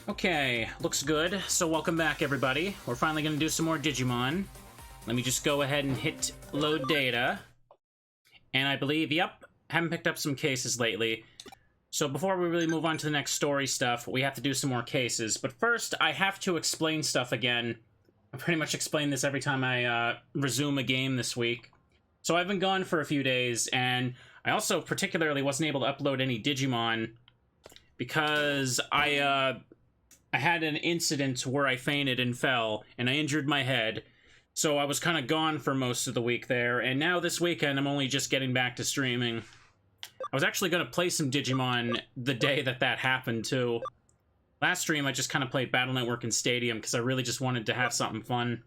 Okay, looks good. So welcome back, everybody. We're finally going to do some more Digimon. Let me just go ahead and hit load data. And I believe, yep, haven't picked up some cases lately. So before we really move on to the next story stuff, we have to do some more cases. But first, I have to explain stuff again. I pretty much explain this every time I resume a game this week. So I've been gone for a few days, and I also particularly wasn't able to upload any Digimon because I had an incident where I fainted and fell, and I injured my head. So I was kind of gone for most of the week there, and now this weekend I'm only just getting back to streaming. I was actually going to play some Digimon the day that happened, too. Last stream I just kind of played Battle Network and Stadium because I really just wanted to have something fun.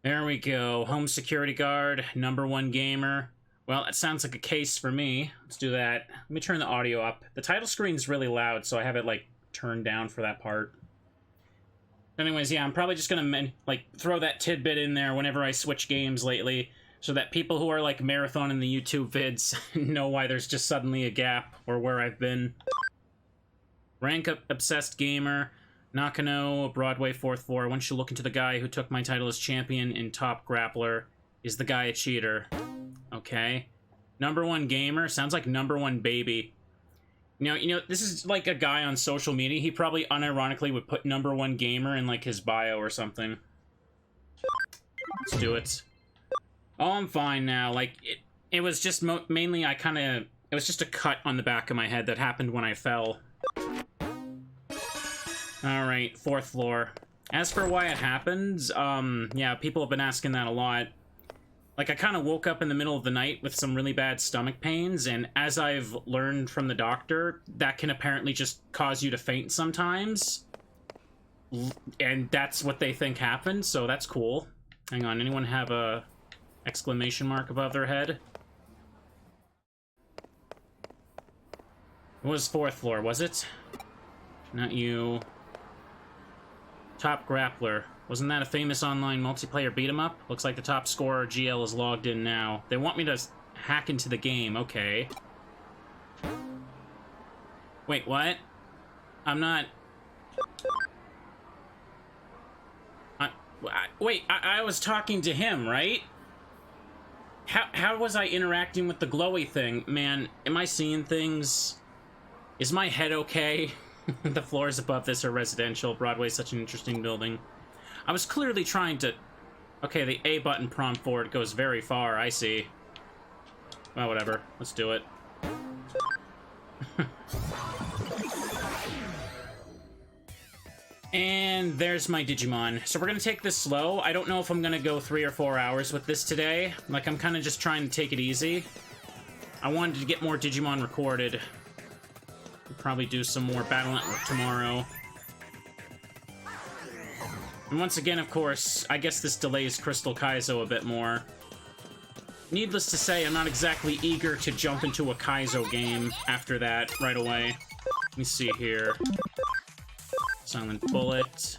There we go. Home security guard, #1 gamer. Well, that sounds like a case for me. Let's do that. Let me turn the audio up. The title screen's really loud, so I have it, like, turned down for that part. Anyways, yeah, I'm probably just gonna, like, throw that tidbit in there whenever I switch games lately, so that people who are, like, marathoning the YouTube vids know why there's just suddenly a gap, or where I've been. Rank obsessed gamer. Nakano, Broadway, 4th floor. Once you look into the guy who took my title as champion in Top Grappler, is the guy a cheater? Okay. #1 gamer. Sounds like #1 baby. You know, this is like a guy on social media. He probably unironically would put #1 gamer in, like, his bio or something. Let's do it. Oh, I'm fine now. Like, it was just mainly it was just a cut on the back of my head that happened when I fell. Alright, 4th floor. As for why it happened, yeah, people have been asking that a lot. Like, I kind of woke up in the middle of the night with some really bad stomach pains, and as I've learned from the doctor, that can apparently just cause you to faint sometimes. And that's what they think happened, so that's cool. Hang on, anyone have a exclamation mark above their head? It was 4th floor, was it? Not you. Top Grappler. Wasn't that a famous online multiplayer beat-em-up? Looks like the top scorer, GL, is logged in now. They want me to hack into the game. Okay. Wait, what? I'm not... Wait, I was talking to him, right? How was I interacting with the glowy thing? Man, am I seeing things? Is my head okay? The floors above this are residential. Broadway's such an interesting building. I was clearly trying to... Okay, the A button prompt for it goes very far, I see. Well, whatever. Let's do it. And there's my Digimon. So we're gonna take this slow. I don't know if I'm gonna go 3 or 4 hours with this today. Like, I'm kind of just trying to take it easy. I wanted to get more Digimon recorded. We'll probably do some more Battle Network tomorrow. And once again, of course, I guess this delays Crystal Kaizo a bit more. Needless to say, I'm not exactly eager to jump into a Kaizo game after that right away. Let me see here. Silent Bullet.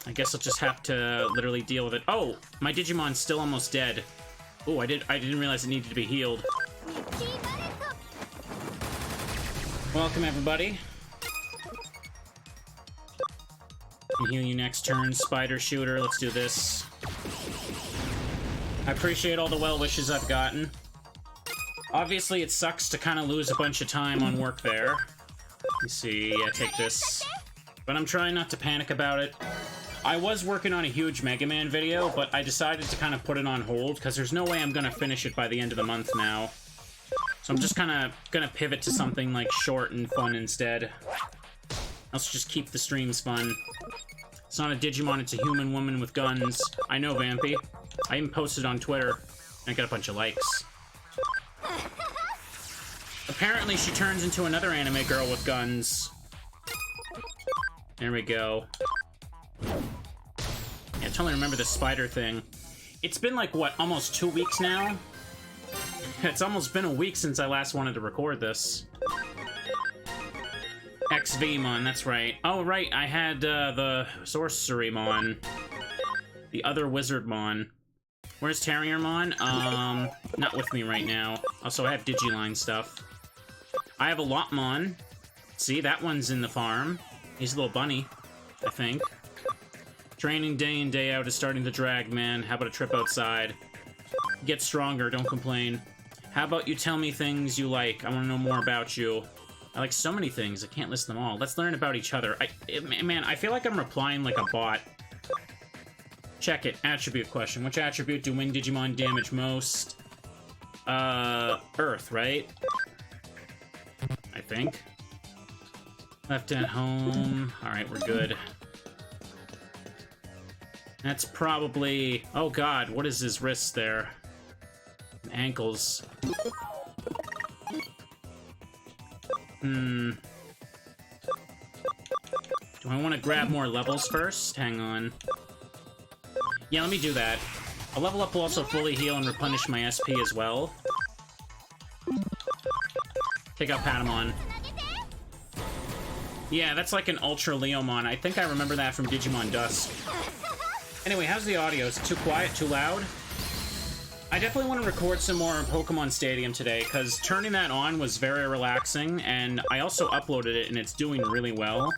I guess I'll just have to literally deal with it. Oh, my Digimon's still almost dead. Oh, I didn't realize it needed to be healed. Welcome, everybody. Can heal you next turn. Spider Shooter, let's do this. I appreciate all the well wishes I've gotten. Obviously, it sucks to kind of lose a bunch of time on work there. Let's see, yeah, take this. But I'm trying not to panic about it. I was working on a huge Mega Man video, but I decided to kind of put it on hold, because there's no way I'm going to finish it by the end of the month now. So I'm just kind of going to pivot to something, like, short and fun instead. Let's just keep the streams fun. It's not a Digimon, it's a human woman with guns. I know, Vampy. I even posted on Twitter. I got a bunch of likes. Apparently she turns into another anime girl with guns. There we go. Yeah, totally remember the spider thing. It's been like, what, almost 2 weeks now? It's almost been a week since I last wanted to record this. XVmon, that's right. Oh, right, I had the Sorcerymon. The other Wizardmon. Where's Terriermon? Not with me right now. Also, I have Digiline stuff. I have a Lotmon. See, that one's in the farm. He's a little bunny, I think. Training day in, day out is starting to drag, man. How about a trip outside? Get stronger, don't complain. How about you tell me things you like? I want to know more about you. I like so many things, I can't list them all. Let's learn about each other. Man, I feel like I'm replying like a bot. Check it. Attribute question. Which attribute do winged Digimon damage most? Earth, right? I think. Left at home. Alright, we're good. That's probably... Oh god, what is his wrist there? Ankles. Do I want to grab more levels first? Hang on. Yeah, let me do that. A level up will also fully heal and replenish my SP as well. Take out Patamon. Yeah, that's like an Ultra Leomon. I think I remember that from Digimon Dusk. Anyway, how's the audio? Is it too quiet? Too loud? I definitely want to record some more Pokemon Stadium today, because turning that on was very relaxing, and I also uploaded it, and it's doing really well.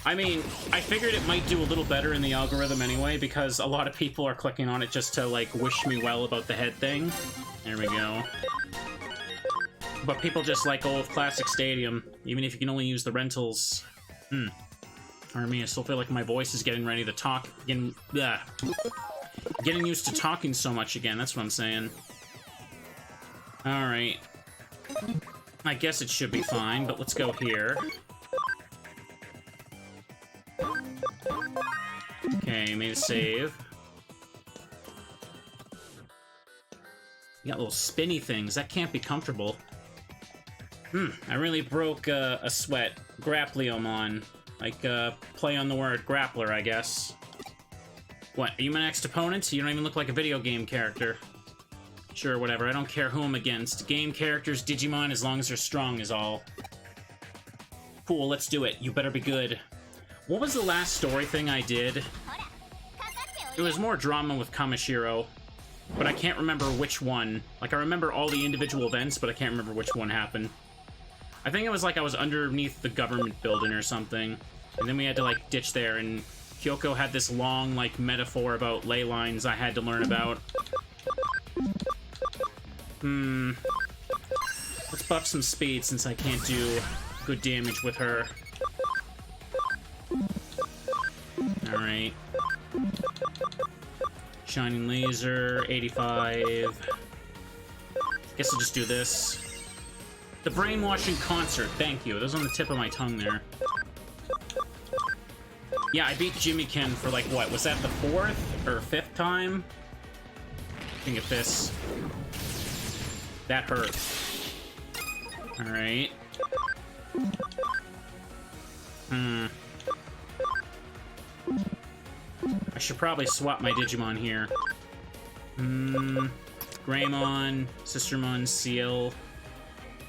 I mean, I figured it might do a little better in the algorithm anyway, because a lot of people are clicking on it just to, like, wish me well about the head thing. There we go. But people just like old classic Stadium, even if you can only use the rentals. Pardon me, I still feel like my voice is getting ready to talk. Getting used to talking so much again, that's what I'm saying. Alright. I guess it should be fine, but let's go here. Okay, made a save. You got little spinny things. That can't be comfortable. I really broke a sweat. Grappleomon. Like, play on the word grappler, I guess. What, are you my next opponent? You don't even look like a video game character. Sure, whatever. I don't care who I'm against. Game characters, Digimon, as long as they're strong is all. Cool, let's do it. You better be good. What was the last story thing I did? It was more drama with Kamashiro, but I can't remember which one. Like, I remember all the individual events, but I can't remember which one happened. I think it was like I was underneath the government building or something, and then we had to, like, ditch there, and Yuko had this long, like, metaphor about ley lines I had to learn about. Let's buff some speed since I can't do good damage with her. Alright. Shining Laser, 85. Guess I'll just do this. The Brainwashing Concert, thank you. That was on the tip of my tongue there. Yeah, I beat Jimmy Ken for, like, what? Was that the 4th or 5th time? Think of this. That hurt. Alright. I should probably swap my Digimon here. Greymon, Sistermon, Seal.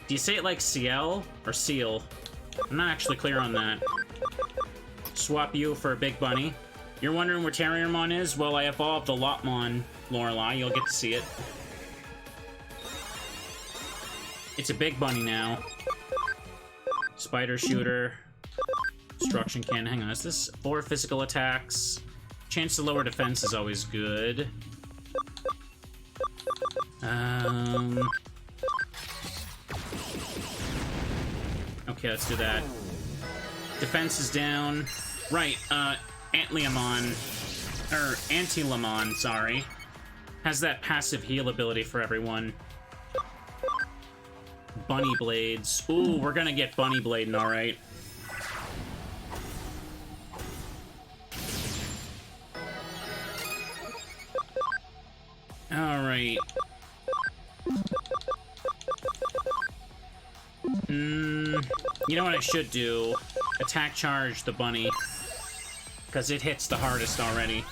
Do you say it like Ciel or Seal? I'm not actually clear on that. Swap you for a Big Bunny. You're wondering where Terriermon is? Well, I evolved the Lotmon, Lorelei. You'll get to see it. It's a Big Bunny now. Spider Shooter. Destruction Cannon. Hang on, is this 4 physical attacks? Chance to lower defense is always good. Okay, let's do that. Defense is down. Right, Antliamon, or Antilamon, sorry, has that passive heal ability for everyone. Bunny Blades. Ooh, we're gonna get Bunny Blading, alright. Alright. You know what I should do? Attack charge the bunny. Because it hits the hardest already.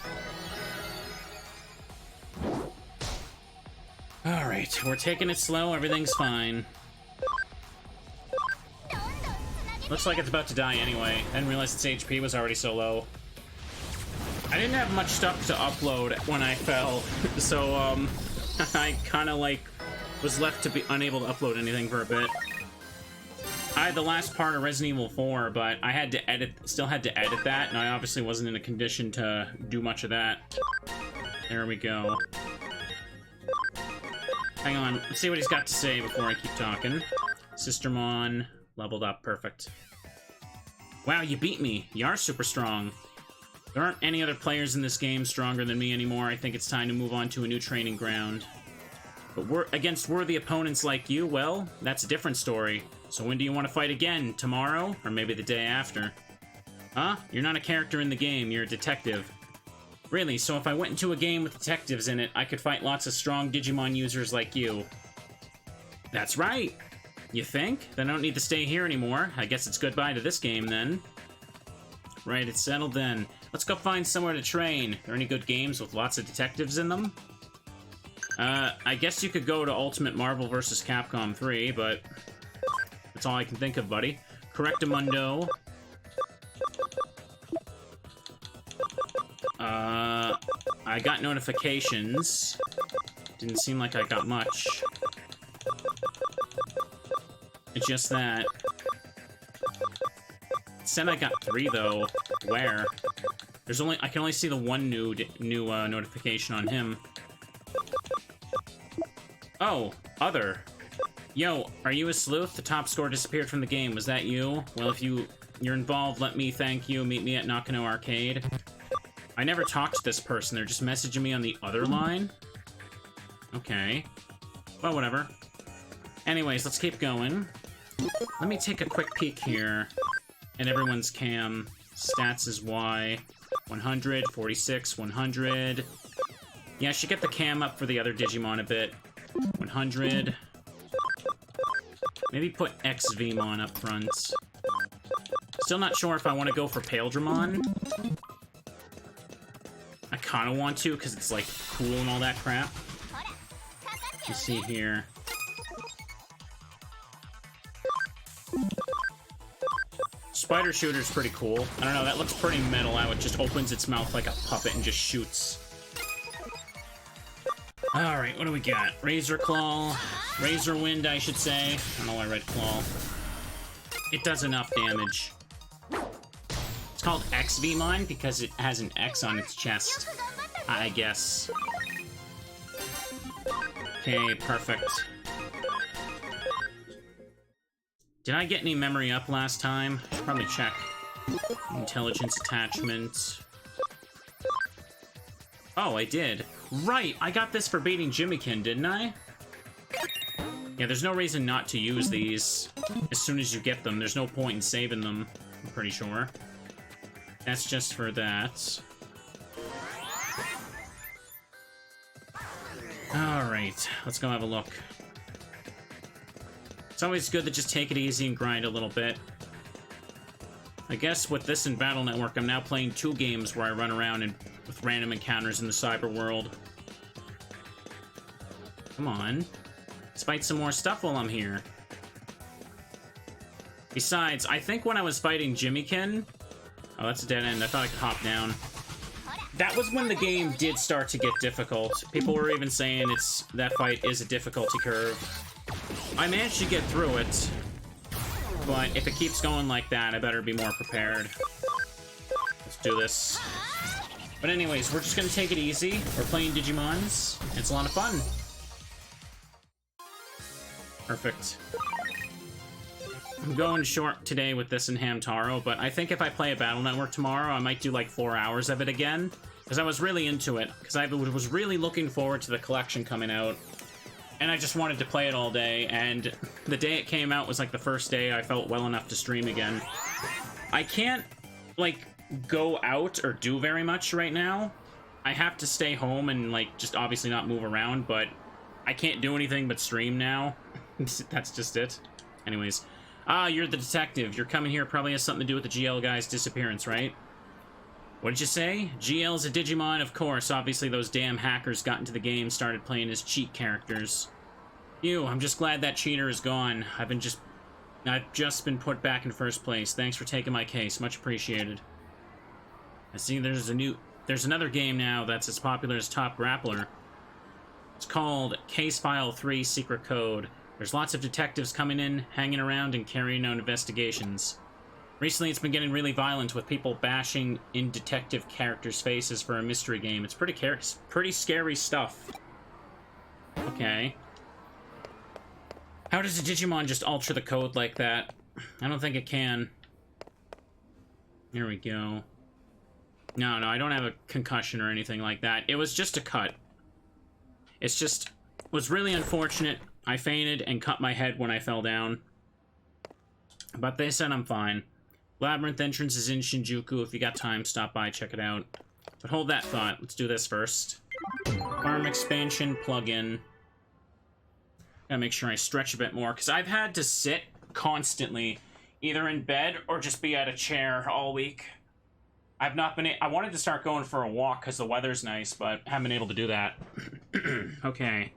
Alright, we're taking it slow, everything's fine. Looks like it's about to die anyway. I didn't realize its HP was already so low. I didn't have much stuff to upload when I fell, so, I kinda, like, was left to be unable to upload anything for a bit. I had the last part of Resident Evil 4, but I had to still had to edit that, and I obviously wasn't in a condition to do much of that. There we go. Hang on, let's see what he's got to say before I keep talking. Sistermon, leveled up, perfect. Wow, you beat me. You are super strong. There aren't any other players in this game stronger than me anymore. I think it's time to move on to a new training ground. But against worthy opponents like you, well, that's a different story. So when do you want to fight again? Tomorrow? Or maybe the day after? Huh? You're not a character in the game, you're a detective. Really, so if I went into a game with detectives in it, I could fight lots of strong Digimon users like you. That's right! You think? Then I don't need to stay here anymore. I guess it's goodbye to this game, then. Right, it's settled then. Let's go find somewhere to train. Are there any good games with lots of detectives in them? I guess you could go to Ultimate Marvel vs. Capcom 3, but that's all I can think of, buddy. Correctamundo. I got notifications. Didn't seem like I got much. It's just that. It said I got 3 though. Where? I can only see the one new notification on him. Oh, other. Yo, are you a sleuth? The top score disappeared from the game. Was that you? Well, if you're involved, let me thank you. Meet me at Nakano Arcade. I never talked to this person. They're just messaging me on the other line? Okay. Well, whatever. Anyways, let's keep going. Let me take a quick peek here at everyone's cam. Stats is Y. 100, 46, 100. Yeah, I should get the cam up for the other Digimon a bit. 100. Maybe put XVmon up front. Still not sure if I want to go for Paildramon. I kind of want to, because it's, like, cool and all that crap. You see here. Spider Shooter's pretty cool. I don't know, that looks pretty metal how it just opens its mouth like a puppet and just shoots. Alright, what do we got? Razor Claw. Razor Wind, I should say. I don't know why Red Claw. It does enough damage. It's called XVmon because it has an X on its chest, I guess. Okay, perfect. Did I get any memory up last time? I should probably check. Intelligence attachment. Oh, I did. Right, I got this for beating Jimmykin, didn't I? Yeah, there's no reason not to use these as soon as you get them. There's no point in saving them, I'm pretty sure. That's just for that. Alright, let's go have a look. It's always good to just take it easy and grind a little bit. I guess with this and Battle Network, I'm now playing 2 games where I run around and with random encounters in the cyber world. Come on. Let's fight some more stuff while I'm here. Besides, I think when I was fighting Jimmykin... Oh, that's a dead end. I thought I could hop down. That was when the game did start to get difficult. People were even saying that fight is a difficulty curve. I managed to get through it, but if it keeps going like that, I better be more prepared. Let's do this. But anyways, we're just gonna take it easy. We're playing Digimons. It's a lot of fun. Perfect. I'm going short today with this and Hamtaro, but I think if I play a Battle Network tomorrow, I might do like 4 hours of it again. Because I was really into it. Because I was really looking forward to the collection coming out. And I just wanted to play it all day, and the day it came out was like the first day I felt well enough to stream again. I can't, like, go out or do very much right now. I have to stay home and, like, just obviously not move around, but I can't do anything but stream now. That's just it. Anyways. Ah, you're the detective. You're coming here probably has something to do with the GL guy's disappearance, right? What did you say? GL's a Digimon, of course. Obviously those damn hackers got into the game, started playing as cheat characters. Ew, I'm just glad that cheater is gone. I've just been put back in first place. Thanks for taking my case. Much appreciated. I see there's another game now that's as popular as Top Grappler. It's called Case File 3 Secret Code. There's lots of detectives coming in, hanging around, and carrying out investigations. Recently, it's been getting really violent with people bashing in detective characters' faces for a mystery game. It's pretty scary stuff. Okay. How does a Digimon just alter the code like that? I don't think it can. Here we go. No, I don't have a concussion or anything like that. It was just a cut. It's just... was really unfortunate. I fainted and cut my head when I fell down. But they said I'm fine. Labyrinth entrance is in Shinjuku. If you got time, stop by, check it out. But hold that thought. Let's do this first. Farm expansion, plug-in. Gotta make sure I stretch a bit more, because I've had to sit constantly, either in bed or just be at a chair all week. I've not been... I wanted to start going for a walk because the weather's nice, but haven't been able to do that. Okay.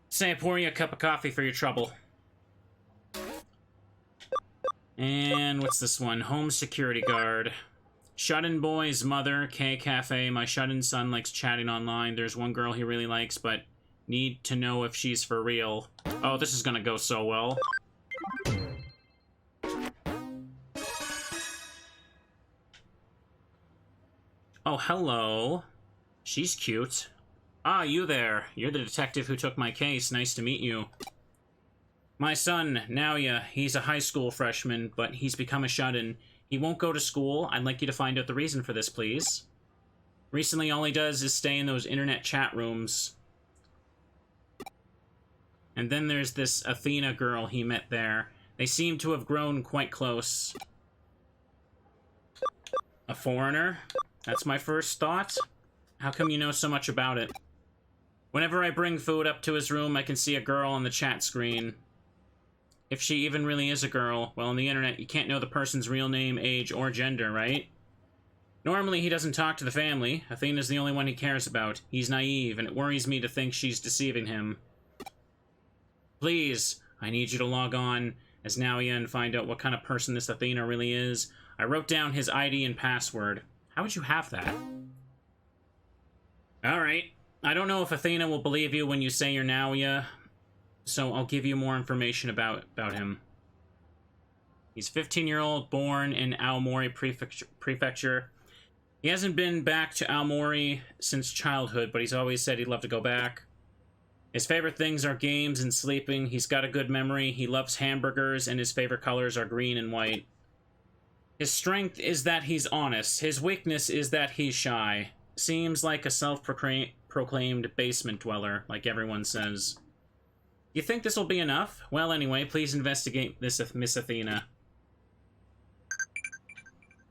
Say I pour you a cup of coffee for your trouble. And what's this one? Home security guard. Shut-in boy's mother, K Cafe. My shut-in son likes chatting online. There's one girl he really likes, but need to know if she's for real. Oh, this is gonna go so well. Oh, hello. She's cute. Ah, you there. You're the detective who took my case. Nice to meet you. My son, Naoya, he's a high school freshman, but he's become a shut-in. He won't go to school. I'd like you to find out the reason for this, please. Recently, all he does is stay in those internet chat rooms. And then there's this Athena girl he met there. They seem to have grown quite close. A foreigner? That's my first thought. How come you know so much about it? Whenever I bring food up to his room, I can see a girl on the chat screen. If she even really is a girl, well, on the internet, you can't know the person's real name, age, or gender, right? Normally, he doesn't talk to the family. Athena's the only one he cares about. He's naive, and it worries me to think she's deceiving him. Please, I need you to log on as Naoya and find out what kind of person this Athena really is. I wrote down his ID and password. How would you have that? Alright. I don't know if Athena will believe you when you say you're Naoya, so I'll give you more information about him. He's 15-year-old, born in Aomori Prefecture. He hasn't been back to Aomori since childhood, but he's always said he'd love to go back. His favorite things are games and sleeping. He's got a good memory. He loves hamburgers, and his favorite colors are green and white. His strength is that he's honest. His weakness is that he's shy. Seems like a self-proclaimed basement dweller, like everyone says. You think this will be enough? Well, anyway, please investigate this Miss Athena.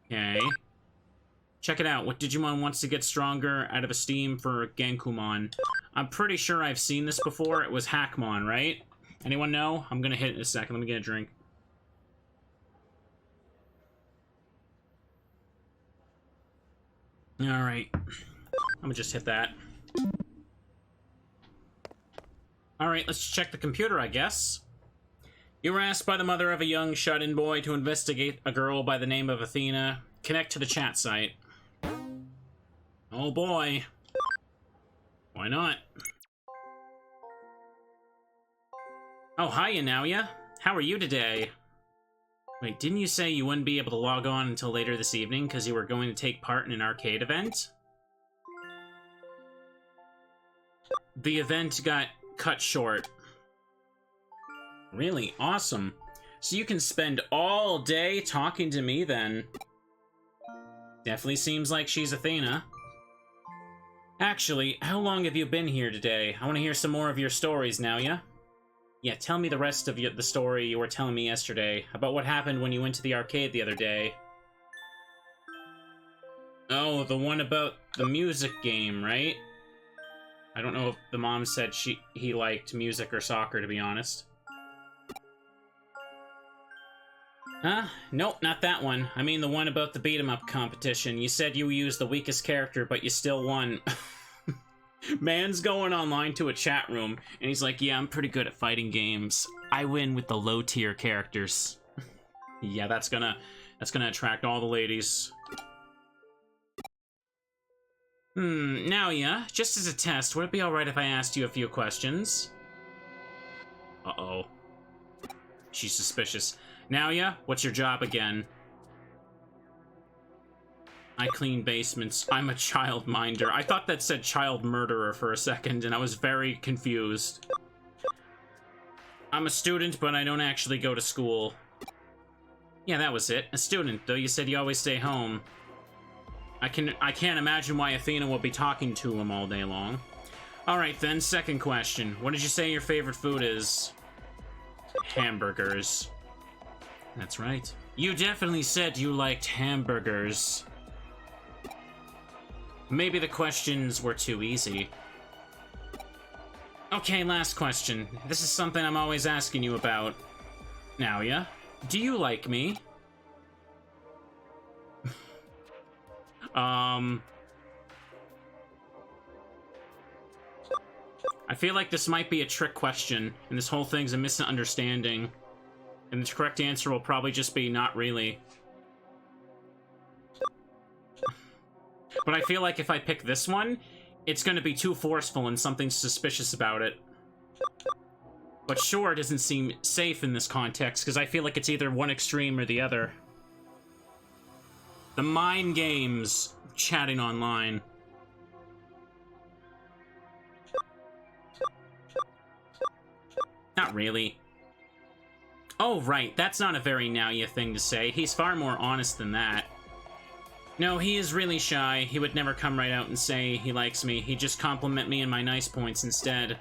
Okay. Check it out. What Digimon wants to get stronger out of esteem for Genkumon? I'm pretty sure I've seen this before. It was Hackmon, right? Anyone know? I'm gonna hit it in a second. Let me get a drink. Alright. I'm gonna just hit that. Alright, let's check the computer, I guess. You were asked by the mother of a young shut-in boy to investigate a girl by the name of Athena. Connect to the chat site. Oh boy. Why not? Oh, hiya, Naoya. How are you today? Wait, didn't you say you wouldn't be able to log on until later this evening because you were going to take part in an arcade event? The event got cut short. Really? Awesome. So you can spend all day talking to me then. Definitely seems like she's Athena. Actually, how long have you been here today? I want to hear some more of your stories, Naoya. Yeah, tell me the rest of the story you were telling me yesterday, about what happened when you went to the arcade the other day. Oh, the one about the music game, right? I don't know if the mom said he liked music or soccer, to be honest. Huh? Nope, not that one. I mean the one about the beat-em-up competition. You said you used the weakest character, but you still won. Man's going online to a chat room, and he's like, yeah, I'm pretty good at fighting games. I win with the low-tier characters. Yeah, that's gonna attract all the ladies. Now, yeah, just as a test, would it be alright if I asked you a few questions? Uh-oh. She's suspicious. Naoya, what's your job again? I clean basements. I'm a child minder. I thought that said child murderer for a second, and I was very confused. I'm a student, but I don't actually go to school. Yeah, that was it. A student, though you said you always stay home. I can't imagine why Athena will be talking to him all day long. Alright then, second question. What did you say your favorite food is? Hamburgers. That's right. You definitely said you liked hamburgers. Maybe the questions were too easy. Okay, last question. This is something I'm always asking you about. Naoya, do you like me? I feel like this might be a trick question, and this whole thing's a misunderstanding. And the correct answer will probably just be not really. But I feel like if I pick this one, it's gonna be too forceful and something suspicious about it. But sure doesn't seem safe in this context, because I feel like it's either one extreme or the other. The mind games chatting online. Not really. Oh, right, that's not a very Naoya thing to say. He's far more honest than that. No, he is really shy. He would never come right out and say he likes me. He'd just compliment me and my nice points instead.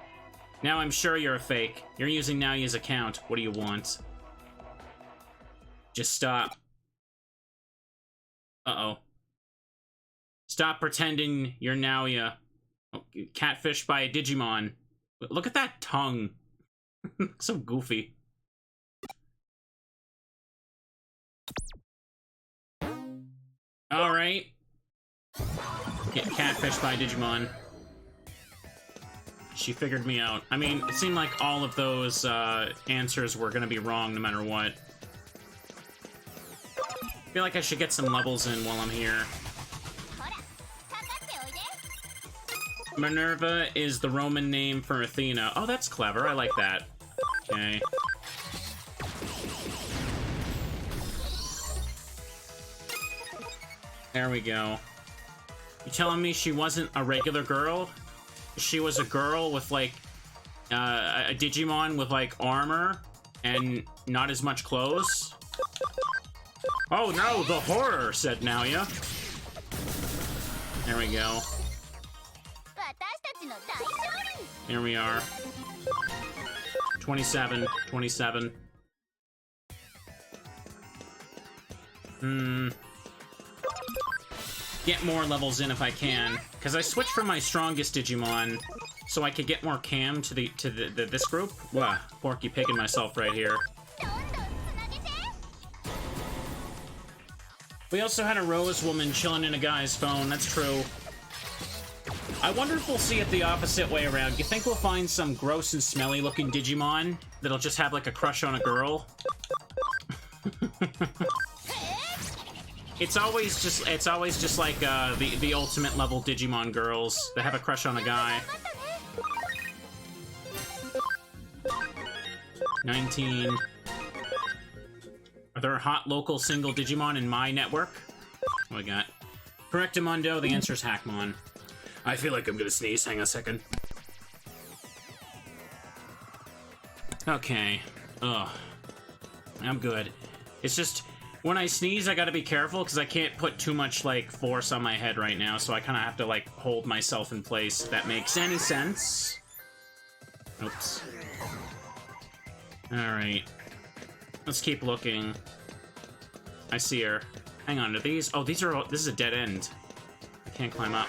Now I'm sure you're a fake. You're using Naoya's account. What do you want? Just stop. Uh-oh. Stop pretending you're Naoya. Oh, catfished by a Digimon. Look at that tongue. So goofy. Alright. Get catfished by Digimon. She figured me out. I mean, it seemed like all of those answers were gonna be wrong no matter what. I feel like I should get some levels in while I'm here. Minerva is the Roman name for Athena. Oh, that's clever. I like that. Okay. There we go. You telling me she wasn't a regular girl? She was a girl with, like, a Digimon with, like, armor and not as much clothes? Oh no, the horror, said Naoya. There we go. Here we are. 27. 27. Get more levels in if I can, because I switched from my strongest Digimon so I could get more cam to this group. Wow, Porky Pigging myself right here. We also had a Rose woman chilling in a guy's phone. That's true. I wonder if we'll see it the opposite way around. You think we'll find some gross and smelly looking Digimon that'll just have like a crush on a girl? It's always just like the ultimate level Digimon girls that have a crush on a guy. 19. Are there hot local single Digimon in my network? What we got? Correctamundo, the answer's Hackmon. I feel like I'm gonna sneeze. Hang on a second. Okay. Ugh. I'm good. It's just, when I sneeze, I gotta be careful, because I can't put too much, like, force on my head right now, so I kind of have to, like, hold myself in place, if that makes any sense. Oops. Alright. Let's keep looking. I see her. Hang on, are these? Oh, these are all, this is a dead end. I can't climb up.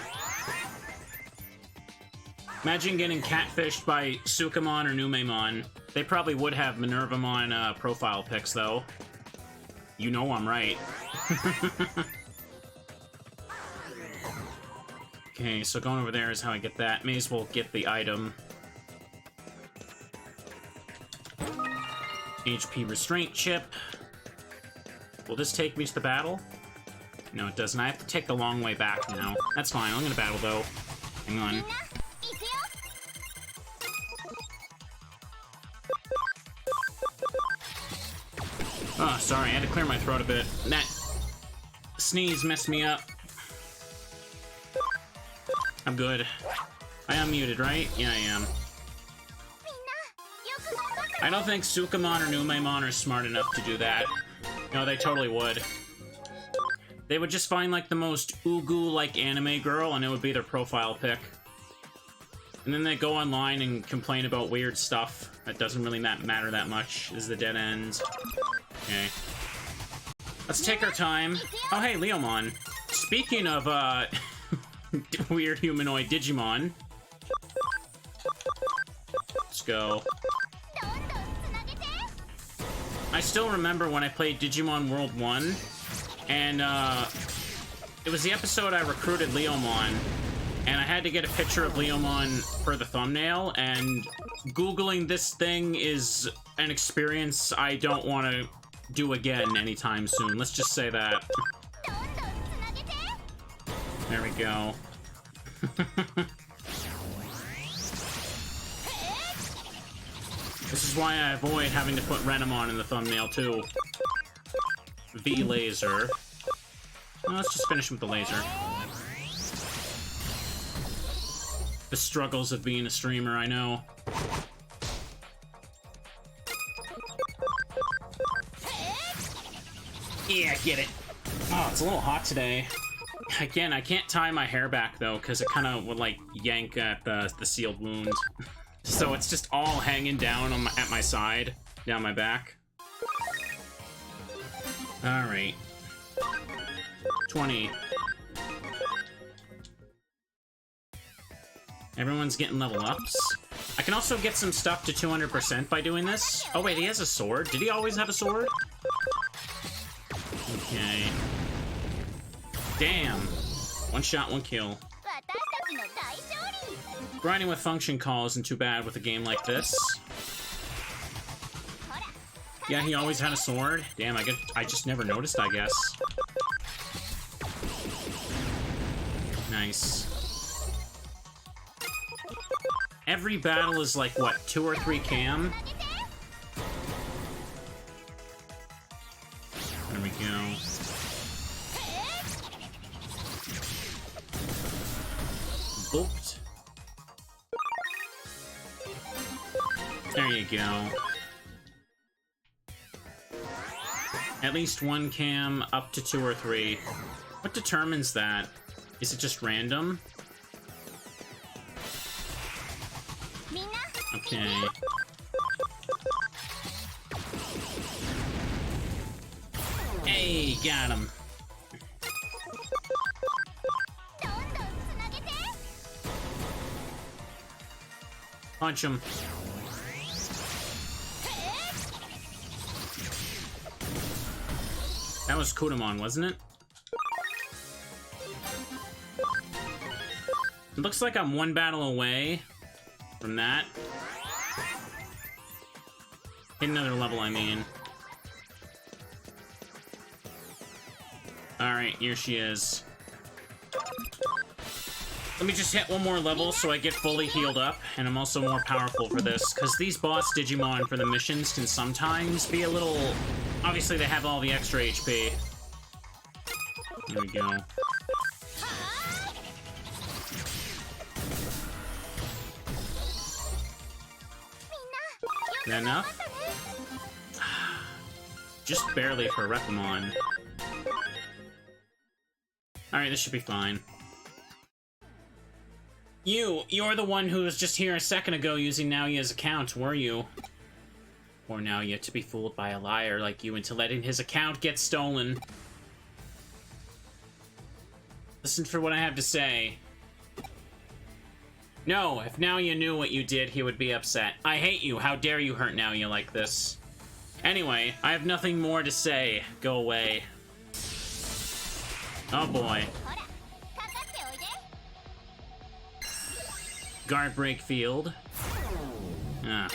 Imagine getting catfished by Sukamon or Numemon. They probably would have Minervamon profile pics, though. You know I'm right. Okay, so going over there is how I get that. May as well get the item. HP restraint chip. Will this take me to the battle? No, it doesn't. I have to take the long way back now. That's fine. I'm gonna battle, though. Hang on. Oh, sorry, I had to clear my throat a bit. That sneeze messed me up. I'm good. I am muted, right? Yeah, I am. I don't think Sukamon or Numemon are smart enough to do that. No, they totally would. They would just find, like, the most Ugu-like anime girl, and it would be their profile pic. And then they go online and complain about weird stuff that doesn't really matter that much. This is the dead end. Okay. Let's take our time. Oh, hey, Leomon. Speaking of, weird humanoid Digimon. Let's go. I still remember when I played Digimon World 1, and, it was the episode I recruited Leomon, and I had to get a picture of Leomon for the thumbnail, and Googling this thing is an experience I don't want to do again anytime soon. Let's just say that. There we go. This is why I avoid having to put Renamon in the thumbnail, too. V-Laser. Well, let's just finish with the laser. The struggles of being a streamer, I know. Yeah, get it. Oh, it's a little hot today. Again, I can't tie my hair back, though, because it kind of would, like, yank at the sealed wound. So it's just all hanging down on at my side, down my back. Alright. 20. Everyone's getting level ups. I can also get some stuff to 200% by doing this. Oh wait, he has a sword. Did he always have a sword? Okay. Damn. One shot, one kill. Grinding with function call isn't too bad with a game like this. Yeah, he always had a sword. Damn, I just never noticed, I guess. Nice. Every battle is like, what, 2 or 3 cam? There we go. Booped. There you go. At least 1 cam, up to 2 or 3. What determines that? Is it just random? Okay. Hey, got him. Punch him. That was Kudamon, wasn't it? It looks like I'm 1 battle away from that. Hit another level, I mean. Alright, here she is. Let me just hit 1 more level so I get fully healed up, and I'm also more powerful for this, because these boss Digimon for the missions can sometimes be a little... Obviously, they have all the extra HP. There we go. Is that enough? Just barely for Repamon. Alright, this should be fine. You're the one who was just here a second ago using Naoya's account, were you? Or Naoya to be fooled by a liar like you into letting his account get stolen. Listen for what I have to say. No, if Naoya knew what you did, he would be upset. I hate you. How dare you hurt Naoya like this? Anyway, I have nothing more to say. Go away. Oh boy. Guard break field. Ah.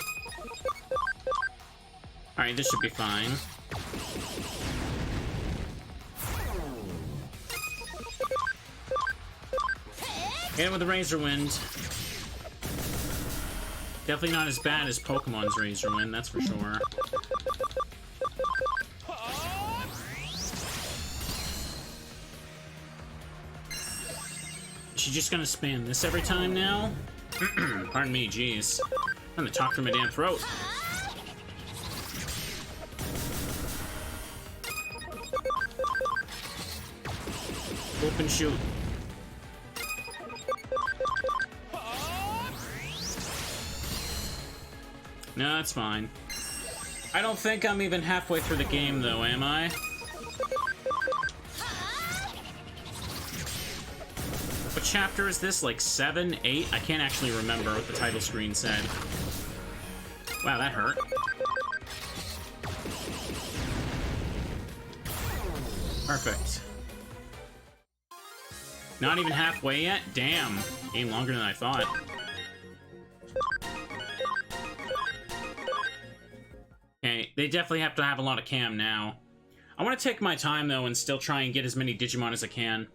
Alright, this should be fine. Hit it with the Razor Wind. Definitely not as bad as Pokemon's Razor Wind, that's for sure. She just gonna spam this every time now? Pardon me, jeez. I'm gonna talk through my damn throat. Open shoot. No, that's fine. I don't think I'm even halfway through the game, though, am I? What chapter is this? Like 7, 8? I can't actually remember what the title screen said. Wow, that hurt. Perfect. Not even halfway yet? Damn. Game longer than I thought. Okay, they definitely have to have a lot of cam now. I want to take my time, though, and still try and get as many Digimon as I can.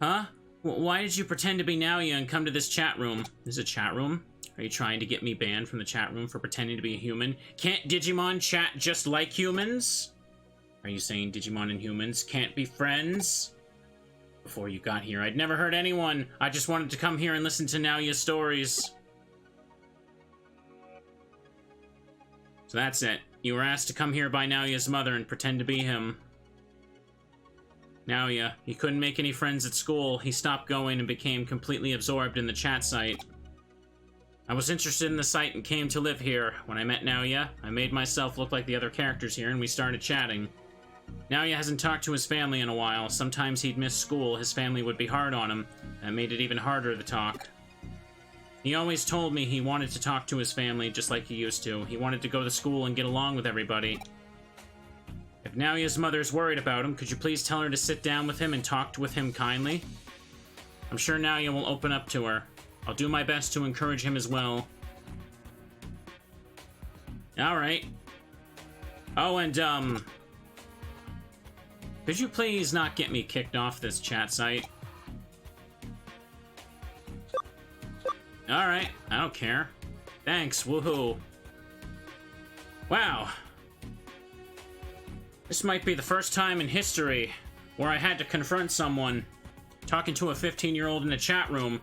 Huh? Why did you pretend to be Naoya and come to this chat room? This is a chat room? Are you trying to get me banned from the chat room for pretending to be a human? Can't Digimon chat just like humans? Are you saying Digimon and humans can't be friends? Before you got here, I'd never heard anyone. I just wanted to come here and listen to Naoya's stories. So that's it. You were asked to come here by Naoya's mother and pretend to be him. Naoya, he couldn't make any friends at school. He stopped going and became completely absorbed in the chat site. I was interested in the site and came to live here. When I met Naoya, I made myself look like the other characters here and we started chatting. Naoya hasn't talked to his family in a while. Sometimes he'd miss school. His family would be hard on him. That made it even harder to talk. He always told me he wanted to talk to his family just like he used to. He wanted to go to school and get along with everybody. If Naoya's mother's worried about him, could you please tell her to sit down with him and talk with him kindly? I'm sure Naoya will open up to her. I'll do my best to encourage him as well. Alright. Oh, and, could you please not get me kicked off this chat site? Alright, I don't care. Thanks, woohoo. Wow. This might be the first time in history where I had to confront someone talking to a 15-year-old in a chat room,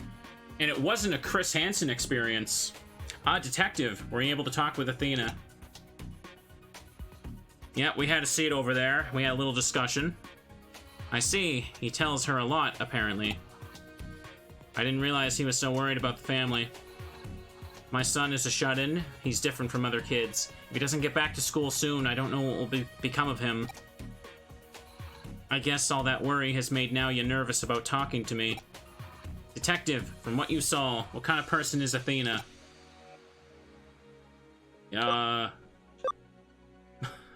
and it wasn't a Chris Hansen experience. Detective, were you able to talk with Athena? Yeah, we had a seat over there. We had a little discussion. I see. He tells her a lot, apparently. I didn't realize he was so worried about the family. My son is a shut-in. He's different from other kids. If he doesn't get back to school soon, I don't know what will become of him. I guess all that worry has made Naoya nervous about talking to me. Detective, from what you saw, what kind of person is Athena? A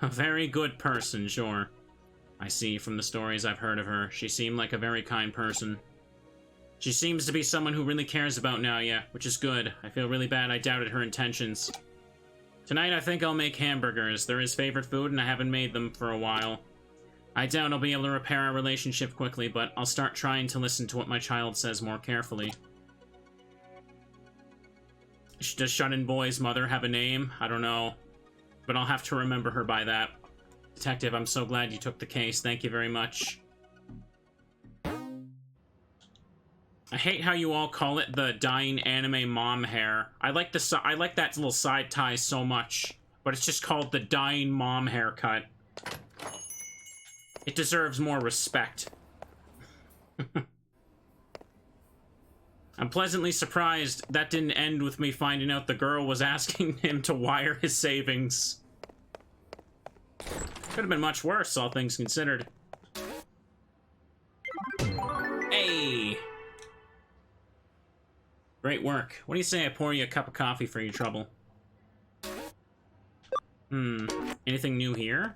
very good person, sure. I see from the stories I've heard of her. She seemed like a very kind person. She seems to be someone who really cares about Naoya, which is good. I feel really bad I doubted her intentions. Tonight I think I'll make hamburgers. They're his favorite food and I haven't made them for a while. I doubt I'll be able to repair our relationship quickly, but I'll start trying to listen to what my child says more carefully. Does Shut-In Boy's mother have a name? I don't know. But I'll have to remember her by that. Detective, I'm so glad you took the case. Thank you very much. I hate how you all call it the dying anime mom hair. I like that little side tie so much, but it's just called the dying mom haircut. It deserves more respect. I'm pleasantly surprised that didn't end with me finding out the girl was asking him to wire his savings. Could have been much worse, all things considered. Hey! Great work. What do you say I pour you a cup of coffee for your trouble? Anything new here?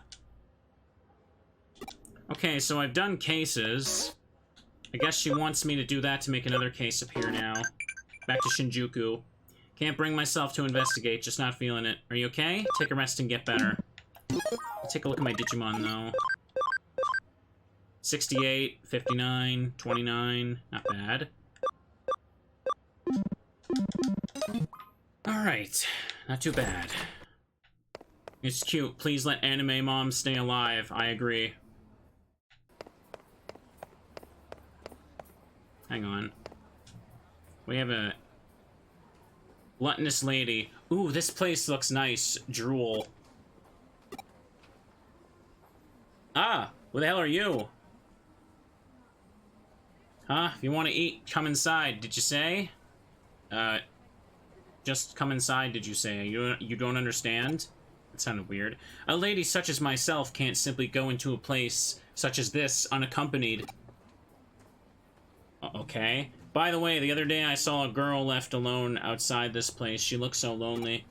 Okay, so I've done cases. I guess she wants me to do that to make another case appear now. Back to Shinjuku. Can't bring myself to investigate, just not feeling it. Are you okay? Take a rest and get better. Take a look at my Digimon, though. 68, 59, 29. Not bad. Alright. Not too bad. It's cute. Please let anime moms stay alive. I agree. Hang on. We have a gluttonous lady. Ooh, this place looks nice. Drool. Ah, who the hell are you? Huh? If you want to eat, come inside, did you say? Just come inside, did you say? You don't understand? That sounded weird. A lady such as myself can't simply go into a place such as this unaccompanied. Okay. By the way, the other day I saw a girl left alone outside this place. She looked so lonely.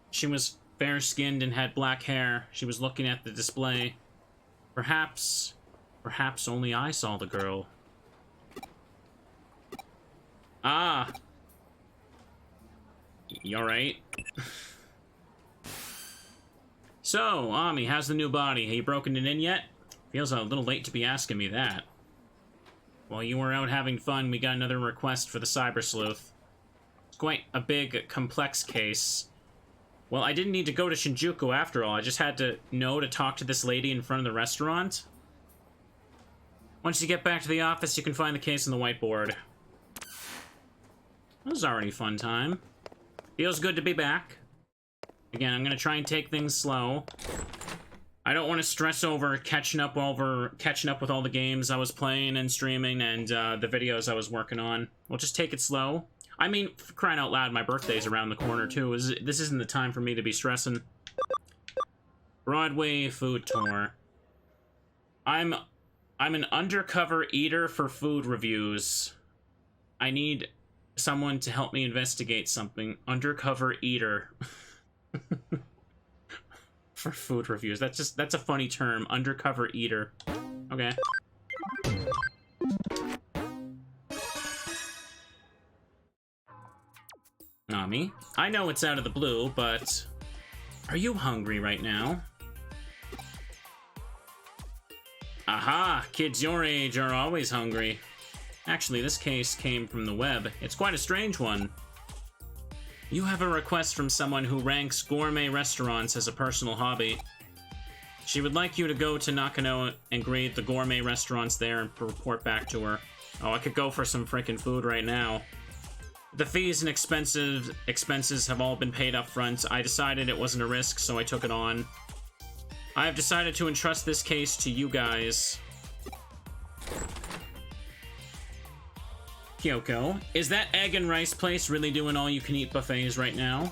She was fair-skinned and had black hair. She was looking at the display. Perhaps only I saw the girl. Ah! You alright? So, Ami, how's the new body? Have you broken it in yet? Feels a little late to be asking me that. While you were out having fun, we got another request for the Cyber Sleuth. It's quite a big, complex case. Well, I didn't need to go to Shinjuku after all. I just had to know to talk to this lady in front of the restaurant. Once you get back to the office, you can find the case on the whiteboard. That was already a fun time. Feels good to be back. Again, I'm gonna try and take things slow. I don't want to stress over catching up with all the games I was playing and streaming and the videos I was working on. We'll just take it slow. I mean, for crying out loud, my birthday's around the corner too. This isn't the time for me to be stressing. Broadway food tour. I'm an undercover eater for food reviews. I need someone to help me investigate something. Undercover eater. For food reviews. That's a funny term. Undercover eater. Okay. Nami, I know it's out of the blue, but are you hungry right now? Aha! Kids your age are always hungry. Actually, this case came from the web. It's quite a strange one. You have a request from someone who ranks gourmet restaurants as a personal hobby. She would like you to go to Nakano and grade the gourmet restaurants there and report back to her. Oh, I could go for some frickin' food right now. The fees and expenses have all been paid up front. I decided it wasn't a risk, so I took it on. I have decided to entrust this case to you guys. Kyoko, is that egg and rice place really doing all-you-can-eat buffets right now?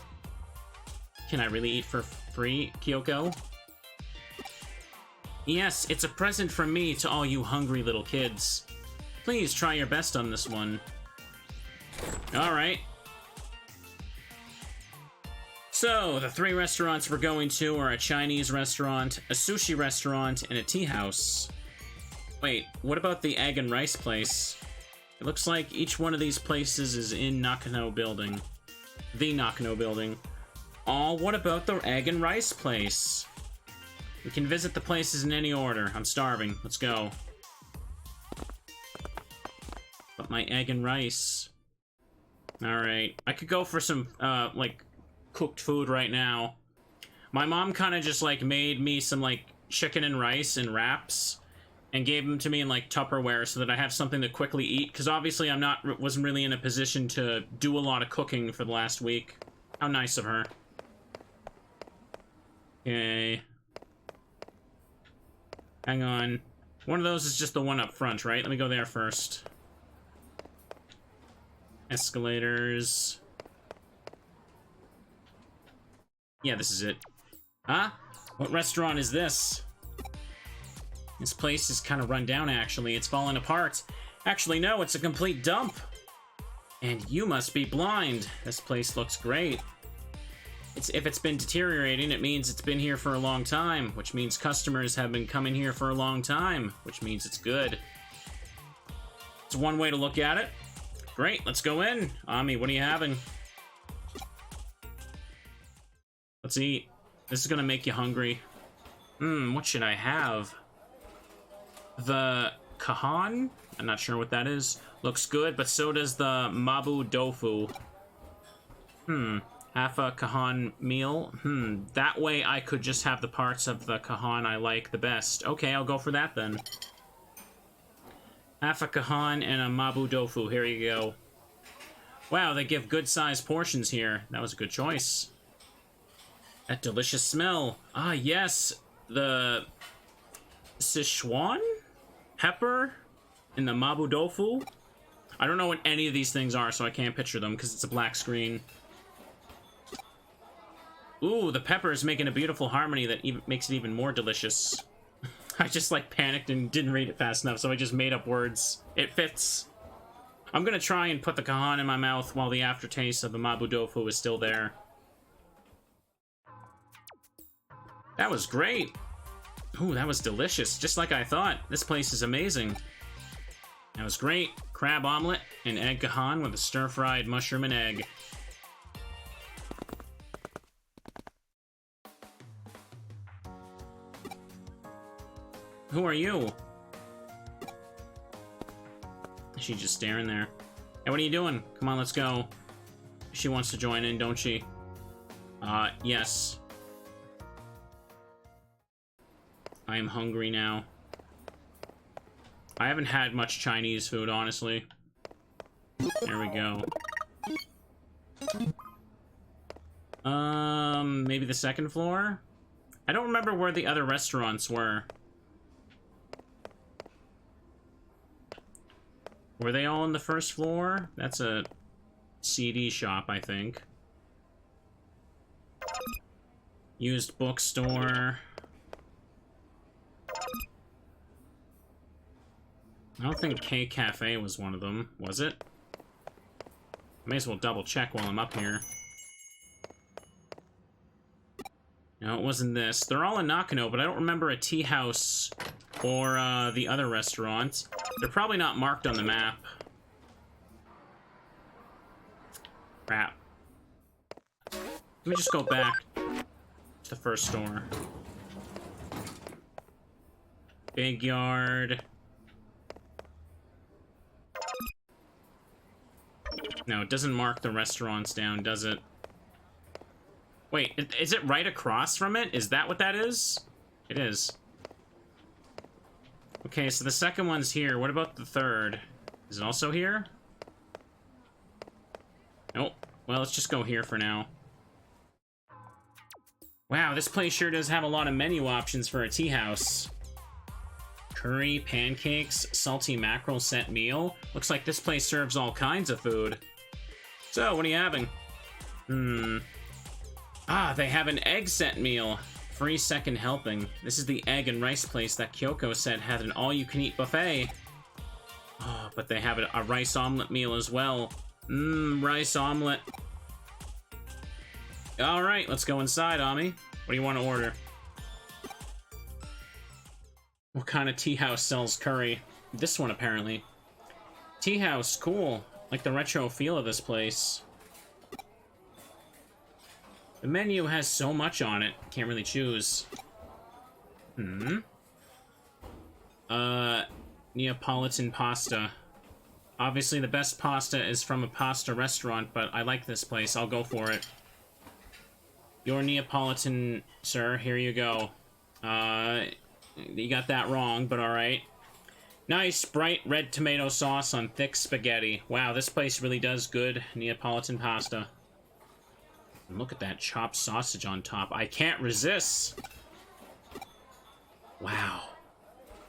Can I really eat for free, Kyoko? Yes, it's a present from me to all you hungry little kids. Please try your best on this one. Alright. So, the 3 restaurants we're going to are a Chinese restaurant, a sushi restaurant, and a tea house. Wait, what about the egg and rice place? It looks like each one of these places is in Nakano Building. The Nakano Building. Aw, what about the egg and rice place? We can visit the places in any order. I'm starving. Let's go. But my egg and rice. Alright. I could go for some, like, cooked food right now. My mom kind of just, like, made me some, like, chicken and rice and wraps. And gave them to me in, like, Tupperware so that I have something to quickly eat. Because obviously wasn't really in a position to do a lot of cooking for the last week. How nice of her. Okay. Hang on. One of those is just the one up front, right? Let me go there first. Escalators. Yeah, this is it. Huh? What restaurant is this? This place is kind of run down, actually. It's falling apart. Actually, no, it's a complete dump. And you must be blind. This place looks great. If it's been deteriorating, it means it's been here for a long time, which means customers have been coming here for a long time, which means it's good. It's one way to look at it. Great, let's go in. Ami, what are you having? Let's eat. This is gonna make you hungry. What should I have? The Kahan? I'm not sure what that is. Looks good, but so does the Mabu Tofu. Half a Kahan meal? That way I could just have the parts of the Kahan I like the best. Okay, I'll go for that then. Half a Kahan and a Mabu Tofu. Here you go. Wow, they give good-sized portions here. That was a good choice. That delicious smell. Ah, yes. The Sichuan pepper and the mabu tofu. I don't know what any of these things are, so I can't picture them because it's a black screen. Ooh, the pepper is making a beautiful harmony that even makes it even more delicious. I just, like, panicked and didn't read it fast enough, so I just made up words. It fits. I'm gonna try and put the kahan in my mouth while the aftertaste of the mabu tofu is still there. That was great. Ooh, that was delicious, just like I thought. This place is amazing. That was great. Crab omelet and egg kahan with a stir-fried mushroom and egg. Who are you? She's just staring there. Hey, what are you doing? Come on, let's go. She wants to join in, don't she? Yes. I am hungry now. I haven't had much Chinese food, honestly. There we go. Maybe the second floor? I don't remember where the other restaurants were. Were they all on the first floor? That's a CD shop, I think. Used bookstore. I don't think K Cafe was one of them, was it? May as well double check while I'm up here. No, it wasn't this. They're all in Nakano, but I don't remember a tea house or the other restaurant. They're probably not marked on the map. Crap. Let me just go back to the first store. Big yard. No, it doesn't mark the restaurants down, does it? Wait, is it right across from it? Is that what that is? It is. Okay, so the second one's here. What about the third? Is it also here? Nope. Well, let's just go here for now. Wow, this place sure does have a lot of menu options for a tea house. Curry, pancakes, salty mackerel set meal. Looks like this place serves all kinds of food. So, what are you having? Ah, they have an egg set meal. Free second helping. This is the egg and rice place that Kyoko said had an all-you-can-eat buffet. Oh, but they have a rice omelet meal as well. Rice omelet. Alright, let's go inside, Ami. What do you want to order? What kind of tea house sells curry? This one, apparently. Tea house, cool. Like the retro feel of this place. The menu has so much on it, can't really choose. Neapolitan pasta. Obviously the best pasta is from a pasta restaurant, but I like this place, I'll go for it. Your Neapolitan, sir, here you go. You got that wrong, but alright. Nice, bright red tomato sauce on thick spaghetti. Wow, this place really does good Neapolitan pasta. And look at that chopped sausage on top. I can't resist! Wow.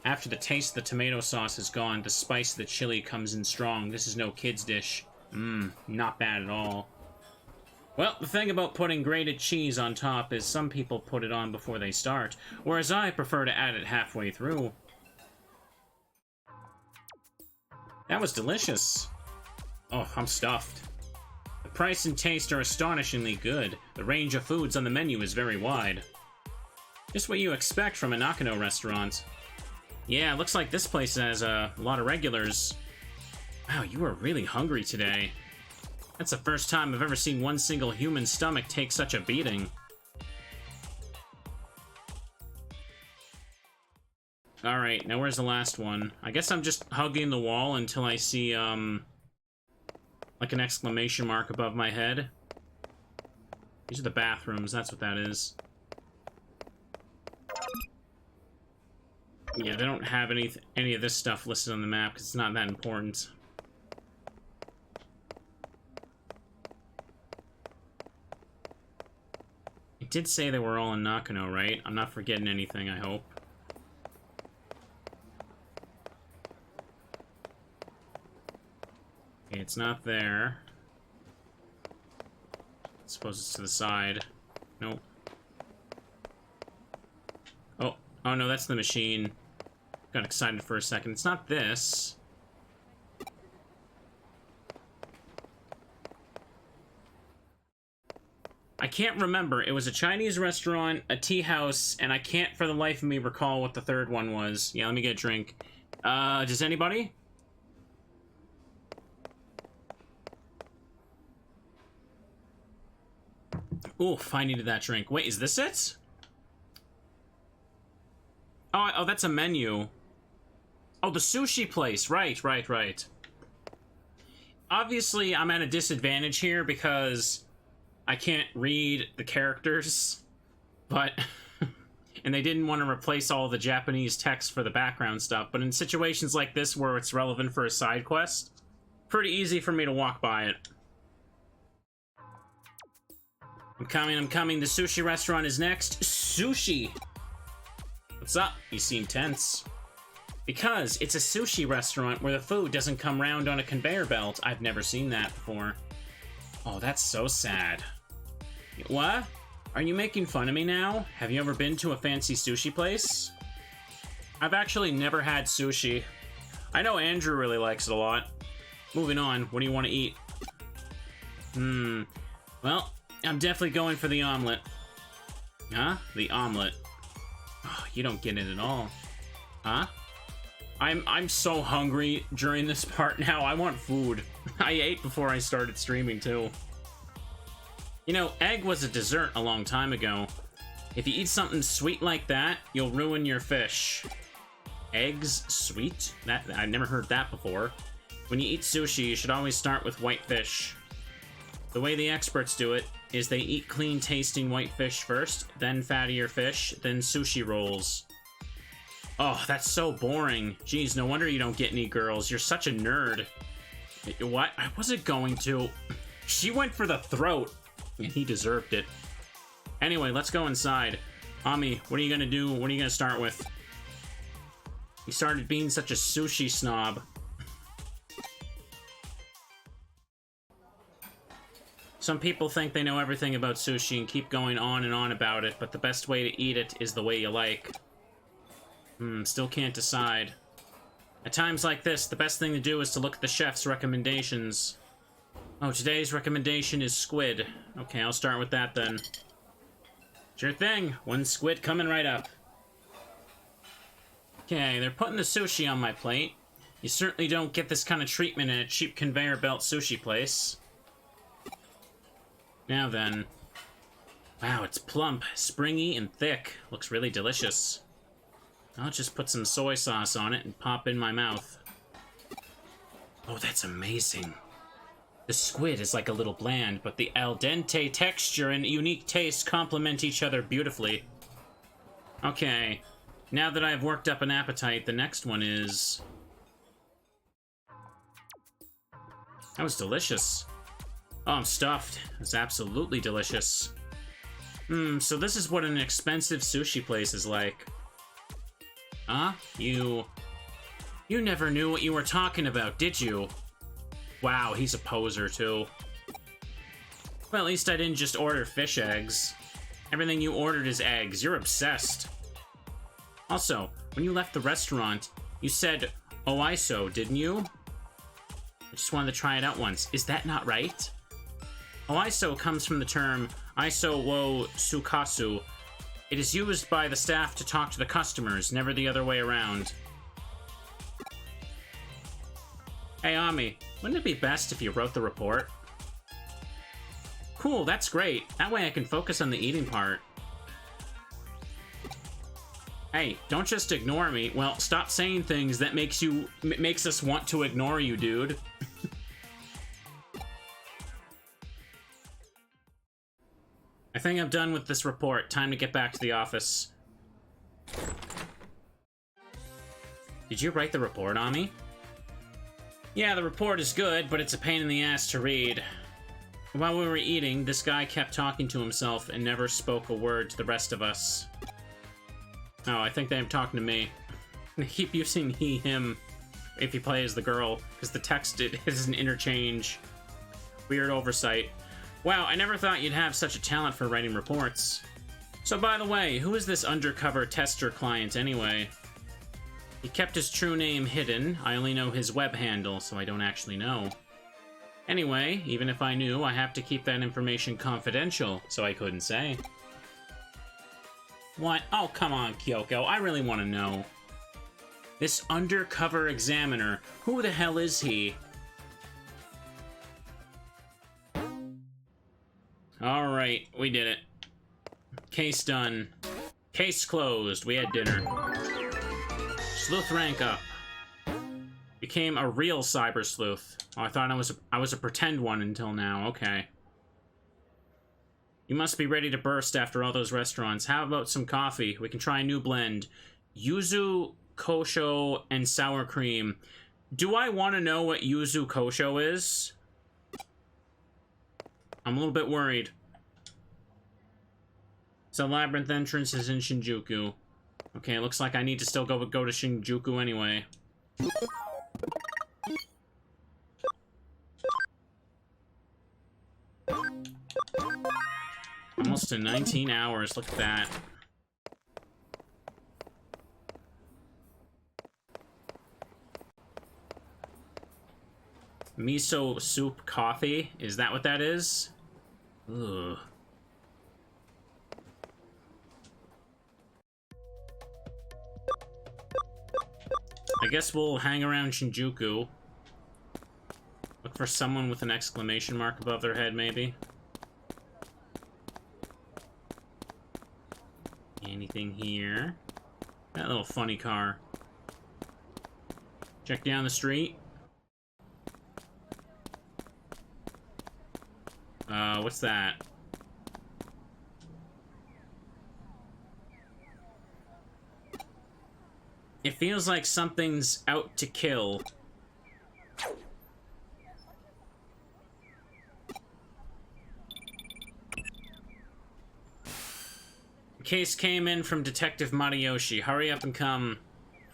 After the taste of the tomato sauce is gone, the spice of the chili comes in strong. This is no kid's dish. Not bad at all. Well, the thing about putting grated cheese on top is some people put it on before they start, whereas I prefer to add it halfway through. That was delicious. Oh, I'm stuffed. The price and taste are astonishingly good. The range of foods on the menu is very wide. Just what you expect from a Nakano restaurant. Yeah, looks like this place has a lot of regulars. Wow, you are really hungry today. That's the first time I've ever seen one single human stomach take such a beating. Alright, now where's the last one? I guess I'm just hugging the wall until I see, like an exclamation mark above my head. These are the bathrooms, that's what that is. Yeah, they don't have any of this stuff listed on the map because it's not that important. did say they were all in Nakano, right? I'm not forgetting anything, I hope. Okay, it's not there. I suppose it's to the side. Nope. Oh no, that's the machine. Got excited for a second. It's not this. I can't remember. It was a Chinese restaurant, a tea house, and I can't for the life of me recall what the third one was. Yeah, let me get a drink. Does anybody? Oof, I needed that drink. Wait, is this it? Oh, that's a menu. Oh, the sushi place. Right. Obviously, I'm at a disadvantage here because I can't read the characters, but... and they didn't want to replace all the Japanese text for the background stuff, but in situations like this where it's relevant for a side quest, pretty easy for me to walk by it. I'm coming. The sushi restaurant is next. Sushi! What's up? You seem tense. Because it's a sushi restaurant where the food doesn't come round on a conveyor belt. I've never seen that before. Oh, that's so sad. What? Are you making fun of me now? Have you ever been to a fancy sushi place? I've actually never had sushi. I know Andrew really likes it a lot. Moving on, what do you want to eat? Well, I'm definitely going for the omelet. Huh? The omelet. Oh, you don't get it at all. Huh? I'm so hungry during this part now. I want food. I ate before I started streaming, too. You know, egg was a dessert a long time ago. If you eat something sweet like that, you'll ruin your fish. Eggs sweet? I've never heard that before. When you eat sushi, you should always start with white fish. The way the experts do it is they eat clean-tasting white fish first, then fattier fish, then sushi rolls. Oh, that's so boring. Geez, no wonder you don't get any girls. You're such a nerd. What? I wasn't going to. She went for the throat, and he deserved it. Anyway, let's go inside. Ami, what are you gonna do? What are you gonna start with? You started being such a sushi snob. Some people think they know everything about sushi and keep going on and on about it, but the best way to eat it is the way you like. Still can't decide. At times like this, the best thing to do is to look at the chef's recommendations. Oh, today's recommendation is squid. Okay, I'll start with that then. Sure thing. One squid coming right up. Okay, they're putting the sushi on my plate. You certainly don't get this kind of treatment in a cheap conveyor belt sushi place. Now then. Wow, it's plump, springy, and thick. Looks really delicious. I'll just put some soy sauce on it and pop in my mouth. Oh, that's amazing. The squid is like a little bland, but the al dente texture and unique taste complement each other beautifully. Okay, now that I've worked up an appetite, the next one is... That was delicious. Oh, I'm stuffed. It's absolutely delicious. So this is what an expensive sushi place is like. Huh? You never knew what you were talking about, did you? Wow, he's a poser, too. Well, at least I didn't just order fish eggs. Everything you ordered is eggs. You're obsessed. Also, when you left the restaurant, you said, "Oiso," didn't you? I just wanted to try it out once. Is that not right? Oiso comes from the term "iso wo sukasu." It is used by the staff to talk to the customers, never the other way around. Hey, Ami, wouldn't it be best if you wrote the report? Cool, that's great. That way I can focus on the eating part. Hey, don't just ignore me. Well, stop saying things that makes us want to ignore you, dude. I think I'm done with this report. Time to get back to the office. Did you write the report, Ami? Yeah, the report is good, but it's a pain in the ass to read. While we were eating, this guy kept talking to himself and never spoke a word to the rest of us. Oh, I think they're talking to me. They keep using he, him, if he plays the girl, because the text is an interchange. Weird oversight. Wow, I never thought you'd have such a talent for writing reports. So by the way, who is this undercover tester client anyway? He kept his true name hidden. I only know his web handle, so I don't actually know. Anyway, even if I knew, I have to keep that information confidential, so I couldn't say. What? Oh, come on, Kyoko. I really want to know. This undercover examiner, who the hell is he? Alright, we did it. Case done. Case closed. We had dinner. Sleuth rank up. Became a real cyber sleuth. Oh, I thought I was a pretend one until now. Okay. You must be ready to burst after all those restaurants. How about some coffee? We can try a new blend. Yuzu, kosho, and sour cream. Do I want to know what yuzu kosho is? I'm a little bit worried. So labyrinth entrance is in Shinjuku. Okay, it looks like I need to still go to Shinjuku anyway. Almost to 19 hours, look at that. Miso soup coffee? Is that what that is? Ugh. I guess we'll hang around Shinjuku. Look for someone with an exclamation mark above their head, maybe. Anything here? That little funny car. Check down the street. What's that? It feels like something's out to kill. Case came in from Detective Mariyoshi. Hurry up and come.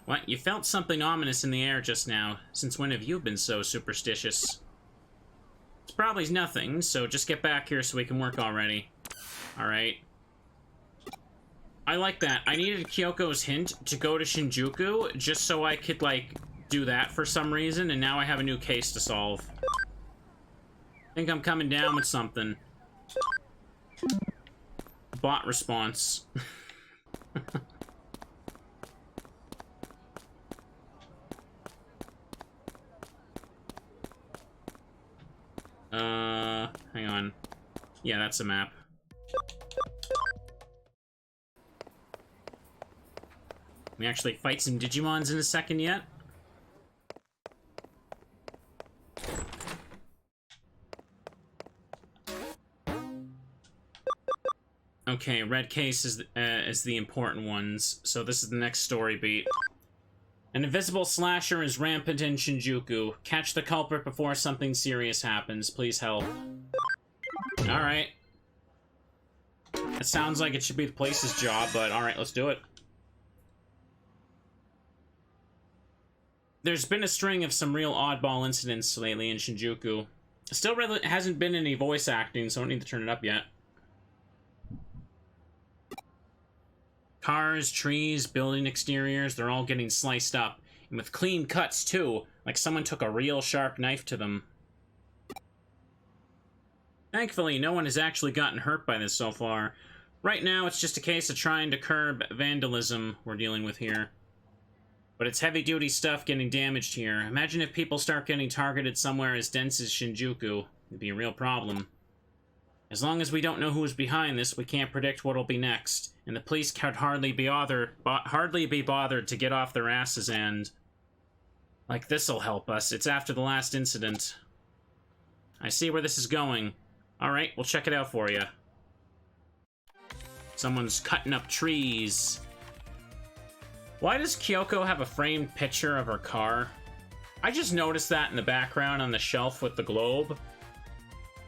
What? You felt something ominous in the air just now. Since when have you been so superstitious? It's probably nothing, so just get back here so we can work already. Alright. I like that. I needed Kyoko's hint to go to Shinjuku, just so I could, like, do that for some reason, and now I have a new case to solve. I think I'm coming down with something. Bot response. Hang on. Yeah, that's a map. We actually fight some Digimons in a second yet? Okay, red case is the important ones, so this is the next story beat. An invisible slasher is rampant in Shinjuku. Catch the culprit before something serious happens. Please help. Alright. It sounds like it should be the police's job, but alright, let's do it. There's been a string of some real oddball incidents lately in Shinjuku. Still really hasn't been any voice acting, so I don't need to turn it up yet. Cars, trees, building exteriors, they're all getting sliced up. And with clean cuts, too. Like someone took a real sharp knife to them. Thankfully, no one has actually gotten hurt by this so far. Right now, it's just a case of trying to curb vandalism we're dealing with here. But it's heavy-duty stuff getting damaged here. Imagine if people start getting targeted somewhere as dense as Shinjuku. It'd be a real problem. As long as we don't know who's behind this, we can't predict what'll be next. And the police could hardly be bothered to get off their asses and... Like, this'll help us. It's after the last incident. I see where this is going. Alright, we'll check it out for you. Someone's cutting up trees. Why does Kyoko have a framed picture of her car? I just noticed that in the background on the shelf with the globe.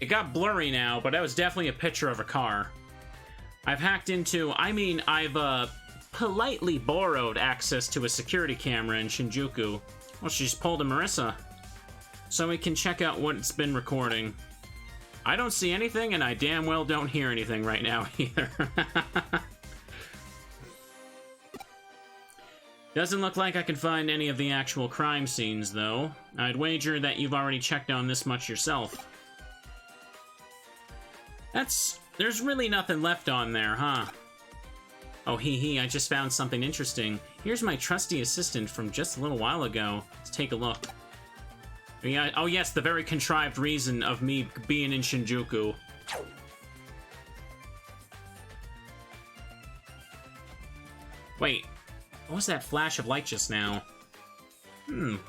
It got blurry now, but that was definitely a picture of a car. I've hacked into... I mean, I've, politely borrowed access to a security camera in Shinjuku. Well, she just pulled a Marissa. So we can check out what it's been recording. I don't see anything, and I damn well don't hear anything right now, either. Doesn't look like I can find any of the actual crime scenes, though. I'd wager that you've already checked on this much yourself. There's really nothing left on there, huh? Oh, I just found something interesting. Here's my trusty assistant from just a little while ago. Let's take a look. Yeah, oh yes, the very contrived reason of me being in Shinjuku. Wait, what was that flash of light just now?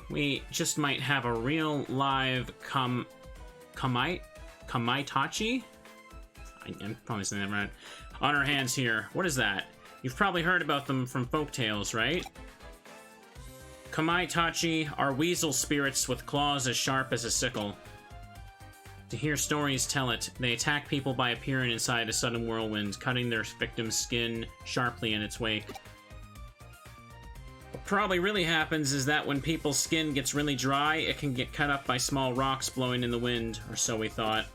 We just might have a real live Kamaitachi? I'm probably saying that right. On our hands here. What is that? You've probably heard about them from folktales, right? Kamaitachi are weasel spirits with claws as sharp as a sickle. To hear stories tell it, they attack people by appearing inside a sudden whirlwind, cutting their victim's skin sharply in its wake. What probably really happens is that when people's skin gets really dry, it can get cut up by small rocks blowing in the wind, or so we thought.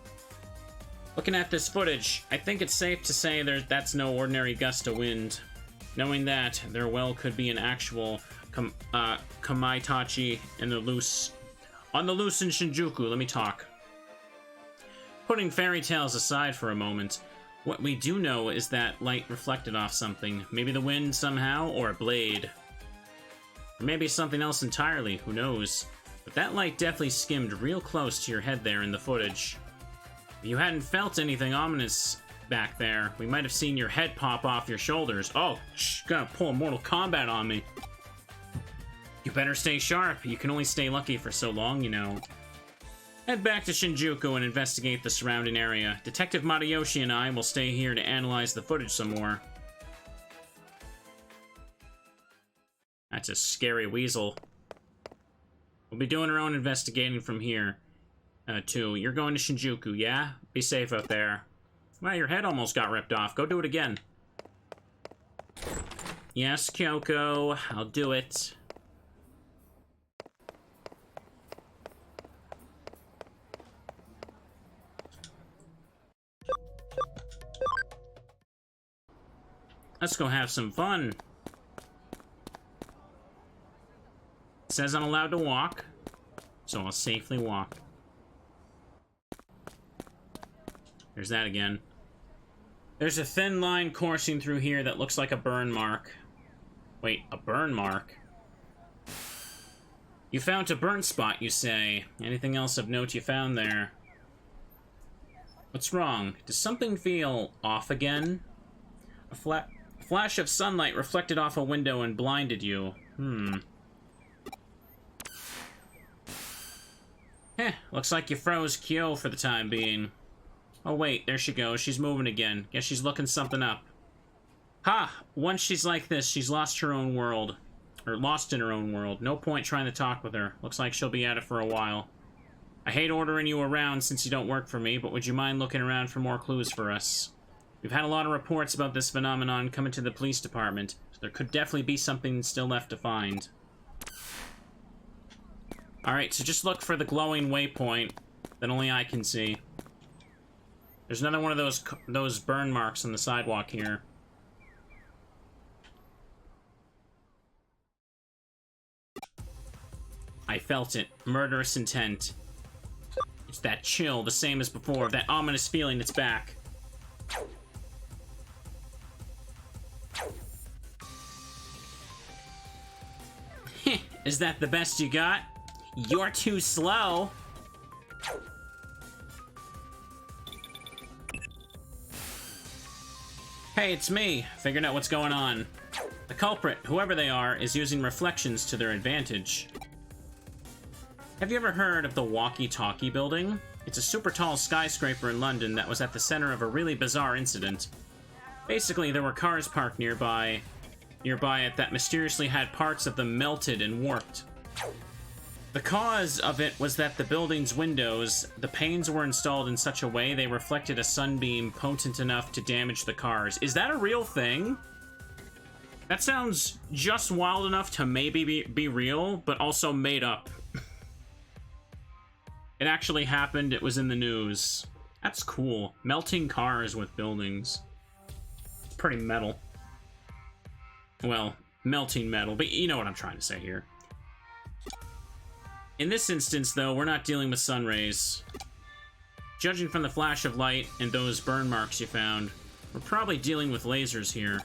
Looking at this footage, I think it's safe to say that's no ordinary gust of wind. Knowing that, there well could be an actual Kamaitachi on the loose in Shinjuku. Let me talk. Putting fairy tales aside for a moment, what we do know is that light reflected off something. Maybe the wind somehow, or a blade. Or maybe something else entirely, who knows. But that light definitely skimmed real close to your head there in the footage. If you hadn't felt anything ominous back there, we might have seen your head pop off your shoulders. Oh, gonna pull a Mortal Kombat on me. You better stay sharp. You can only stay lucky for so long, you know. Head back to Shinjuku and investigate the surrounding area. Detective Matayoshi and I will stay here to analyze the footage some more. That's a scary weasel. We'll be doing our own investigating from here. Too. You're going to Shinjuku, yeah? Be safe out there. Well, your head almost got ripped off. Go do it again. Yes, Kyoko. I'll do it. Let's go have some fun. It says I'm allowed to walk, so I'll safely walk. There's that again. There's a thin line coursing through here that looks like a burn mark. Wait, a burn mark? You found a burn spot, you say. Anything else of note you found there? What's wrong? Does something feel off again? A flash of sunlight reflected off a window and blinded you. Looks like you froze Kyo for the time being. Oh wait, there she goes. She's moving again. Guess she's looking something up. Ha! Once she's like this, she's lost her own world. Or lost in her own world. No point trying to talk with her. Looks like she'll be at it for a while. I hate ordering you around since you don't work for me, but would you mind looking around for more clues for us? We've had a lot of reports about this phenomenon coming to the police department, so there could definitely be something still left to find. Alright, so just look for the glowing waypoint that only I can see. There's another one of those burn marks on the sidewalk here. I felt it. Murderous intent. It's that chill, the same as before. That ominous feeling that's back. Is that the best you got? You're too slow. Hey, it's me. Figured out what's going on. The culprit, whoever they are, is using reflections to their advantage. Have you ever heard of the Walkie-Talkie building? It's a super tall skyscraper in London that was at the center of a really bizarre incident. Basically, there were cars parked nearby it that mysteriously had parts of them melted and warped. The cause of it was that the building's windows, the panes were installed in such a way they reflected a sunbeam potent enough to damage the cars. Is that a real thing? That sounds just wild enough to maybe be real, but also made up. It actually happened, it was in the news. That's cool. Melting cars with buildings. Pretty metal. Well, melting metal, but you know what I'm trying to say here. In this instance, though, we're not dealing with sun rays. Judging from the flash of light and those burn marks you found, we're probably dealing with lasers here.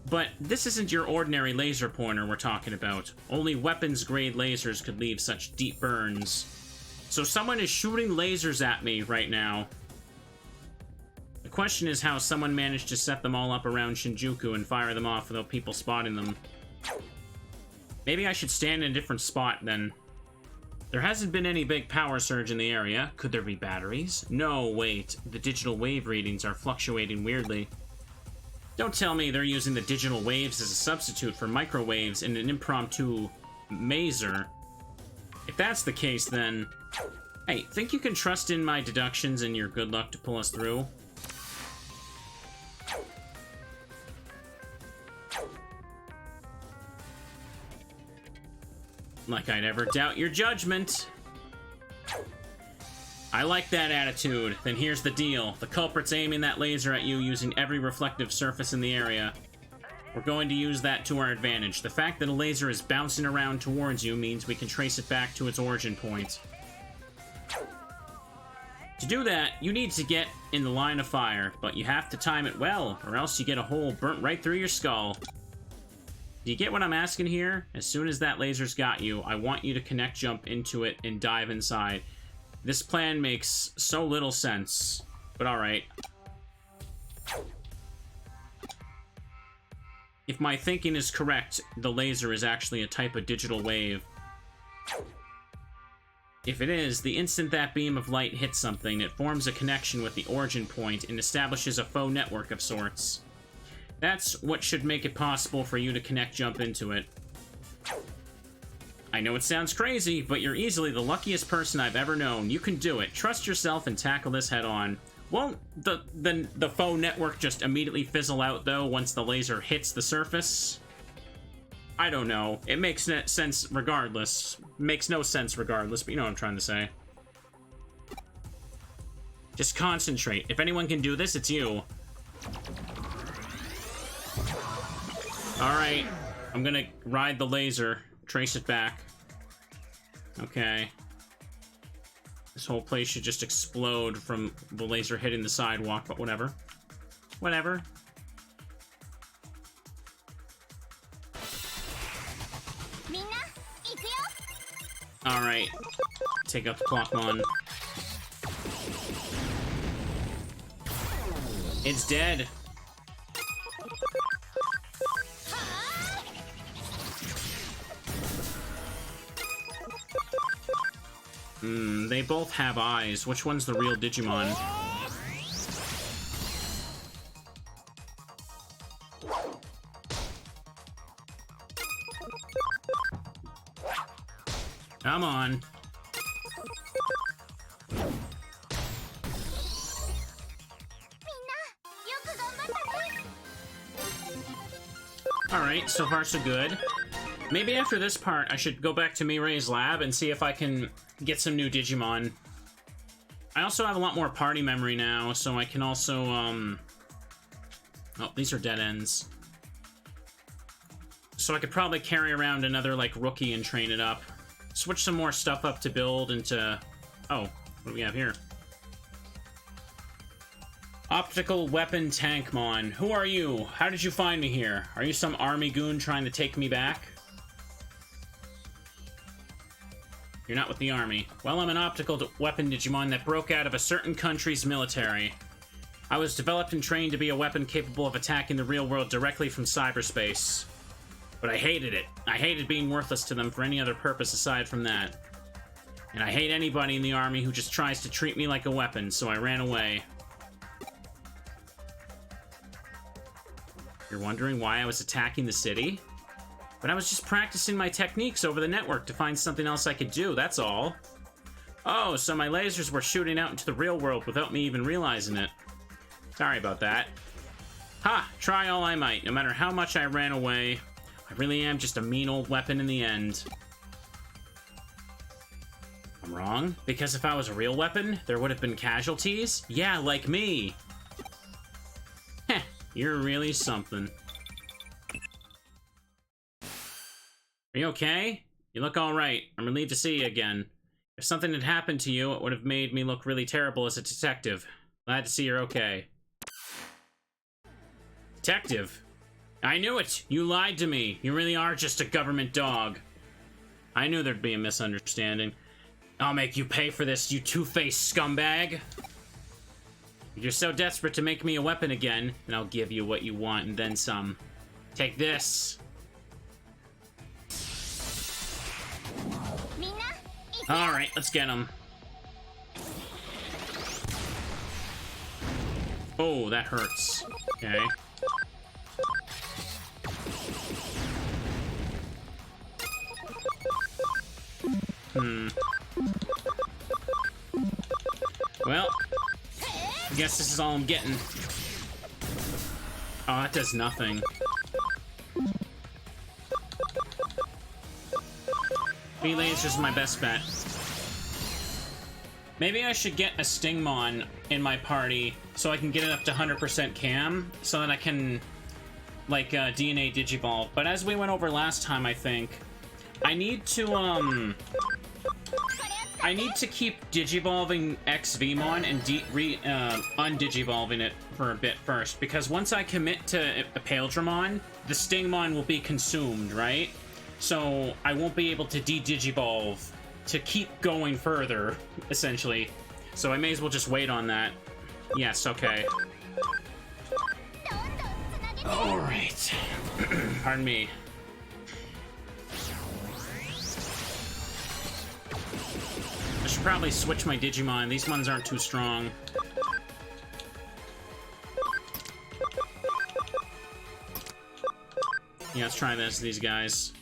But this isn't your ordinary laser pointer we're talking about. Only weapons-grade lasers could leave such deep burns. So someone is shooting lasers at me right now. The question is how someone managed to set them all up around Shinjuku and fire them off without people spotting them. Maybe I should stand in a different spot, then. There hasn't been any big power surge in the area. Could there be batteries? No, wait. The digital wave readings are fluctuating weirdly. Don't tell me they're using the digital waves as a substitute for microwaves in an impromptu maser. If that's the case, then... Hey, think you can trust in my deductions and your good luck to pull us through? Like I'd ever doubt your judgment. I like that attitude. Then here's the deal. The culprit's aiming that laser at you using every reflective surface in the area. We're going to use that to our advantage. The fact that a laser is bouncing around towards you means we can trace it back to its origin point. To do that, you need to get in the line of fire, but you have to time it well, or else you get a hole burnt right through your skull. Do you get what I'm asking here? As soon as that laser's got you, I want you to connect jump into it and dive inside. This plan makes so little sense, but alright. If my thinking is correct, the laser is actually a type of digital wave. If it is, the instant that beam of light hits something, it forms a connection with the origin point and establishes a faux network of sorts. That's what should make it possible for you to connect jump into it. I know it sounds crazy, but you're easily the luckiest person I've ever known. You can do it. Trust yourself and tackle this head on. Won't the faux network just immediately fizzle out, though, once the laser hits the surface? I don't know. It makes sense regardless. Makes no sense regardless, but you know what I'm trying to say. Just concentrate. If anyone can do this, it's you. Alright. I'm gonna ride the laser. Trace it back. Okay. This whole place should just explode from the laser hitting the sidewalk, but whatever. Whatever. Alright. Take out the Clockmon. It's dead. They both have eyes. Which one's the real Digimon? Come on. Alright, so far so good. Maybe after this part, I should go back to Mirai's lab and see if I can get some new Digimon. I also have a lot more party memory now, so I can also, Oh, these are dead ends. So I could probably carry around another, like, rookie and train it up. Switch some more stuff up to build into... Oh, what do we have here? Optical Weapon Tankmon. Who are you? How did you find me here? Are you some army goon trying to take me back? You're not with the army. Well, I'm an optical weapon Digimon that broke out of a certain country's military. I was developed and trained to be a weapon capable of attacking the real world directly from cyberspace. But I hated it. I hated being worthless to them for any other purpose aside from that. And I hate anybody in the army who just tries to treat me like a weapon, so I ran away. You're wondering why I was attacking the city? But I was just practicing my techniques over the network to find something else I could do, that's all. Oh, so my lasers were shooting out into the real world without me even realizing it. Sorry about that. Ha! Try all I might. No matter how much I ran away, I really am just a mean old weapon in the end. I'm wrong? Because if I was a real weapon, there would have been casualties? Yeah, like me! Heh, you're really something. Are you okay? You look alright. I'm relieved to see you again. If something had happened to you, it would have made me look really terrible as a detective. Glad to see you're okay. Detective? I knew it! You lied to me! You really are just a government dog. I knew there'd be a misunderstanding. I'll make you pay for this, you two-faced scumbag! If you're so desperate to make me a weapon again, then I'll give you what you want and then some. Take this! Alright, let's get him. Oh, that hurts. Okay. Well, I guess this is all I'm getting. Oh, that does nothing. V-Laser's my best bet. Maybe I should get a Stingmon in my party so I can get it up to 100% cam, so that I can, like, DNA Digivolve. But as we went over last time, I think, I need to keep Digivolving XVmon and undigivolving it for a bit first, because once I commit to a Paildramon, the Stingmon will be consumed, right? So I won't be able to de-digivolve to keep going further, essentially. So I may as well just wait on that. Yes, okay. Alright. Pardon me. I should probably switch my Digimon. These ones aren't too strong. Yeah, let's try these guys.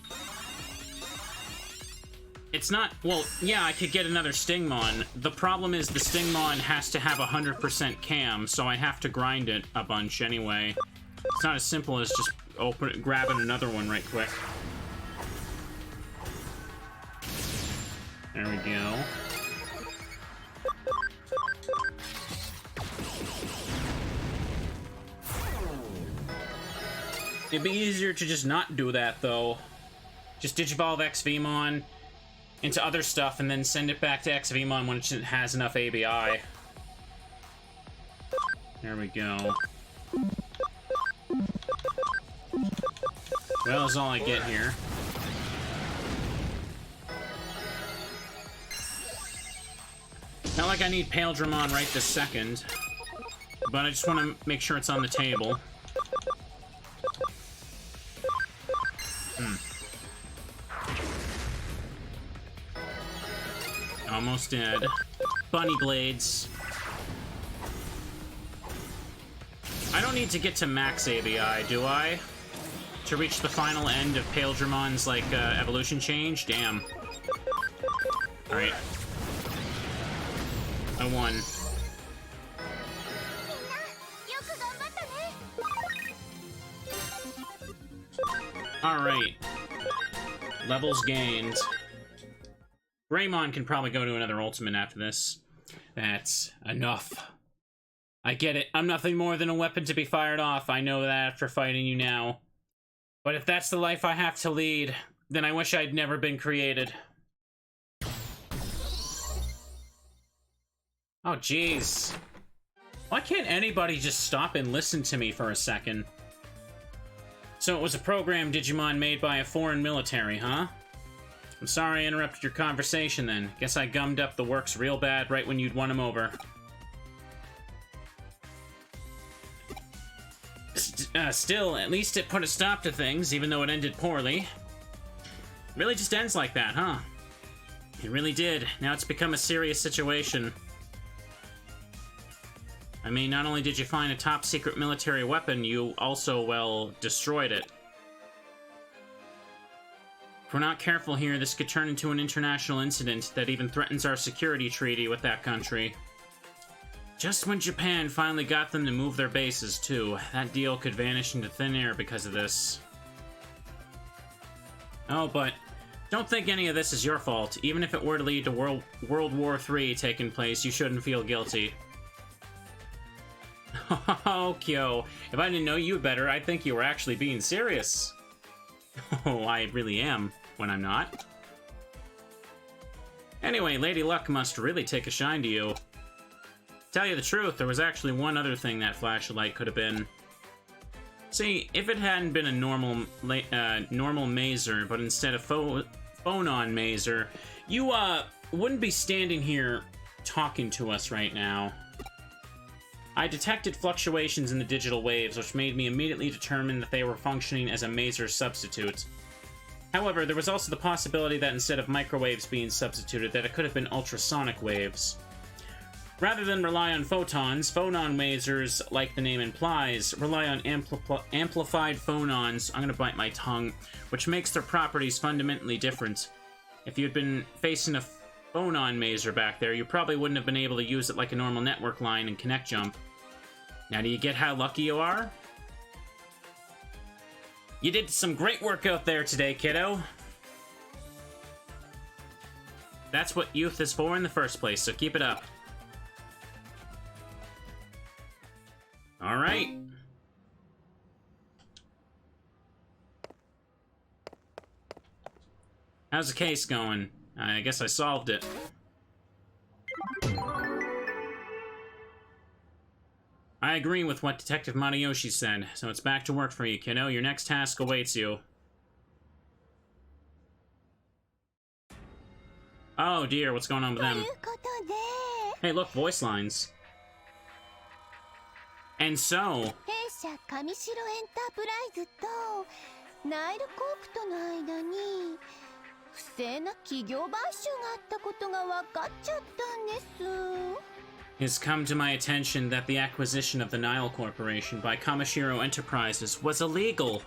It's not... Well, yeah, I could get another Stingmon. The problem is the Stingmon has to have 100% cam, so I have to grind it a bunch anyway. It's not as simple as just grabbing another one right quick. There we go. It'd be easier to just not do that, though. Just Digivolve XVmon into other stuff and then send it back to XVmon when it has enough ABI. There we go. Well, that's all I get here. Not like I need Paildramon right this second, but I just want to make sure it's on the table. Almost dead. Bunny blades. I don't need to get to max ABI, do I? To reach the final end of Paildramon's, like, evolution change? Damn. Alright. I won. Alright. Levels gained. Greymon can probably go to another ultimate after this. That's enough. I get it. I'm nothing more than a weapon to be fired off. I know that after fighting you now. But if that's the life I have to lead, then I wish I'd never been created. Oh, jeez. Why can't anybody just stop and listen to me for a second? So it was a program Digimon made by a foreign military, huh? I'm sorry I interrupted your conversation then. Guess I gummed up the works real bad right when you'd won him over. Still, at least it put a stop to things, even though it ended poorly. Really just ends like that, huh? It really did. Now it's become a serious situation. I mean, not only did you find a top-secret military weapon, you also, well, destroyed it. we're not careful here, this could turn into an international incident that even threatens our security treaty with that country. Just when Japan finally got them to move their bases, too. That deal could vanish into thin air because of this. Oh, but don't think any of this is your fault. Even if it were to lead to World War III taking place, you shouldn't feel guilty. Oh, Kyo, if I didn't know you better, I'd think you were actually being serious. Oh, I really am, when I'm not. Anyway, Lady Luck must really take a shine to you. Tell you the truth, there was actually one other thing that flashlight could have been. See, if it hadn't been a normal mazer, but instead a phonon mazer, you, wouldn't be standing here talking to us right now. I detected fluctuations in the digital waves, which made me immediately determine that they were functioning as a mazer substitute. However, there was also the possibility that instead of microwaves being substituted, that it could have been ultrasonic waves. Rather than rely on photons, phonon masers, like the name implies, rely on amplified phonons, I'm gonna bite my tongue, which makes their properties fundamentally different. If you'd been facing a phonon mazer back there, you probably wouldn't have been able to use it like a normal network line and connect jump. Now do you get how lucky you are? You did some great work out there today, kiddo. That's what youth is for in the first place, so keep it up. Alright. How's the case going? I guess I solved it. I agree with what Detective Matayoshi said, so it's back to work for you, kiddo. Your next task awaits you. Oh dear, what's going on with them? Hey, look, voice lines. And so... It's come to my attention that the acquisition of the Nile Corporation by Kamashiro Enterprises was illegal.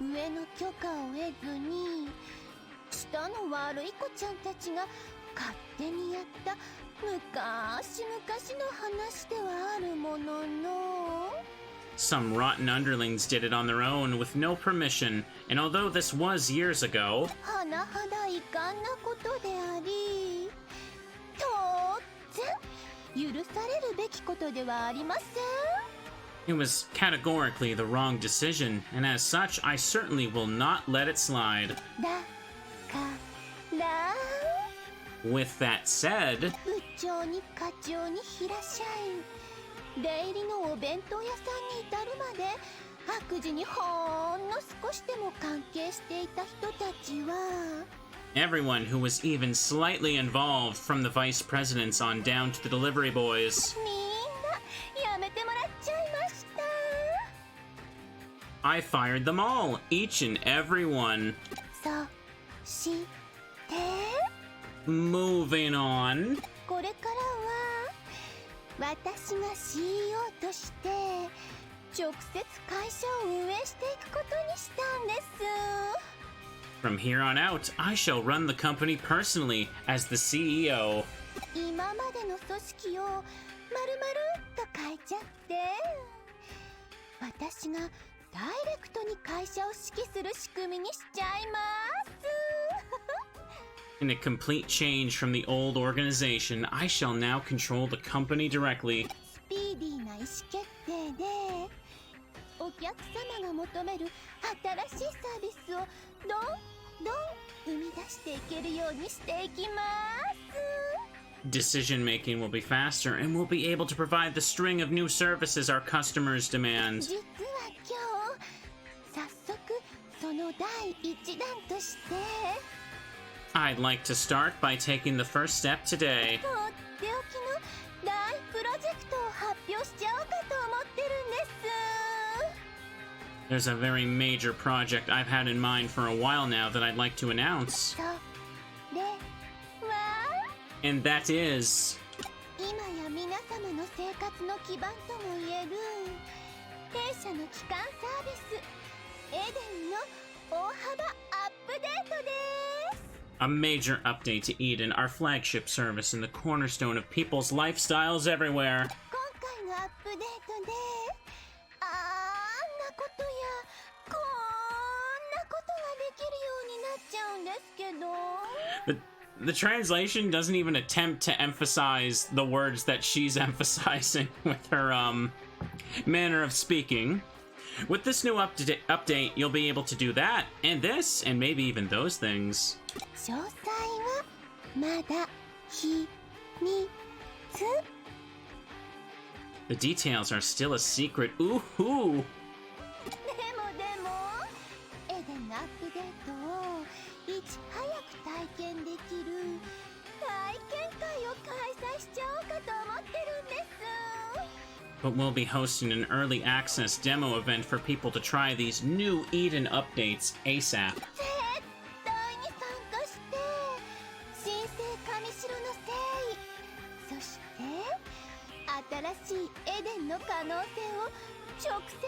Some rotten underlings did it on their own with no permission, and although this was years ago, it was categorically the wrong decision, and as such, I certainly will not let it slide. With that said... Everyone who was even slightly involved, from the vice presidents on down to the delivery boys. I fired them all, each and every one. Moving on. From here on out, I shall run the company personally as the CEO. In a complete change from the old organization, I shall now control the company directly. Decision making will be faster, and we'll be able to provide the string of new services our customers demand. I'd like to start by taking the first step today. There's a very major project I've had in mind for a while now that I'd like to announce. And that is... A major update to Eden, our flagship service and the cornerstone of people's lifestyles everywhere. 今回のアップデートであんなことやこんなことができるようになっちゃうんですけど The translation doesn't even attempt to emphasize the words that she's emphasizing with her manner of speaking. With this new update, you'll be able to do that, and this, and maybe even those things. 詳細はまだ秘密 The details are still a secret. Ooh-hoo! でもエデンのアップデートをいち早く体験できる体験会を開催しちゃおうかと思ってるんです But we'll be hosting an early access demo event for people to try these new Eden updates ASAP. 絶対に参加して新生神城の誠意そして新しいエデンの可能性を直接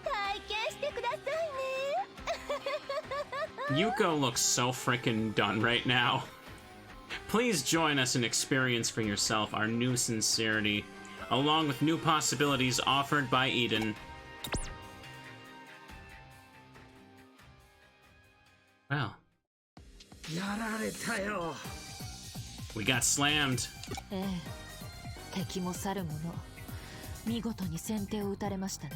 体験してくださいね Yuko looks so freaking done right now. Please join us and experience for yourself our new sincerity, along with new possibilities offered by Eden. Well, やられたよ。 we got slammed. ええ、敵も去る者、見事に先手を打たれましたね。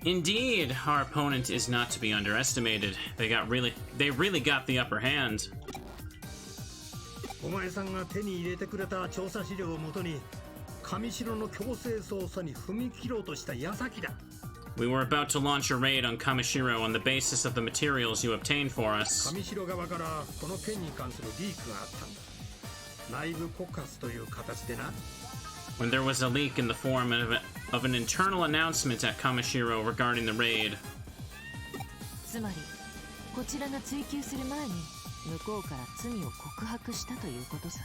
Indeed, our opponent is not to be underestimated. They really got the upper hand. お前さんが手に入れてくれた調査資料をもとに上城の強制捜査に踏み切ろうとした矢先だ。 We were about to launch a raid on Kamashiro on the basis of the materials you obtained for us. 上城側からこの件に関するリークがあったんだ。内部告発という形でな。 When there was a leak in the form of an internal announcement at Kamashiro regarding the raid. つまり、こちらが追及する前に向こうから罪を告白したということさ。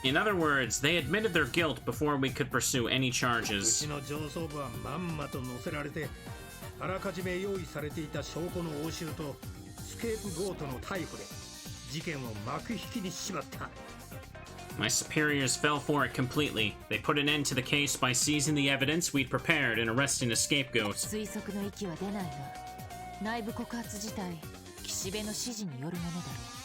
In other words, they admitted their guilt before we could pursue any う charges. ちの上層部はまんまと乗せられてあらかじめ用意されていた証拠の押収とスケープゴートの逮捕で事件を幕引きにしまった。 My superiors fell for it completely. They put an end to the case by seizing the evidence we'd prepared and arresting a scapegoat. 推測の域は出ないが、内部告発自体、岸辺の指示によるものだろう。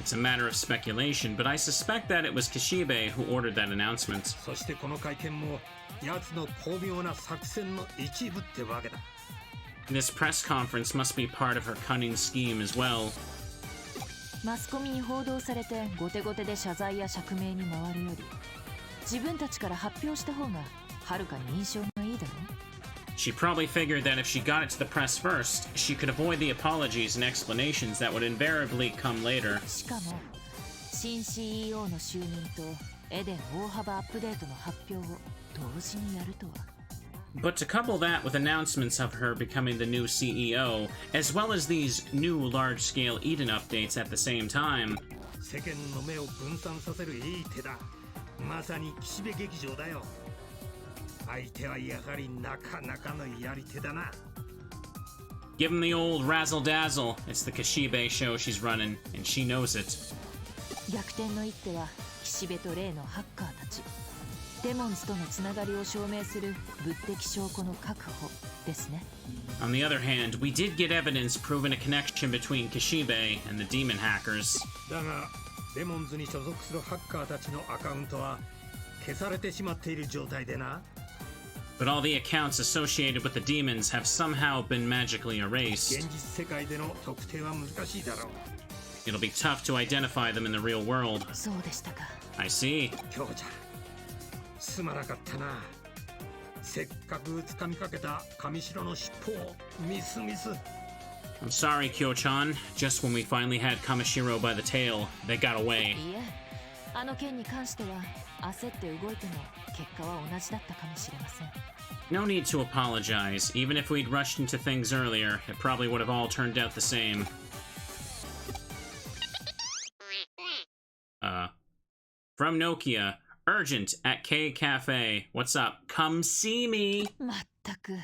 It's a matter of speculation, but I suspect that it was Kishibe who ordered that announcement. そしてこの会見も奴の巧妙な作戦の一部ってわけだ。 This press conference must be part of her cunning scheme as well. マスコミに報道されて後手後手で謝罪や釈明に回るより、自分たちから発表した方がはるかに印象がいいだろう。 She probably figured that if she got it to the press first, she could avoid the apologies and explanations that would invariably come later. しかも新 CEO の就任とエデン大幅アップデートの発表を同時にやるとは。 But to couple that with announcements of her becoming the new CEO, as well as these new large-scale Eden updates at the same time, 世間の目を分散させるいい手だ。まさに岸辺劇場だよ。相手はやはりなかなかのやり手だな。 give him the old razzle-dazzle. It's the Kishibe show she's running, and she knows it. 逆転の一手は岸辺と例のハッカーたち、デモンズとのつながりを証明する物的証拠の確保ですね。 On the other hand, we did get evidence proving a connection between Kishibe and the demon hackers. だがデモンズに所属するハッカーたちのアカウントは消されてしまっている状態でな。 But all the accounts associated with the demons have somehow been magically 現 erased. 実世界での特定は難しいだろう。 It'll be tough to identify them in the real world. そうでしたか。 I see. 今日じゃすまなかったな。せっかく掴みかけた上白の尻尾をミスミス。 I'm sorry, Kyo-chan. Just when we finally had Kamashiro by the tail, they got away. いえ、あの件に関しては焦って動いても結果は同じだったかもしれません。 No need to apologize. Even if we'd rushed into things earlier, it probably would have all turned out the same. From Nokia. Urgent at K Cafe. What's up? Come see me. まったく、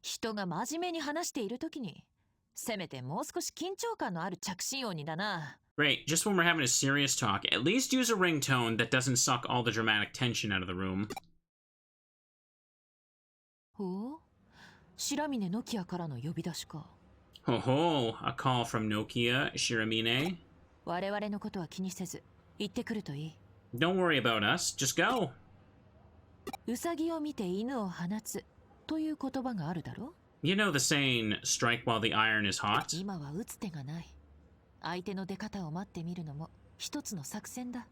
人が真面目に話しているときに、せめてもう少し緊張感のある着信音にだな。Great, just when we're having a serious talk, at least use a ringtone that doesn't suck all the dramatic tension out of the room. ほう、白峰ノキアからの呼び出しか。 Ho ho, a call from Nokia Shiramine. 我々のことは気にせず、行ってくるといい。 Don't worry about us, just go. ウサギを見て犬を放つという言葉があるだろ。 You know the saying, strike while the iron is hot? 今は打つ手がない。相手の出方を待ってみるのも一つの作戦だ。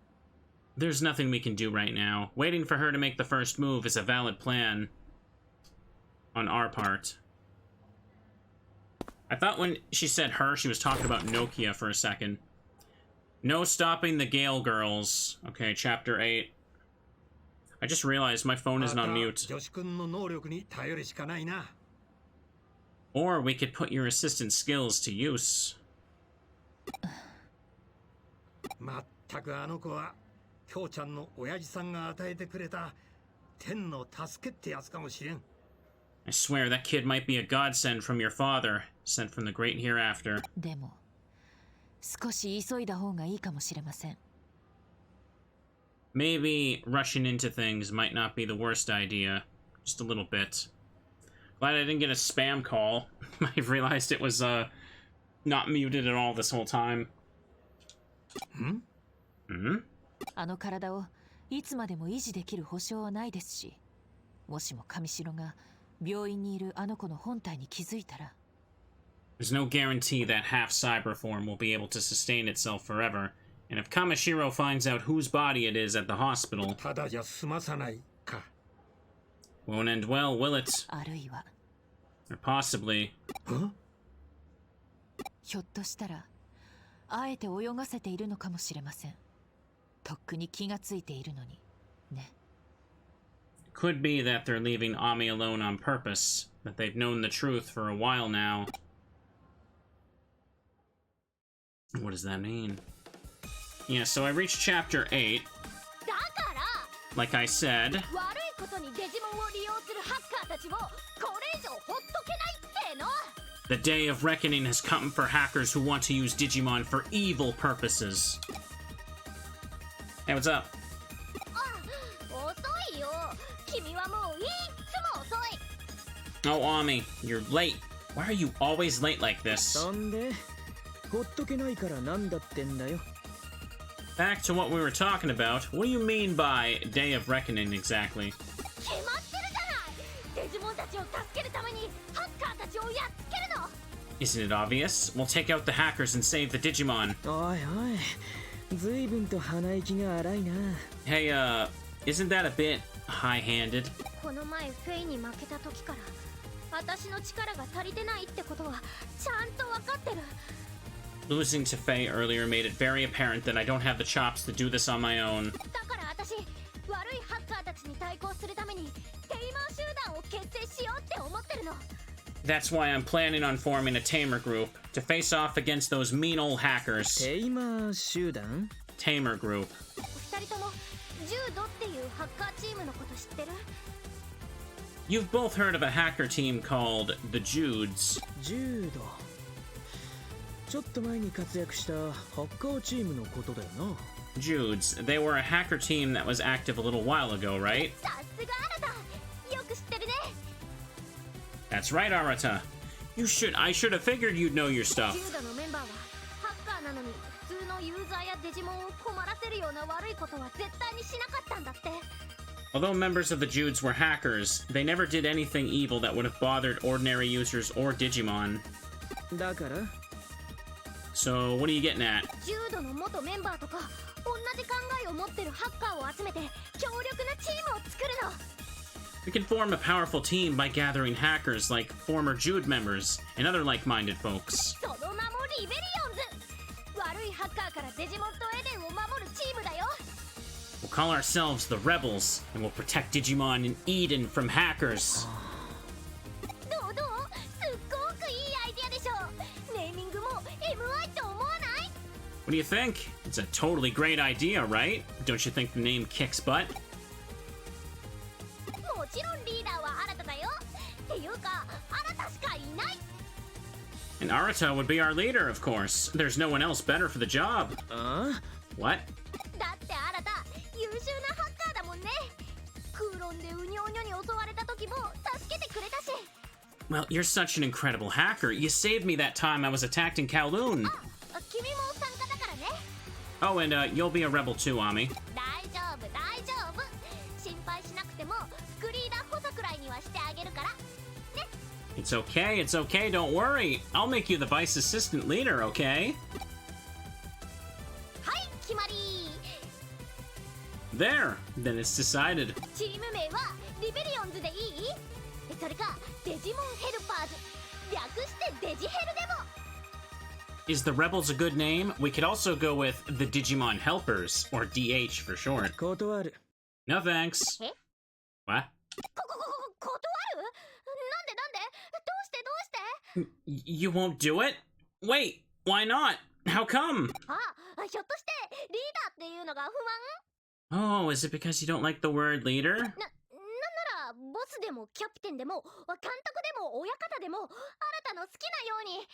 There's nothing we can do right now. Waiting for her to make the first move is a valid plan on our part. I thought when she said her, she was talking about Nokia for a second. No stopping the Gale girls. Okay, chapter 8. I just realized my phone isn't on mute. 女子くんの能力に頼るしかないな。 Or we could put your assistant skills to use. まったくあの子は京ちゃんの親父さんが与えてくれた天の助けってやつかもしれん。 I swear that kid might be a godsend from your father, sent from the great hereafter. でも少し急いだ方がいいかもしれません。 Maybe rushing into things might not be the worst idea. Just a little bit. Glad I didn't get a spam call. I realized it was not muted at all this whole time. Hmm? あの体をいつまでも維持できる保証はないですし、もしも上白が病院にいるあの子の本体に気づいたら。 There's no guarantee that half cyber form will be able to sustain itself forever, and if Kamashiro finds out whose body it is at the hospital, ただじゃ済まさないか。 won't end well, will it? あるいは Or possibly. ひょっとしたらあえて泳がせているのかもしれません。とっくに気がついているのにね。 Could be that they're leaving Ami alone on purpose, that they've known the truth for a while now. What does that mean? Yeah, so I reached chapter 8. だから Like I said, 悪いことにデジモンを利用するハッカーたちをこれ以上ほっとけないっての。 the day of reckoning has come for hackers who want to use Digimon for evil purposes. Hey, what's up? 遅いよ。君はもういつも遅い。 Oh, Ami, you're late. Why are you always late like this? なんでほっとけないからなんだってんだよ。 Back to what we were talking about. What do you mean by Day of Reckoning exactly? 決まってるじゃない。デジモンたちを助けるためにハッカーたちをやっつけるの。 Isn't it obvious? We'll take out the hackers and save the Digimon. おいおい、ずいぶんと鼻息が荒いな。 Hey, isn't that a bit high-handed? この前フェイに負けた時から私の力が足りてないってことはちゃんと分かってる。 Losing to Faye earlier made it very apparent that I don't have the chops to do this on my own. だから私悪いハッカーたちに対抗するためにテイマー集団を結成しようって思ってるの。 That's why I'm planning on forming a tamer group to face off against those mean old hackers. テイマー集団 Tamer group. 二人ともジュードっていうハッカーチームのこと知ってる？ You've both heard of a hacker team called the Judes. 柔道。ちょっと前に活躍したハッカーチームのことだよな。 Judes. They were a hacker team that was active a little while ago, right? さすがあなた、よく知ってるね。 That's right, Arata. I should have figured you'd know your ジ stuff. ュードのメンバーはハッカーなのに普通のユーザーやデジモンを困らせるような悪いことは絶対にしなかったんだって。 Although members of the Judes were hackers, they never did anything evil that would have bothered ordinary users or Digimon. だから So, what are you getting at? ジュードの元メンバーとか同じ考えを持ってるハッカーを集めて強力なチームを作るの。 We can form a powerful team by gathering hackers like former Jude members and other like-minded folks. その名もリベリオンズ。悪いハッカーからデジモンとエデンを守るチームだよ。 We'll call ourselves the Rebels, and we'll protect Digimon and Eden from hackers. どうどう？すっごくいいアイディアでしょ。ネーミングも MI と思わない？ What do you think? It's a totally great idea, right? Don't you think the name kicks butt? もちろんリーダーは新ただよ。っていうか新たしかいない。And Arata would be our leader, of course. There's no one else better for the job. What? だってあなた優秀なハッカーだもんね。空論でウニョウニョに襲われた時も助けてくれたし。 Well, you're such an incredible hacker. You saved me that time I was attacked in Kowloon. 君も参加だからね。 Oh, and you'll be a rebel too, Ami. 大丈夫大丈夫。心配しなくてもスクリーダー補佐くらいにはしてあげるから。ね。 It's okay, don't worry. I'll make you the vice assistant leader, okay? はい決まり。 There, then it's decided. チーム名はリベリオンズでいい？それかデジモンヘルパーズ。略してデジヘルでも。 Is the Rebels a good name? We could also go with the Digimon Helpers, or DH for short. 断る。 No thanks. え？ What? 断る？なんでどうして？ You won't do it? Wait, why not? How come? あ、ひょっとしてリーダーっていうのが不 Oh, is it because you don't like the word leader? 安？なんならボスでもキャプテンでも監督でも親方でも新たの好きなように。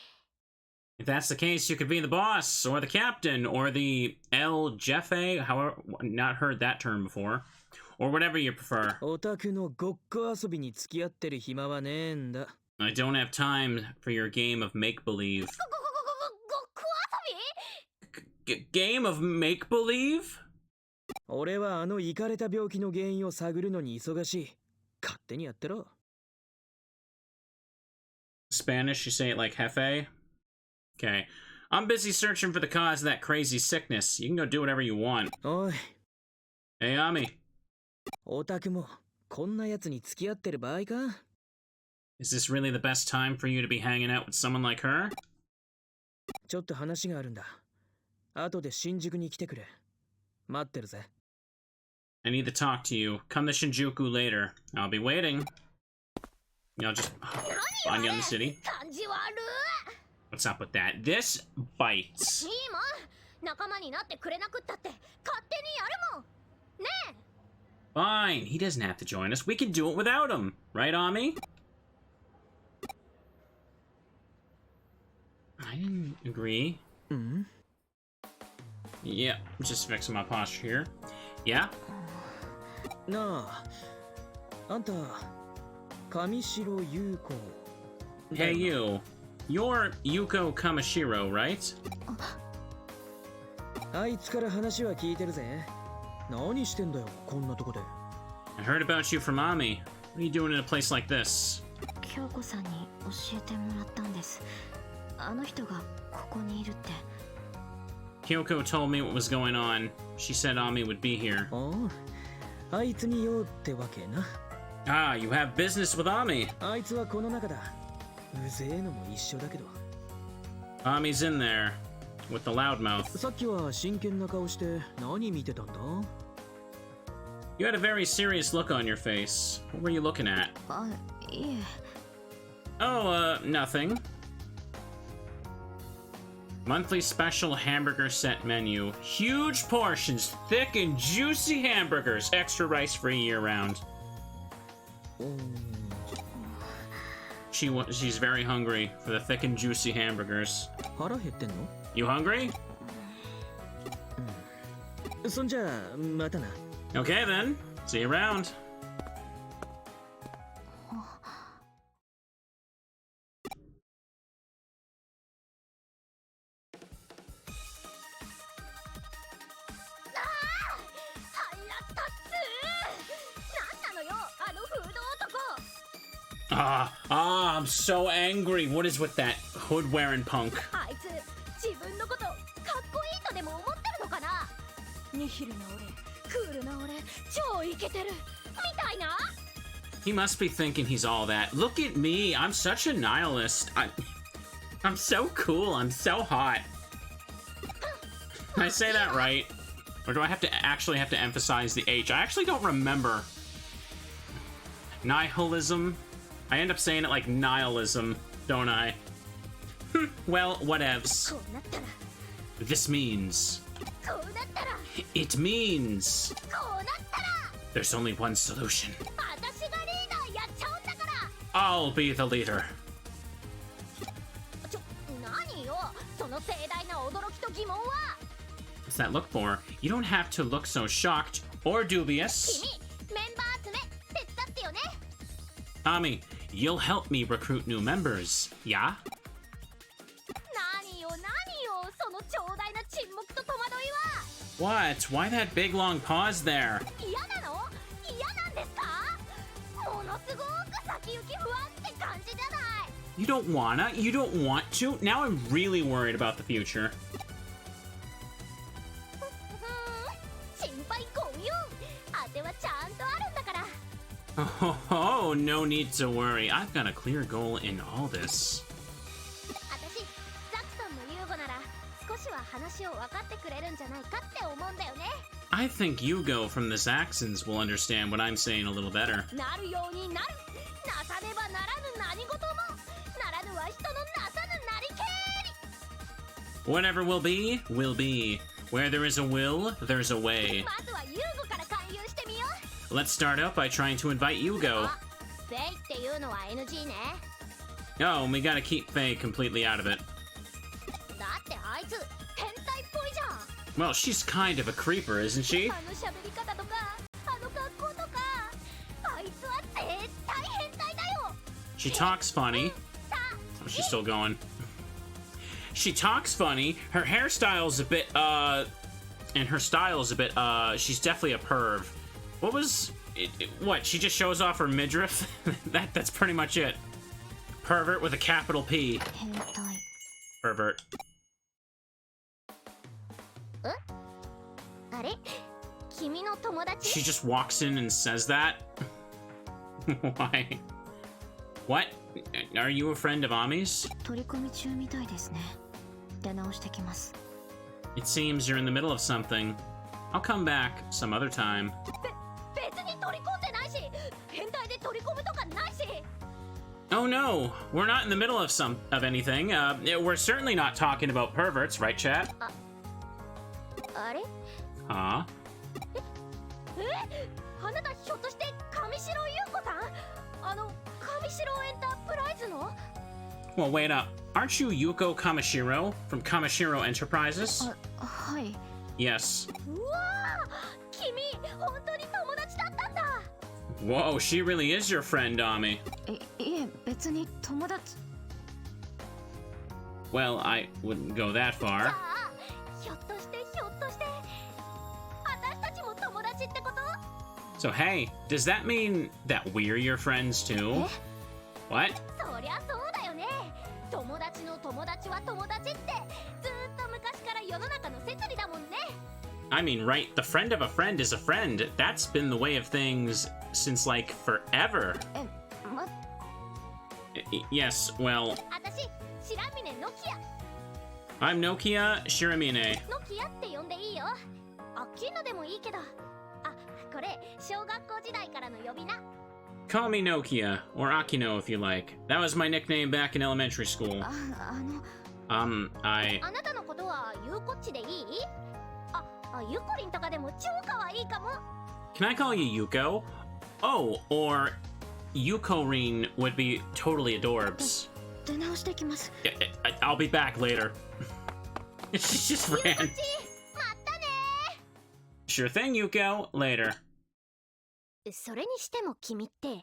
If that's the case, you could be the boss, or the captain, or the El Jefe, however, not heard that term before, or whatever you prefer. オタクのごっこ遊びに付き合ってる暇はねえんだ。 I don't have time for your game of make-believe. ごっこ遊び？ Game of make-believe? 俺はあのイカれた病気の原因を探るのに忙しい。勝手にやってろ。 Spanish, you say it like jefe? Okay. I'm busy searching for the cause of that crazy sickness. You can go do whatever you want. おい、 Hey, Ami. オタクもこんなやつに付き合ってる場合か？ Is this really the best time for you to be hanging out with someone like her? ちょっと話があるんだ。後で新宿に来てくれ。待ってるぜ。 I need to talk to you. Come to Shinjuku later. I'll be waiting. I'll just find you in the city. 感じ悪い。 What's up with that? This bites. いいもん。仲間になってくれなくったって勝手にやるもん。ねえ。 Fine. He doesn't have to join us. We can do it without him. Right, Ami? I didn't agree. うん？ Yeah, just fixing my posture here. Yeah? なあ、あんた、上白優子。 Hey, you. You're Yuko Kamashiro, right? あいつから話は聞いてるぜ。何してんだよ、こんなとこで。 I heard about you from Ami. What are you doing in a place like this? 京子さんに教えてもらったんです。あの人がここにいるって。 Kyoko told me what was going on. She said Ami would be here. ああ、あいつに用ってわけな。 Ah, you have business with Ami. あいつはこの中だ。うぜえのも一緒だけど。 Ami's in there with the loudmouth. さっきは真剣な顔して何見てたんだ？ You had a very serious look on your face. What were you looking at? あ、いえ。 Oh, nothing. Monthly special hamburger set menu. Huge portions, thick and juicy hamburgers. Extra rice free year round. She's very hungry for the thick and juicy hamburgers. 腹減ってんの？ You hungry? そんじゃあまたな。 Okay then. See you around. I'm so angry. What is with that hood-wearing punk? あいつ自分のことかっこいいとでも思ってるのかな。ニヒルな俺、クールな俺、超イケてるみたいな。 He must be thinking he's all that. Look at me. I'm such a nihilist. I'm so cool. I'm so hot. Can I say that right? Or do I actually have to emphasize the H? I actually don't remember. Nihilism. I end up saying it like nihilism, don't I? Well, whatevs. こうなったら、 This means... こうなったら、 It means... こうなったら、 There's only one solution. 私がリーダーやっちゃうんだから。 I'll be the leader. 疑問は What's that look for? You don't have to look so shocked or dubious. 君メンバー集め手伝ってよね Ami, you'll help me recruit new members. Yeah? 何よその長大な沈黙と戸惑いは What? Why that big long pause there? 嫌なの嫌なんですかものすごく先行き不安って感じじゃない You don't wanna? You don't want to? Now I'm really worried about the future. 心配ご無用当てはちゃんとあるんだから Oh, no need to worry. I've got a clear goal in all this. 私ザクソンのユーゴなら少しは話を分かってくれるんじゃないかって思うんだよね I think Yugo from the Saxons will understand what I'm saying a little better. なるようになるなさねばならぬ何事もならぬは人のなさぬなりけり Whatever will be, will be. Where there is a will, there's a way. まずはユーゴから勧誘してみよう Let's start out by trying to invite Yugo. あフェイっていうのは NG ね Oh, and we gotta keep Faye completely out of it. だってあいつ変態っぽいじゃん Well, she's kind of a creeper, isn't she? あの喋り方とかあの格好とかあいつは絶対変態だよ She talks funny. さ Oh, she's still going. She talks funny. Her hairstyle's a bit, and her style is a bit, she's definitely a perv. What was, what, she just shows off her midriff? That's pretty much it. Pervert with a capital P. 変態 Pervert. あれ君の友 She 達 just walks in and says that? Why? What? Are you a friend of Ami's? 取り込み中みたいですね出直してきます It seems you're in the middle of something. I'll come back some other time. 別に取り込んでないし変態で取り込むとかないし Oh no, we're not in the middle of anything. We're certainly not talking about perverts, right, chat? あれ Huh? あなたひょっとして上白優子さんあの上白エンタープライズの Well, wait up. Aren't you Yuko Kamashiro from Kamashiro Enterprises? はい Yes. うわー君本当に友達だったんだ Whoa, she really is your friend, Ami. いえ別に友達 Well, I wouldn't go that じゃ far. あひょっとして私たちも友達ってこと So hey, does that mean that we're your friends too? What? そりゃそうだよね友達の友達は友達ってずーっと昔から世の中の摂理だもんね I mean, right, the friend of a friend is a friend. That's been the way of things since, like, forever. ま Yes, well, 私白峰ノキア I'm Nokia Shiramine. ノキアって呼んでいいよアッキーナでもいいけどあこれ小学校時代からの呼び名 Call me Nokia, or Akino if you like. That was my nickname back in elementary school. あの I... あなたのことはユーコッチでいいユコリンとかでも超可愛いかも Can I call you Yuko? Oh, or Yuko-rin would be totally adorbs. 出直してきます I'll be back later. She just ユーコッ ran. チまったね Sure thing, Yuko. Later. それにしても君って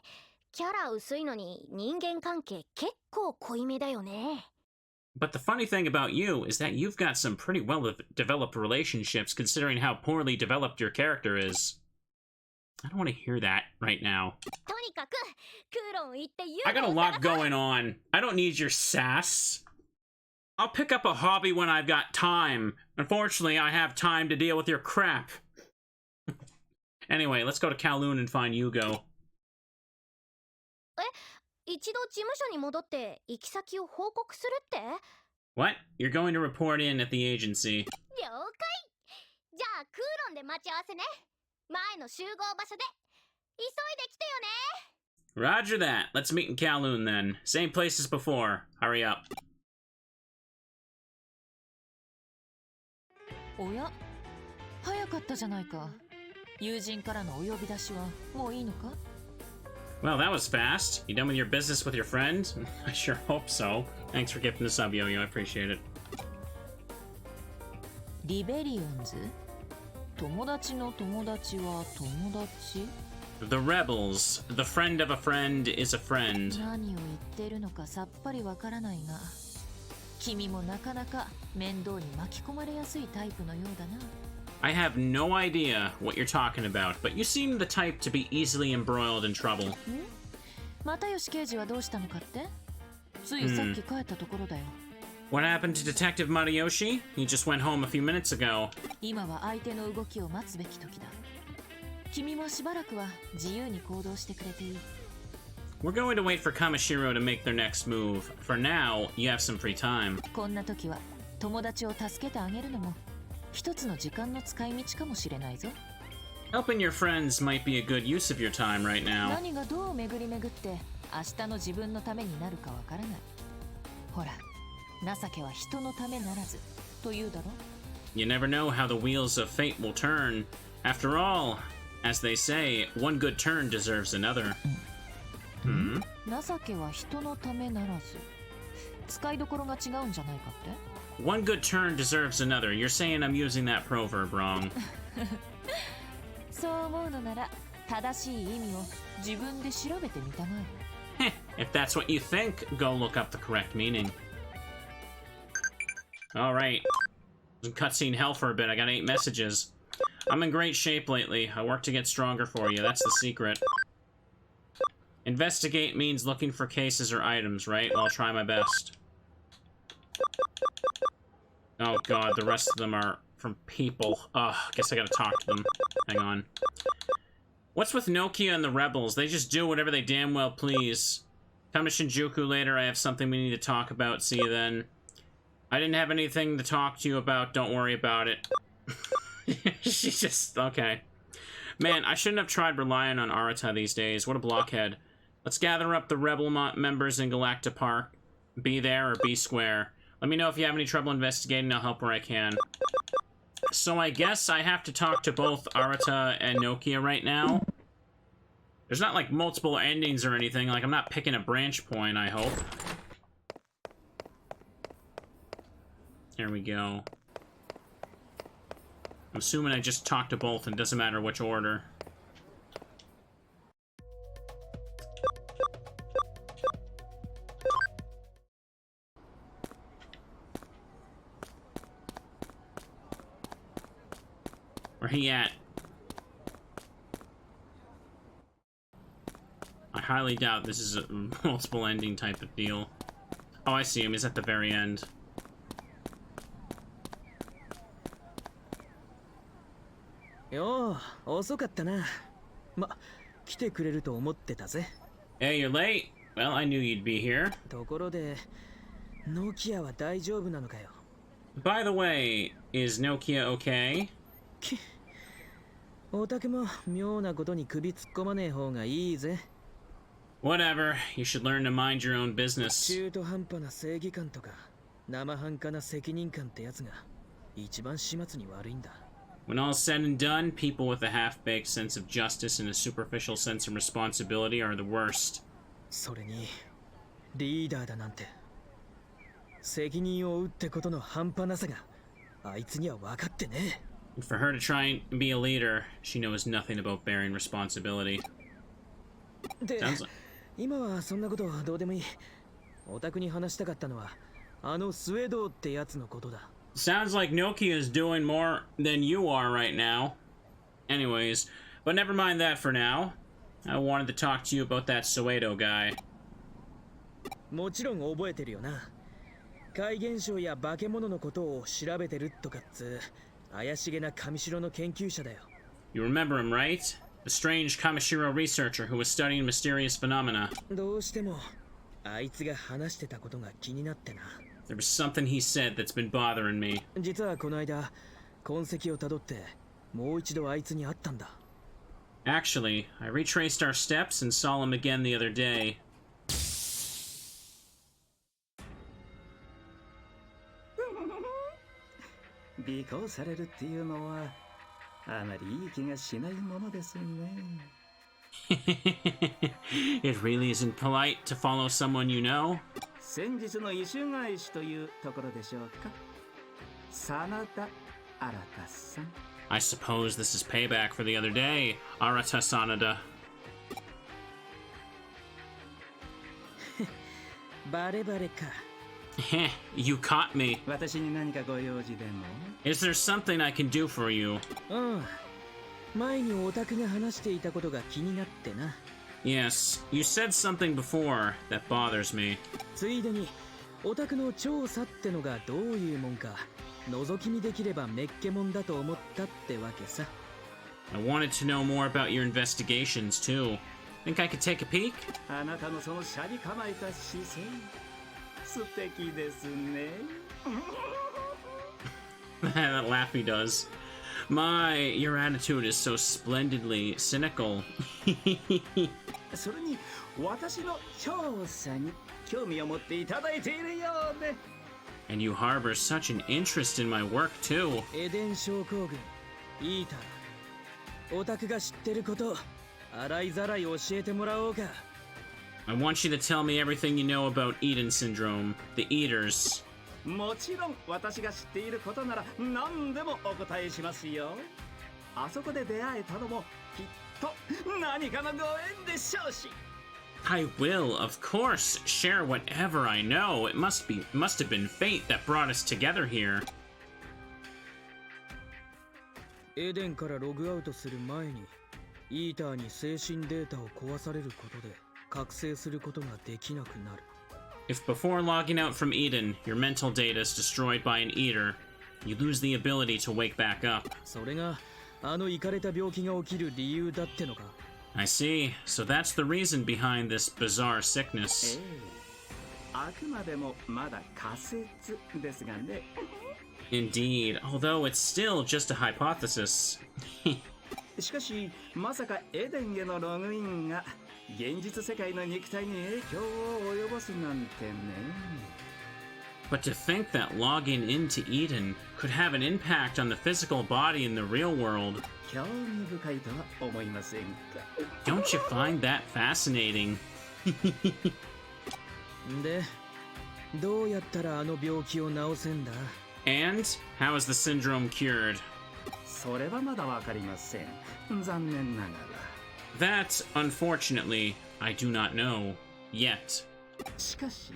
キャラ薄いのに人間関係結構濃いめだよね But the funny thing about you is that you've got some pretty well-developed relationships considering how poorly developed your character is. I don't want to hear that right now. とにかくクーロン行ってユ I got a ーゴを lot 探そう going on. I don't need your sass. I'll pick up a hobby when I've got time. Unfortunately, I have time to deal with your crap. Anyway, let's go to Kowloon and find Yugo. 一度事務所に戻って行き先を報告するって What? You're going to report in at the agency. 了解じゃあクーロンで待ち合わせね前の集合場所で急いで来てよね Roger that. Let's meet in Kowloon then. Same place as before. Hurry up. おや早かったじゃないか友人からのお呼び出しはもういいのか Well, that was fast. You done with your business with your friend? I sure hope so. Thanks for gifting the sub, Yo-Yo. I appreciate it. リベリオンズ？友達の友達は友達？ The rebels. The friend of a friend is a friend. 何を言ってるのかさっぱりわからないが、君もなかなか面倒に巻き込まれやすいタイプのようだな。I have no idea what you're talking about, but you seem the type to be easily embroiled in trouble. 又吉刑事はどうしたのかって？ついさっき帰ったところだよ。What happened to Detective Matayoshi? He just went home a few minutes ago. 今は相手の動きを待つべき時だ。君もしばらくは自由に行動してくれていい。We're going to wait for Kamashiro to make their next move. For now, you have some free time. こんな時は友達を助けてあげるのも一つの時間の使い道かもしれないぞ。Helping your friends might be a good use of your time right now. 何がどう巡り巡って明日の自分のためになるかわからない。ほら、情けは人のためならずというだろ。You never know how the wheels of fate will turn. After all, as they say, one good turn deserves another. 情けは人のためならず。使いどころが違うんじゃないかって？ One good turn deserves another. You're saying I'm using that proverb wrong. そう思うのなら正しい意味を自分で調べてみたまえ。If that's what you think, go look up the correct meaning. Alright. Cutscene hell for a bit. I got 8 messages. I'm in great shape lately. I work to get stronger for you. That's the secret. Investigate means looking for cases or items, right? Well, I'll try my best. Oh god, the rest of them are from people. Ugh, guess I gotta talk to them. Hang on. What's with Nokia and the rebels? They just do whatever they damn well please. Come to Shinjuku later, I have something we need to talk about. See you then. I didn't have anything to talk to you about, don't worry about it. She's just... okay. Man, I shouldn't have tried relying on Arata these days. What a blockhead. Let's gather up the rebel members in Galacta Park. Be there or be square. Let me know if you have any trouble investigating, I'll help where I can. So I guess I have to talk to both Arata and Nokia right now. There's not like multiple endings or anything, like I'm not picking a branch point, I hope. There we go. I'm assuming I just talked to both and it doesn't matter which order. Where he at? I highly doubt this is a multiple ending type of deal. Oh, I see him. He's at the very end. Yo, 遅かったな。ま、来てくれると思ってたぜ。Hey, you're late. Well, I knew you'd be here. ところで、ノキアは大丈夫なのかよ。By the way, is Nokia okay? オタクも妙なことに首突っ込まねえ方がいいぜ。Whatever. You should learn to mind your own business. 中途半端な正義感とか生半可な責任感ってやつが一番始末に悪いんだ。When all's said and done, people with a half-baked sense of justice and a superficial sense of responsibility are the worst. それにリーダーだなんて責任を負うってことの半端なさがあいつには分かってねえ。For her to try and be a leader, she knows nothing about bearing responsibility. で、 Sounds like... 今はそんなことどうでもいい。オタクに話したかったのはあのスウェードってやつのことだ。Sounds like Nokia is doing more than you are right now. Anyways, but never mind that for now. I wanted to talk to you about that Suedo guy. もちろん覚えてるよな。怪現象や化け物のことを調べてるとかっつ怪しげな神城の研究者だよ。You remember him, right? The strange Kamashiro researcher who was studying mysterious phenomena. どうしてもあいつが話してたことが気になってな。There was something he said that's been bothering me. 実はこの間痕跡をたどってもう一度あいつに会ったんだ。Actually, I retraced our steps and saw him again the other day. 尾行されるっていうのはあまりいい気がしないものですね。It really isn't polite to follow someone you know. 先日の異種返しというところでしょうか。真田 Arata-san. I suppose this is payback for the other day, Arata Sanada. バレバレか。 Heh, you caught me. 私に何かご用事でも？ Is there something I can do for you? うん。前にオタクが話していたことが気になってな。 Yes, you said something before that bothers me. ついでにオタクの調査ってのがどういうもんか覗き見できればめっけもんだと思ったってわけさ。 I wanted to know more about your investigations too. Think I could take a peek? あなたのそのシャリ構えた姿勢、素敵ですね。That laugh he does. My, your attitude is so splendidly cynical. それに私の調査に興味を持っていただいているようで。 And you harbor such an interest in my work too. エデン症候群、イーター。オタクが知ってること、洗いざらい教えてもらおうか。 I want you to tell me everything you know about Eden syndrome, the Eaters. もちろん私が知っていることなら何でもお答えしますよ。あそこで出会えたのもきっと何かのご縁でしょうし。 I will, of course, share whatever I know. It must have been fate that brought us together here. エデンからログアウトする前にイーターに精神データを壊されることで覚醒することができなくなる。 If before logging out from Eden, your mental data is destroyed by an Eater, you lose the ability to wake back up. それがあのイカれた病気が起きる理由だってのか。 I see. So that's the reason behind this bizarre sickness. あくまでもまだ仮説ですがね。 Indeed, although it's still just a hypothesis. しかしまさかエデンへのログインが現実世界の肉体に影響を及ぼすなんてね。 But to think that logging into Eden could have an impact on the physical body in the real world, 興味深いとは思いませんか？ don't you find that fascinating? で、どうやったらあの病気を治せんだ？ And how is the syndrome cured? それはまだわかりません。残念ながら。 That, unfortunately, I do not know yet. しかし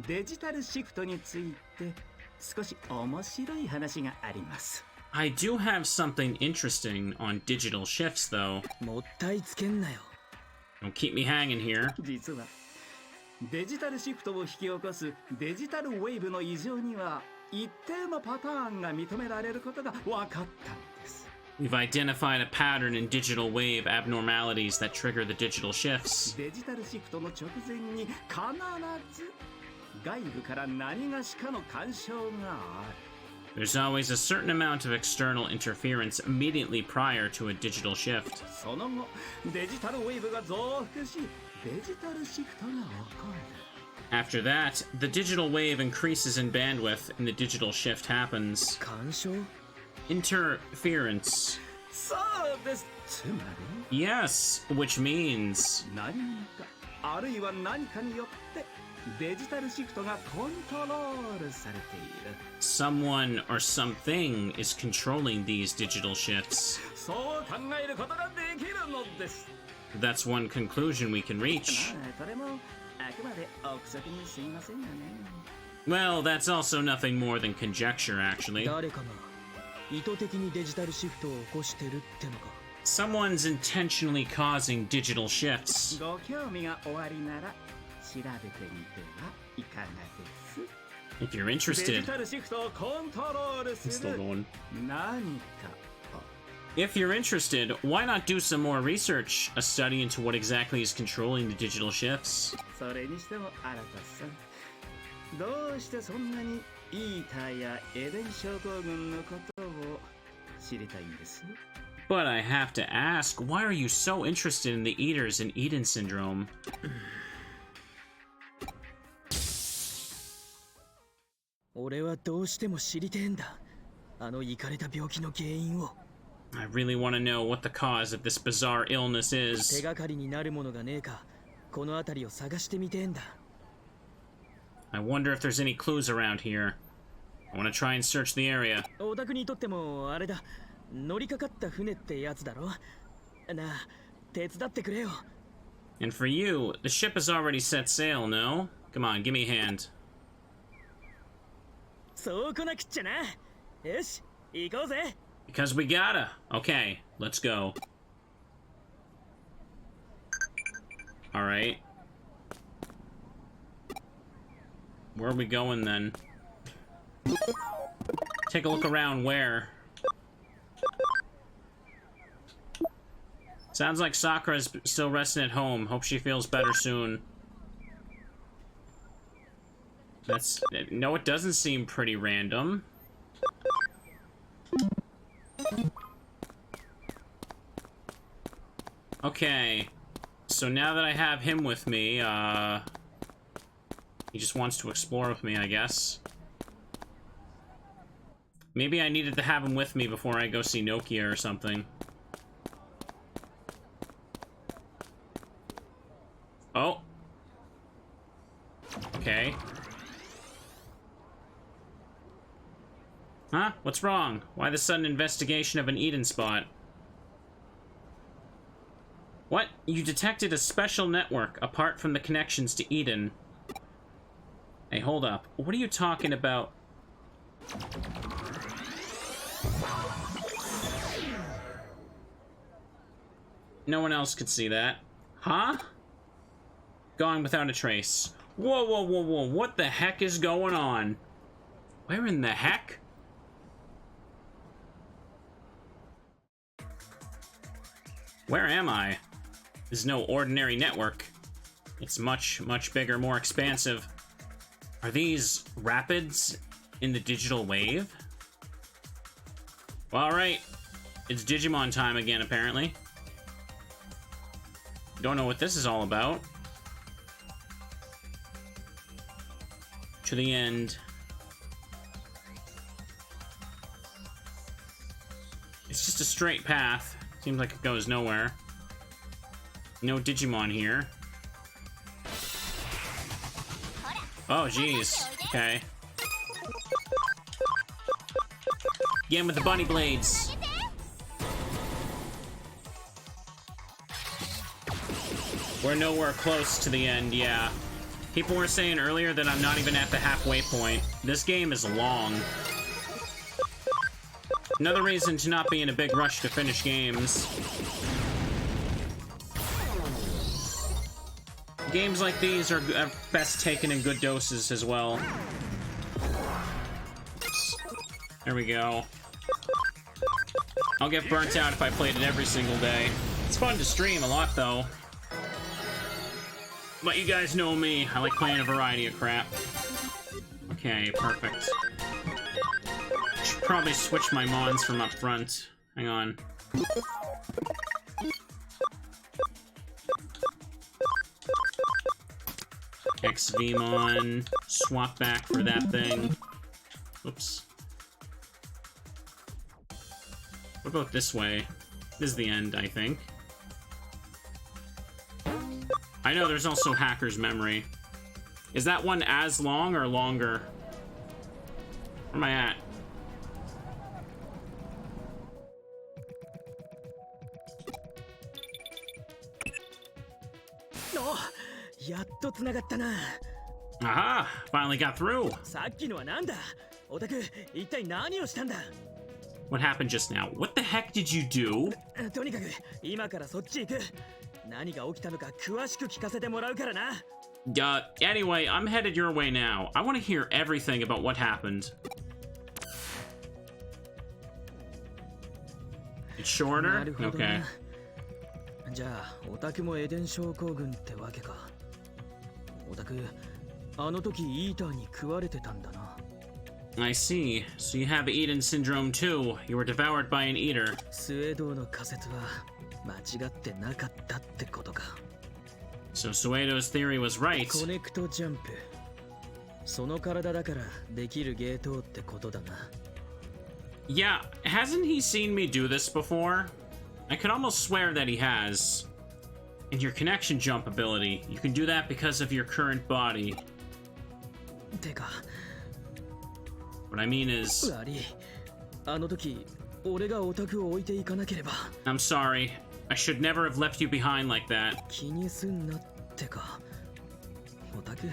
デジタルシフトについて少し面白い話があります。 I do have something interesting on digital shifts, though. もったいつけんなよ。 Don't keep me hanging here. 実はデジタルシフトを引き起こすデジタルウェーブの異常には一定のパターンが認められることが分かったんです。 We've identified a pattern in digital wave abnormalities that trigger the digital shifts. デジタルシフトの直前に必ず外部から何がしかの干渉がある。 There's always a certain amount of external interference immediately prior to a digital shift. その後デジタルウェーブが増幅しデジタルシフトが起こる。 After that, the digital wave increases in bandwidth and the digital shift happens. 干渉？ Interference. そうです。つまり Yes, which means 何かあるいは何かによってデジタルシフトがコントロールされている。 someone or something is controlling these digital shifts. そう考えることができるのです。 That's one conclusion we can reach. それもあくまで憶測にすいませんがね。 Well, that's also nothing more than conjecture, actually. 誰かが意図的にデジタルシフトを起こしてるってのか。 Someone's intentionally causing digital shifts. ご興味がおありなら調べてみてはいかがです？ If you're デ interested. ジタルシフトをコントロール It's す still る going. 何かを。 If you're interested, why not do some more research? A study into what exactly is controlling the digital shifts. それにしても新さん、どうしてそんなにイーターやエデン症候群のことを知りたいんです？ But I have to ask, why are you so interested in the Eaters and Eden syndrome? 俺はどうしても知りてえんだ。あのイカれた病気の原因を。 I really want to know what the cause of this bizarre illness 手 is. がかりになるものがねえか、この辺りを探してみてえんだ。 I wonder if there's any clues around here. I want to try and search the area. オタクにとってもあれだ、乗りかかった船ってやつだろ。なあ、手伝ってくれよ。And for you, the ship has already set sail, no? Come on, give me a hand. そうこなくっちゃな。よし、行こうぜ。Because we gotta. Okay, let's go. Alright. Where are we going then? Take a look around where? Sounds like Sakura's still resting at home. Hope she feels better soon. That's... No, it doesn't seem pretty random. Okay. So now that I have him with me, he just wants to explore with me, I guess. Maybe I needed to have him with me before I go see Nokia or something. Oh. Okay. Huh? What's wrong? Why the sudden investigation of an Eden spot? What? You detected a special network apart from the connections to Eden. Hey, hold up. What are you talking about? No one else could see that. Huh? Gone without a trace. Whoa, whoa, whoa, whoa. What the heck is going on? Where in the heck? Where am I? This is no ordinary network. It's much, much bigger, more expansive. Are these rapids in the digital wave? Well, alright. It's Digimon time again, apparently. Don't know what this is all about. To the end. It's just a straight path. Seems like it goes nowhere. No Digimon here. Oh, jeez. Okay. Again with the bunny blades. We're nowhere close to the end, yeah. People were saying earlier that I'm not even at the halfway point. This game is long. Another reason to not be in a big rush to finish games. Games like these are best taken in good doses as well. There we go. I'll get burnt out if I played it every single day. It's fun to stream a lot, though. But you guys know me. I like playing a variety of crap. Okay, perfect. Should probably switch my mons from up front. Hang on. XVmon. Swap back for that thing. Oops. What about this way? This is the end, I think. I know there's also Hacker's Memory. Is that one as long or longer? Where am I at? Oh, やっと繋がったな。 Aha! Finally got through! さっきのはなんだ？オタク、一体何をしたんだ？ What happened just now? What the heck did you do? とにかく今からそっち行く。何が起きたのか詳しく聞かせてもらうからな。Anyway, I'm headed your way now. I want to hear everything about what happened. It's shorter? Okay. じゃあ、オタクもエデン症候群ってわけか。オタク、あの時イーターに食われてたんだな。I see. So you have Eden syndrome too. You were devoured by an eater. スウェードの仮説は間違ってなかったってことか。So Suedo's theory was right. コネクトジャンプ。その体だからできるゲートってことだな。Yeah, hasn't he seen me do this before? I could almost swear that he has. And your connection jump ability, you can do that because of your current body. てか、What I mean is... 悪い。あの時、俺がオタクを置いていかなければ。I'm sorry. I should never have left you behind like that. 気にすんなってか。オタク、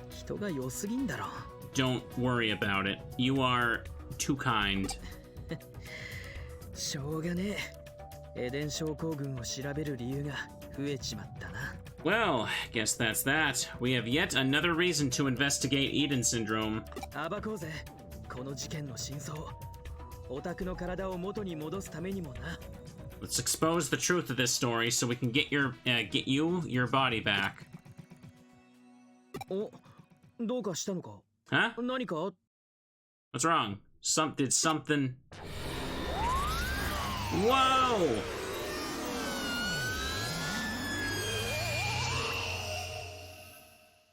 人が良すぎんだろ。Don't worry about it. You are too kind. しょうがねえ。エデン症候群を調べる理由が増えちまったな。Well, guess that's that. We have yet another reason to investigate Eden syndrome. 暴こうぜ。この事件の真相。オタクの体を元に戻すためにもな。Let's expose the truth of this story so we can get you your body back. お、どうかしたのか？ Huh? 何か？ What's wrong? Did something... Whoa!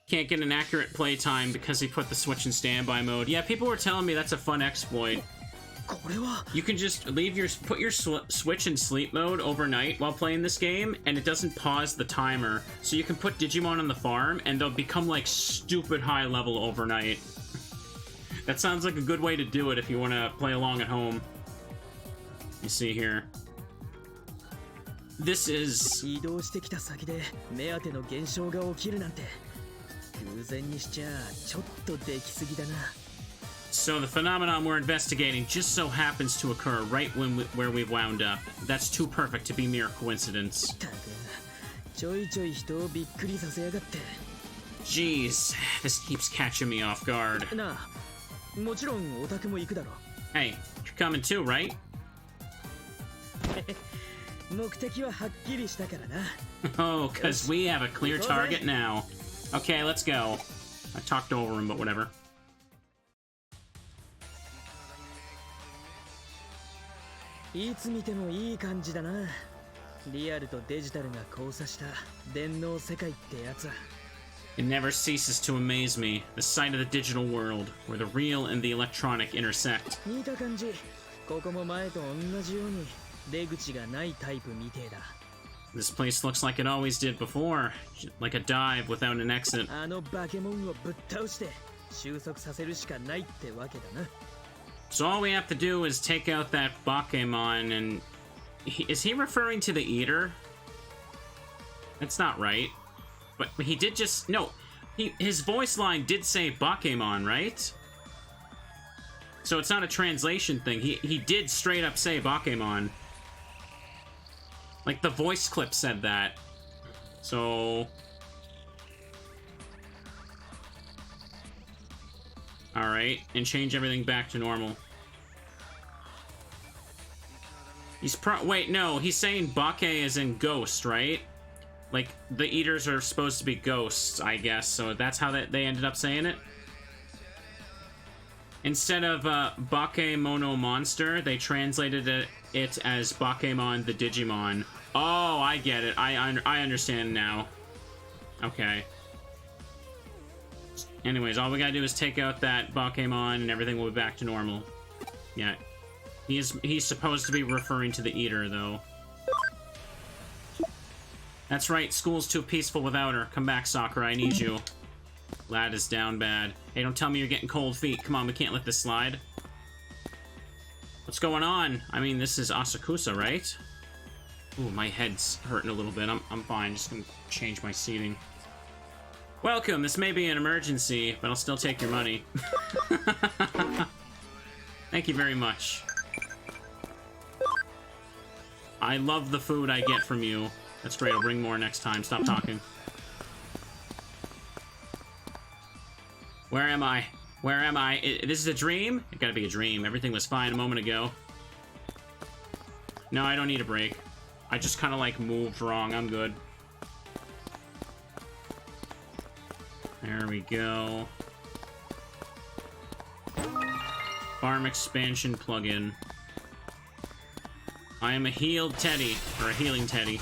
Can't get an accurate playtime because he put the Switch in standby mode. Yeah, people were telling me that's a fun exploit. これは You can just put your Switch in sleep mode overnight while playing this game, and it doesn't pause the timer. So you can put Digimon on the farm, and they'll become like stupid high level overnight. That sounds like a good way to do it if you want to play along at home. You see here. This is... 移動してきた先で目当ての現象が起きるなんて偶然にしちゃちょっとできすぎだな。 So the phenomenon we're investigating just so happens to occur right where we've wound up. That's too perfect to be mere coincidence. たくちょいちょい人をびっくりさせやがって。 Jeez, this keeps catching me off guard. なあ、もちろんオタクも行くだろ。 Hey, you're coming too, right? 目的ははっきりしたからな。 Oh, because we have a clear target now. Okay, let's go. I talked over him, but whatever. いつ見てもいい感じだな。リアルとデジタルが交差した電脳世界ってやつは。 It never ceases to amaze me, the sight of the digital world, where the real and the electronic intersect. 似た感じ。ここも前と同じように出口がないタイプみてえだ。 This place looks like it always did before, like a dive without an exit. あのバケモンをぶっ倒して収束させるしかないってわけだな。 So all we have to do is take out that Bakemon and... is he referring to the Eater? That's not right. But he did just... No, his voice line did say Bakemon, right? So it's not a translation thing. He did straight up say Bakemon. Like, the voice clip said that. So... Alright, and change everything back to normal. He's wait, no, he's saying Bake is in ghost, right? Like, the Eaters are supposed to be ghosts, I guess, so that's how they ended up saying it? Instead of Bakemono Monster, they translated it as Bakemon the Digimon. Oh, I get it. I understand now. Okay. Anyways, all we gotta do is take out that Bakemon and everything will be back to normal. Yeah. He's supposed to be referring to the Eater, though. That's right, school's too peaceful without her. Come back, Sakura, I need you. Lad is down bad. Hey, don't tell me you're getting cold feet. Come on, we can't let this slide. What's going on? I mean, this is Asakusa, right? Ooh, my head's hurting a little bit. I'm fine, just gonna change my seating. Welcome, this may be an emergency, but I'll still take your money. Thank you very much. I love the food I get from you. That's great, I'll bring more next time. Stop talking. Where am I? Where am I? This is a dream? It gotta be a dream. Everything was fine a moment ago. No, I don't need a break. I just kind of like moved wrong. I'm good. There we go. Farm expansion plugin. I am a healed teddy, or a healing teddy.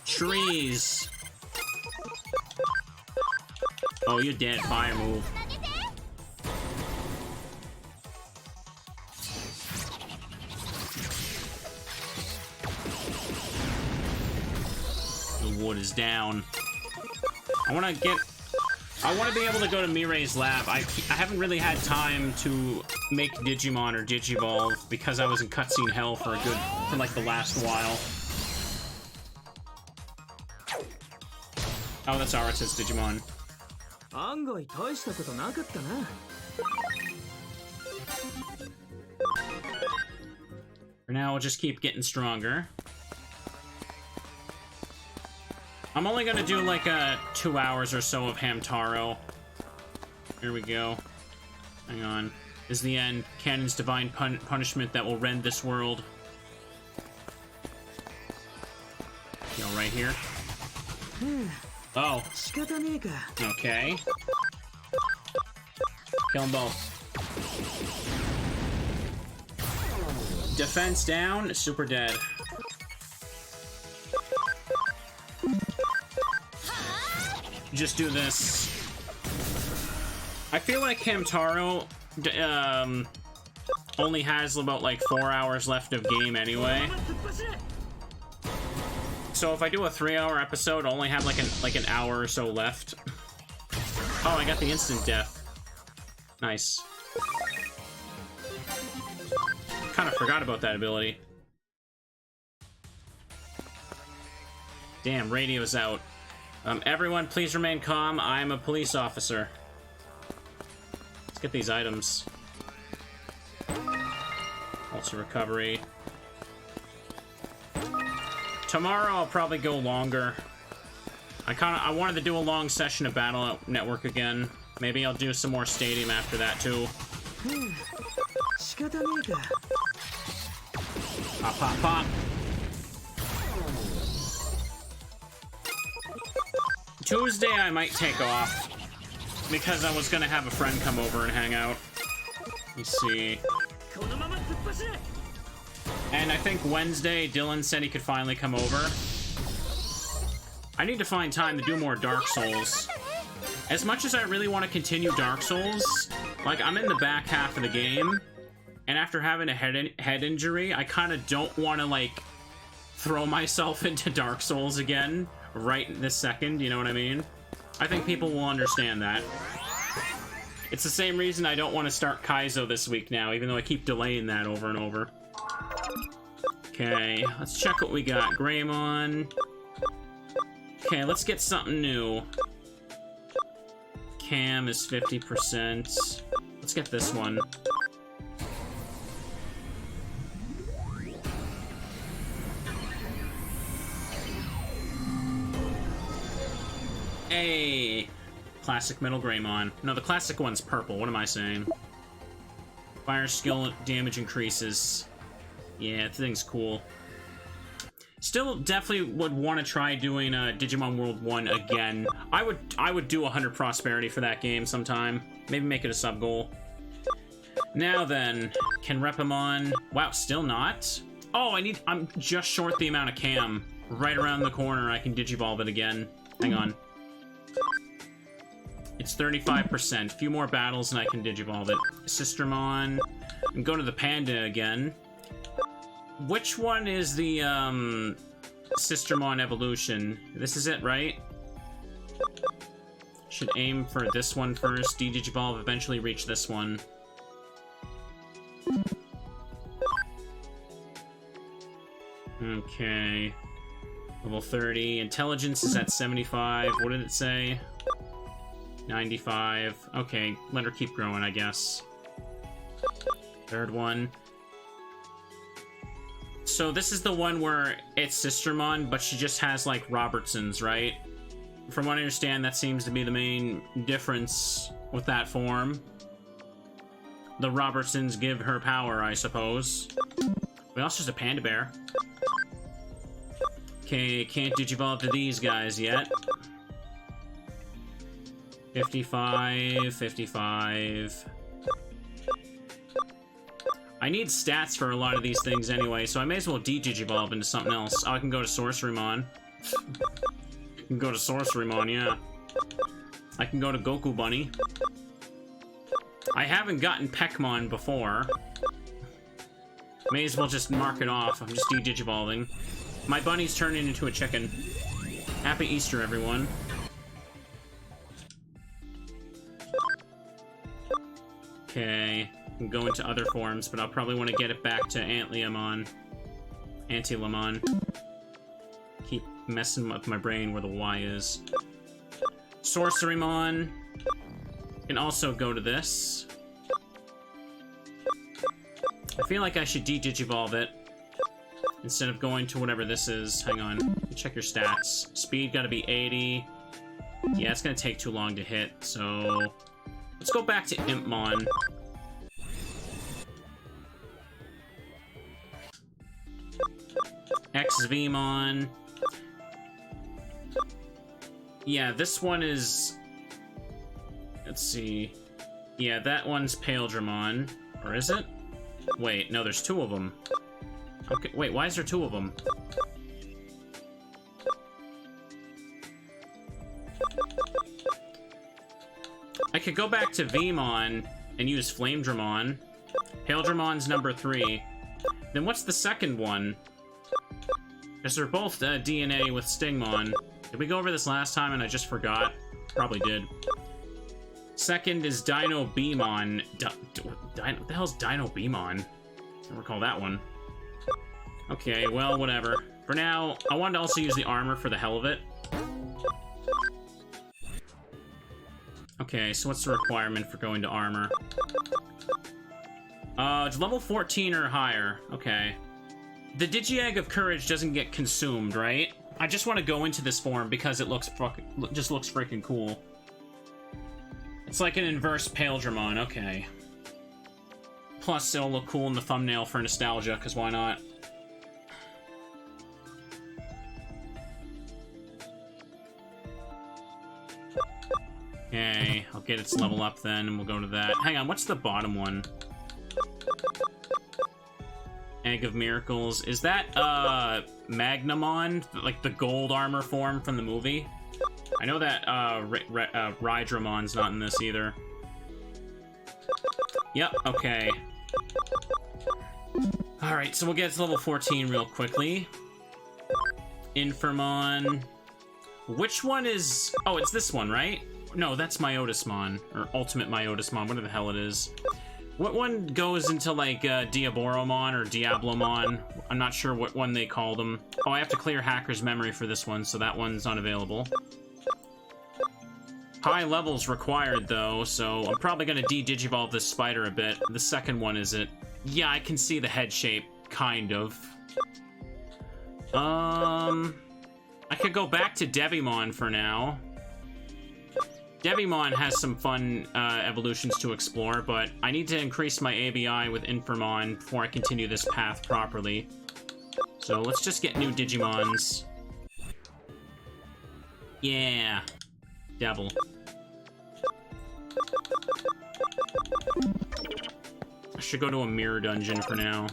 Trees. Oh, you're dead. Fire move. The wood is down. I want to get... I want to be able to go to Mirei's lab. I haven't really had time to make Digimon or Digivolve because I was in cutscene hell for like the last while. Oh, that's Arata's Digimon. 案外大したことなかったな。 For now, we'll just keep getting stronger. I'm only gonna do like 2 hours or so of Hamtaro. Here we go. Hang on. Is the end. Canon's divine punishment that will rend this world. Go right here. Oh. Okay. Kill them both. Defense down, super dead. Just do this. I feel like Hamtaro only has about like 4 hours left of game anyway. So if I do a 3-hour episode, I only have like an hour or so left. Oh, I got the instant death. Nice. Kind of forgot about that ability. Damn, radio's out. Everyone, please remain calm. I'm a police officer. Let's get these items. Also recovery. Tomorrow I'll probably go longer. I wanted to do a long session of Battle Network again. Maybe I'll do some more Stadium after that too. Pop, pop, pop. Tuesday I might take off because I was gonna have a friend come over and hang out. Let me see. And I think Wednesday, Dylan said he could finally come over. I need to find time to do more Dark Souls. As much as I really want to continue Dark Souls, like, I'm in the back half of the game, and after having a head injury, I kind of don't want to, like, throw myself into Dark Souls again right this second, you know what I mean? I think people will understand that. It's the same reason I don't want to start Kaizo this week now, even though I keep delaying that over and over. Okay, let's check what we got. Greymon. Okay, let's get something new. Cam is 50%. Let's get this one. Hey! Classic Metal Greymon. No, the classic one's purple. What am I saying? Fire skill damage increases. Yeah, that thing's cool. Still definitely would want to try doing Digimon World 1 again. I would do 100 prosperity for that game sometime. Maybe make it a sub goal. Now then, can Repamon... Wow, still not? Oh, I'm just short the amount of Cam. Right around the corner, I can Digivolve it again. Hang on. It's 35%. A few more battles and I can Digivolve it. Sistermon. And go to the Panda again. Which one is the, Sistermon evolution? This is it, right? Should aim for this one first. De-Digivolve, eventually reach this one. Okay. Level 30. Intelligence is at 75. What did it say? 95. Okay, let her keep growing, I guess. Third one. So this is the one where it's Sistermon, but she just has, like, Robertsons, right? From what I understand, that seems to be the main difference with that form. The Robertsons give her power, I suppose. We also has a Panda Bear. Okay, can't Digivolve to these guys yet. 55, 55... I need stats for a lot of these things anyway, so I may as well de-Digivolve into something else. Oh, I can go to Sorcerymon. I can go to Sorcerymon, yeah. I can go to Goku Bunny. I haven't gotten Peckmon before. May as well just mark it off. I'm just de-Digivolving. My bunny's turning into a chicken. Happy Easter, everyone. Okay, can go into other forms, but I'll probably want to get it back to Anti-Lemon. Keep messing with my brain where the Y is. Sorcerymon. Can also go to this. I feel like I should de-digivolve it instead of going to whatever this is. Hang on. Check your stats. Speed gotta be 80. Yeah, it's gonna take too long to hit, so... Let's go back to Impmon. XVmon. Yeah, this one is... Let's see. Yeah, that one's Paildramon. Or is it? Wait, no, there's two of them. Okay, wait, why is there two of them? I could go back to Vmon and use Flamedramon. Paildramon's number 3. Then what's the second one? Because they're both DNA with Stingmon. Did we go over this last time and I just forgot? Probably did. Second is Dino Beamon. What the hell's Dino Beamon? I don't recall that one. Okay, well, whatever. For now, I wanted to also use the armor for the hell of it. Okay, so what's the requirement for going to armor? It's level 14 or higher. Okay. The Digi-Egg of Courage doesn't get consumed, right? I just want to go into this form because it looks just looks freaking cool. It's like an inverse Paildramon, okay. Plus, it'll look cool in the thumbnail for nostalgia, because why not? Okay, I'll get its level up then, and we'll go to that. Hang on, what's the bottom one? Egg of Miracles. Is that, Magnamon? Like the gold armor form from the movie? I know that, Rydramon's not in this either. Yep, okay. Alright, so we'll get to level 14 real quickly. Infamon. Which one is... Oh, it's this one, right? No, that's Myotismon. Or Ultimate Myotismon, whatever the hell it is. What one goes into, like, Diaboromon or Diablomon? I'm not sure what one they call them. Oh, I have to clear Hacker's memory for this one, so that one's unavailable. High levels required, though, so I'm probably gonna de-digivolve this spider a bit. The second one is it. Yeah, I can see the head shape, kind of. I could go back to Devimon for now. Devimon has some fun evolutions to explore, but I need to increase my ABI with Infamon before I continue this path properly. So let's just get new Digimons. Yeah. Devil. I should go to a mirror dungeon for now.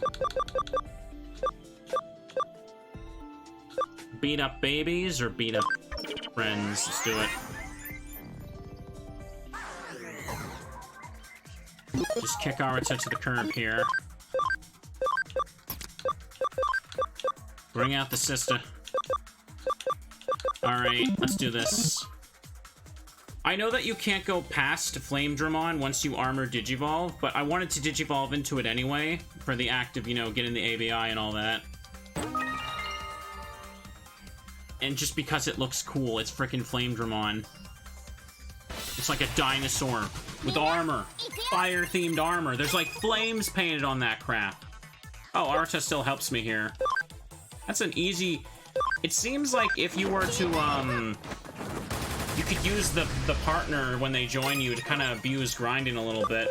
Beat up babies or beat up friends? Let's do it. Just kick Arata to the curb here. Bring out the sister. Alright, let's do this. I know that you can't go past Flamedramon once you armor Digivolve, but I wanted to Digivolve into it anyway, for the act of, you know, getting the ABI and all that. And just because it looks cool, it's frickin' Flamedramon. It's like a dinosaur with armor. Fire-themed armor. There's like flames painted on that crap. Oh, Arata still helps me here. That's an easy... It seems like if you were to, you could use the partner when they join you to kind of abuse grinding a little bit.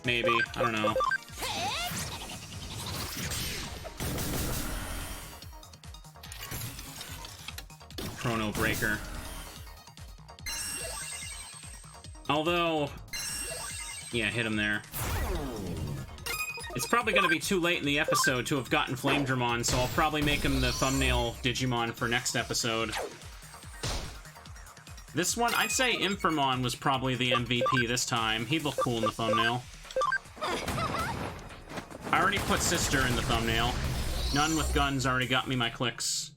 Maybe. I don't know. Chrono Breaker. Although... Yeah, hit him there. It's probably going to be too late in the episode to have gotten Flamedramon, so I'll probably make him the thumbnail Digimon for next episode. This one, I'd say Infamon was probably the MVP this time. He'd look cool in the thumbnail. I already put Sister in the thumbnail. None with guns already got me my clicks.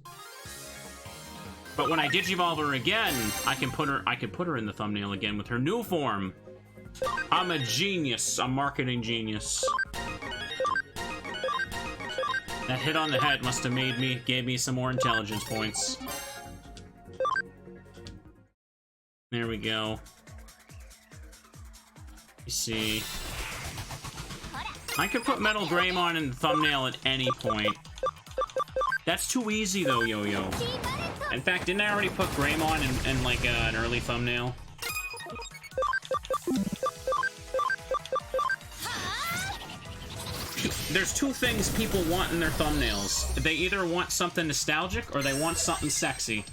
But when I Digivolve her again, I can put her in the thumbnail again with her new form. I'm a genius. A marketing genius. That hit on the head must have gave me some more intelligence points. There we go. You see. I could put Metal Greymon in the thumbnail at any point. That's too easy though, Yo-Yo. In fact, didn't I already put Greymon in like an early thumbnail? There's two things people want in their thumbnails. They either want something nostalgic or they want something sexy.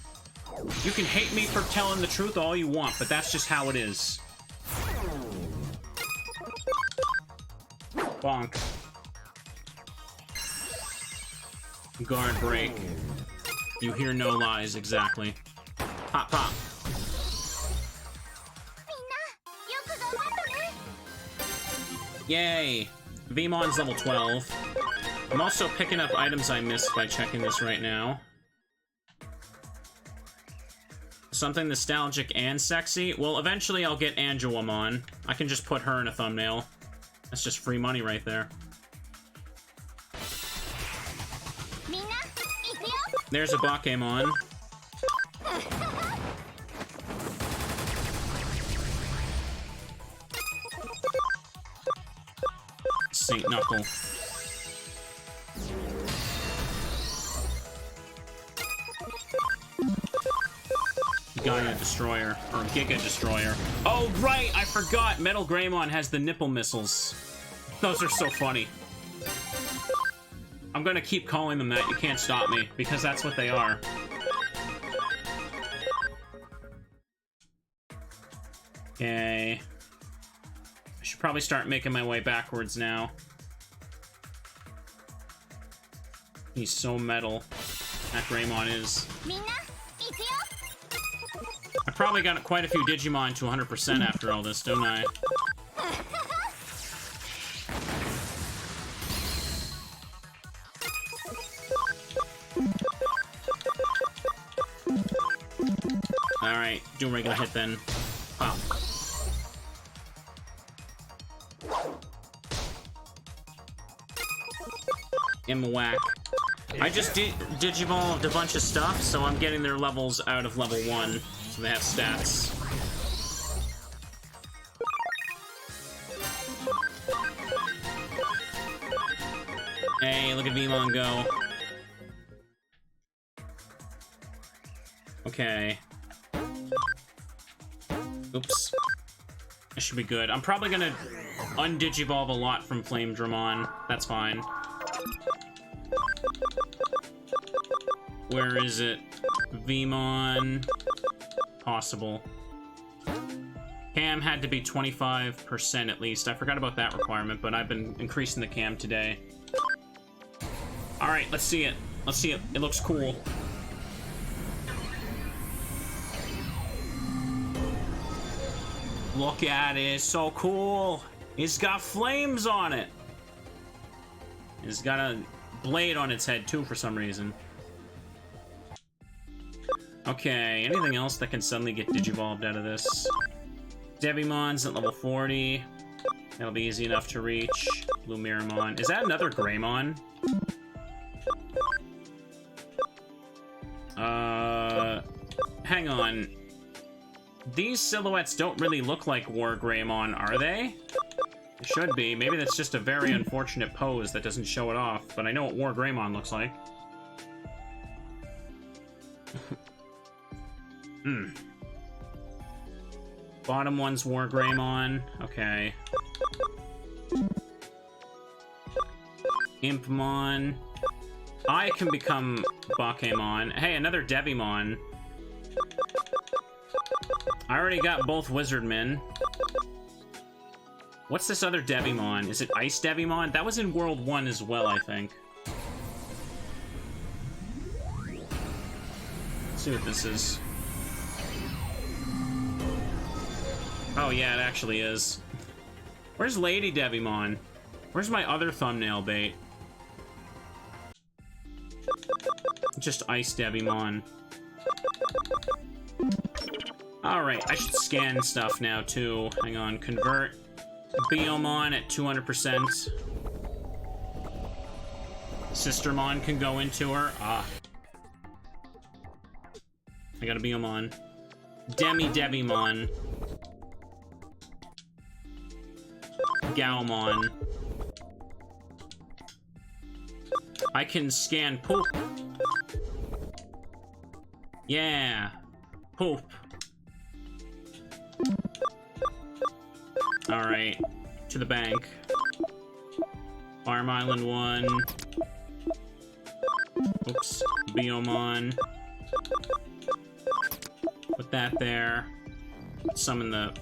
You can hate me for telling the truth all you want, but that's just how it is. Bonk. Guard break. You hear no lies, exactly. Pop, pop. Yay! Veemon's level 12. I'm also picking up items I missed by checking this right now. Something nostalgic and sexy? Well, eventually I'll get Angelwamon. I can just put her in a thumbnail. That's just free money right there. There's a Bakemon. Saint Knuckle. Gaia Destroyer, or Giga Destroyer. Oh, right! I forgot! Metal Greymon has the nipple missiles. Those are so funny. I'm gonna keep calling them that, you can't stop me, because that's what they are. Okay. I should probably start making my way backwards now. He's so metal. That Greymon is. I probably got quite a few Digimon to 100% after all this, don't I? Alright, do a regular hit then. Pop. Whack. I just digivolved a bunch of stuff, so I'm getting their levels out of level 1, so they have stats. Hey, look at Veemon go. Okay. Oops. I should be good. I'm probably gonna undigivolve a lot from Flame Dramon. That's fine. Where is it? Veemon. Possible. Cam had to be 25% at least. I forgot about that requirement, but I've been increasing the cam today. Alright, let's see it. Let's see it. It looks cool. Look at it. It's so cool. It's got flames on it. It's got a blade on its head, too, for some reason. Okay, anything else that can suddenly get digivolved out of this? Devimon's at level 40. That'll be easy enough to reach. Blue Miramon. Is that another Greymon? Hang on. These silhouettes don't really look like War Greymon, are they? It should be. Maybe that's just a very unfortunate pose that doesn't show it off, but I know what War Greymon looks like. Bottom one's War Greymon. Okay. Impmon. I can become Bakemon. Hey, another Devimon. I already got both Wizardmen. What's this other Devimon? Is it Ice Devimon? That was in World 1 as well, I think. Let's see what this is. Oh yeah, it actually is. Where's Lady Devimon? Where's my other thumbnail bait? Just Ice Devimon. Alright, I should scan stuff now, too. Hang on, convert. Biomon at 200%. Sistermon can go into her. Ah. I got a Biomon. Debimon. Gaomon. I can scan poop. Yeah. Poop. Alright. To the bank. Farm Island 1. Oops. Biomon. Put that there. Summon the...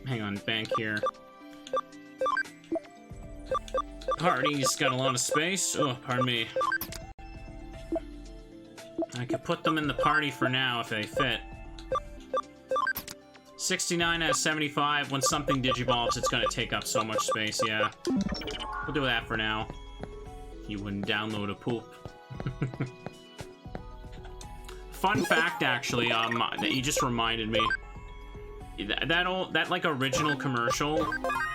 Hang on, bank here. Party's got a lot of space. Oh, pardon me. I could put them in the party for now if they fit. 69 out of 75. When something digivolves, it's gonna take up so much space, yeah. We'll do that for now. You wouldn't download a poop. Fun fact, actually, that you just reminded me. That like original commercial,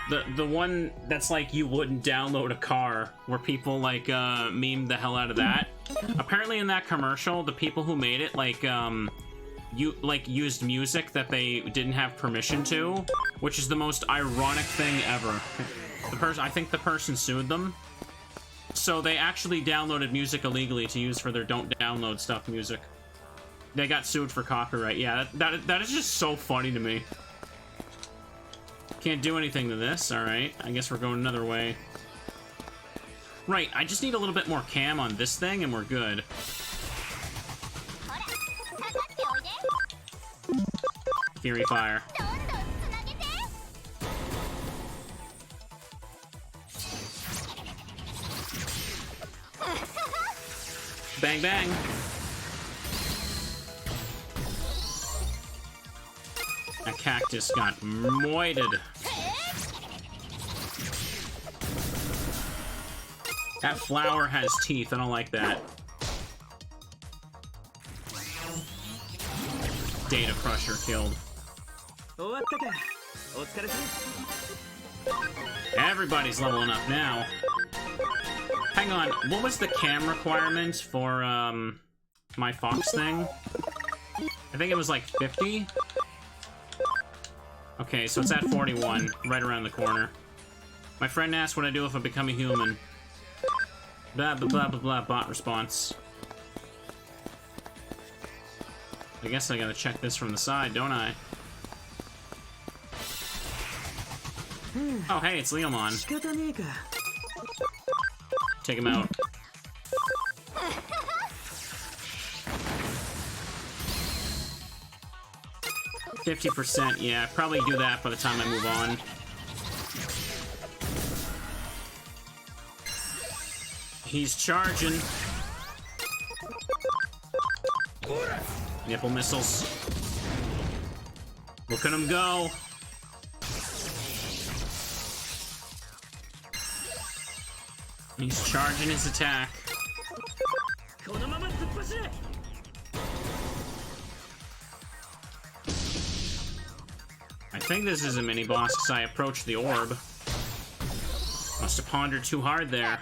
the one that's like you wouldn't download a car, where people like memed the hell out of that. Apparently in that commercial, the people who made it used music that they didn't have permission to, which is the most ironic thing ever. I think the person sued them. So they actually downloaded music illegally to use for their don't download stuff music. They got sued for copyright. Yeah, that is just so funny to me. Can't do anything to this. Alright, I guess we're going another way. Right, I just need a little bit more cam on this thing and we're good. Fury Fire. Bang, bang. That cactus got moited. That flower has teeth. I don't like that. Data Crusher killed. Everybody's leveling up now. Hang on, what was the cam requirement for my Fox thing? I think it was like 50? Okay, so it's at 41, right around the corner. My friend asked what I do if I become a human. Blah, blah, blah, blah, blah, bot response. I guess I gotta check this from the side, don't I? Oh, hey, it's Leomon. Take him out. %, yeah, probably do that by the time I move on. He's charging. Nipple missiles. Look at him go. He's charging his attack. I think this is a mini-boss because I approached the orb. Must have pondered too hard there.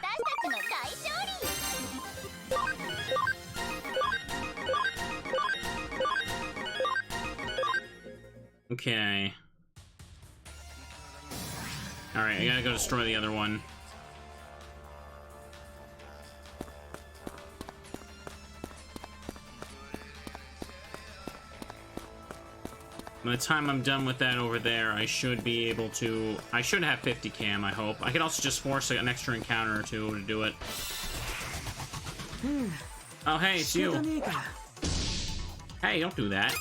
Okay. Alright, I gotta go destroy the other one. By the time I'm done with that over there, I should be able to... I should have 50 cam, I hope. I could also just force an extra encounter or two to do it. Oh, hey, it's you. Hey, don't do that.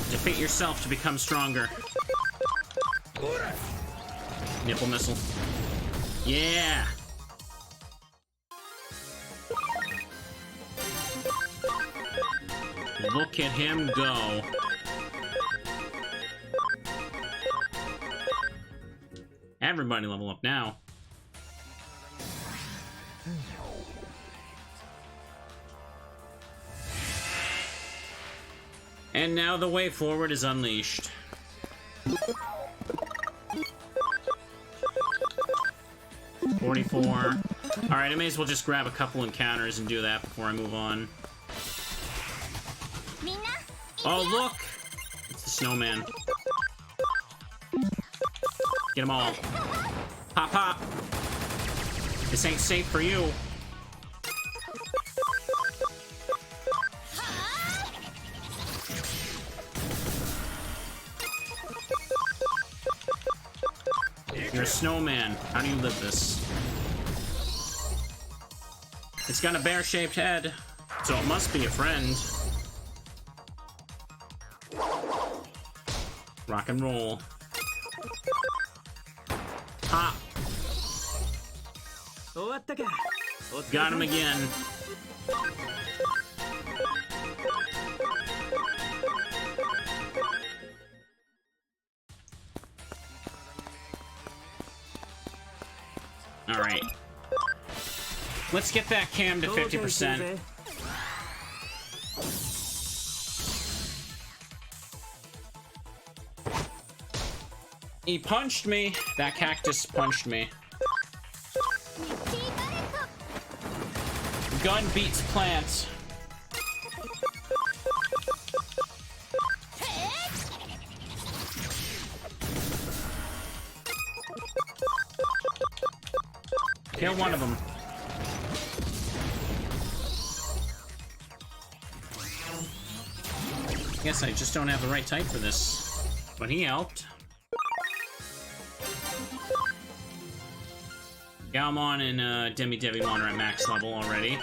Defeat yourself to become stronger. Nipple missile. Yeah! Look at him go. Everybody level up now. And now the way forward is unleashed. $44. Alright, I may as well just grab a couple encounters and do that before I move on. Oh, look! It's the snowman. Get them all. Pop, pop! This ain't safe for you. You're a snowman. How do you live this? It's got a bear-shaped head, so it must be a friend. Rock and roll. Pop. Got him again. All right. Let's get that cam to 50%. He punched me. That cactus punched me. Gun beats plants. Kill one of them. Guess I just don't have the right type for this. But he helped. Galmon and Digimon are at max level already.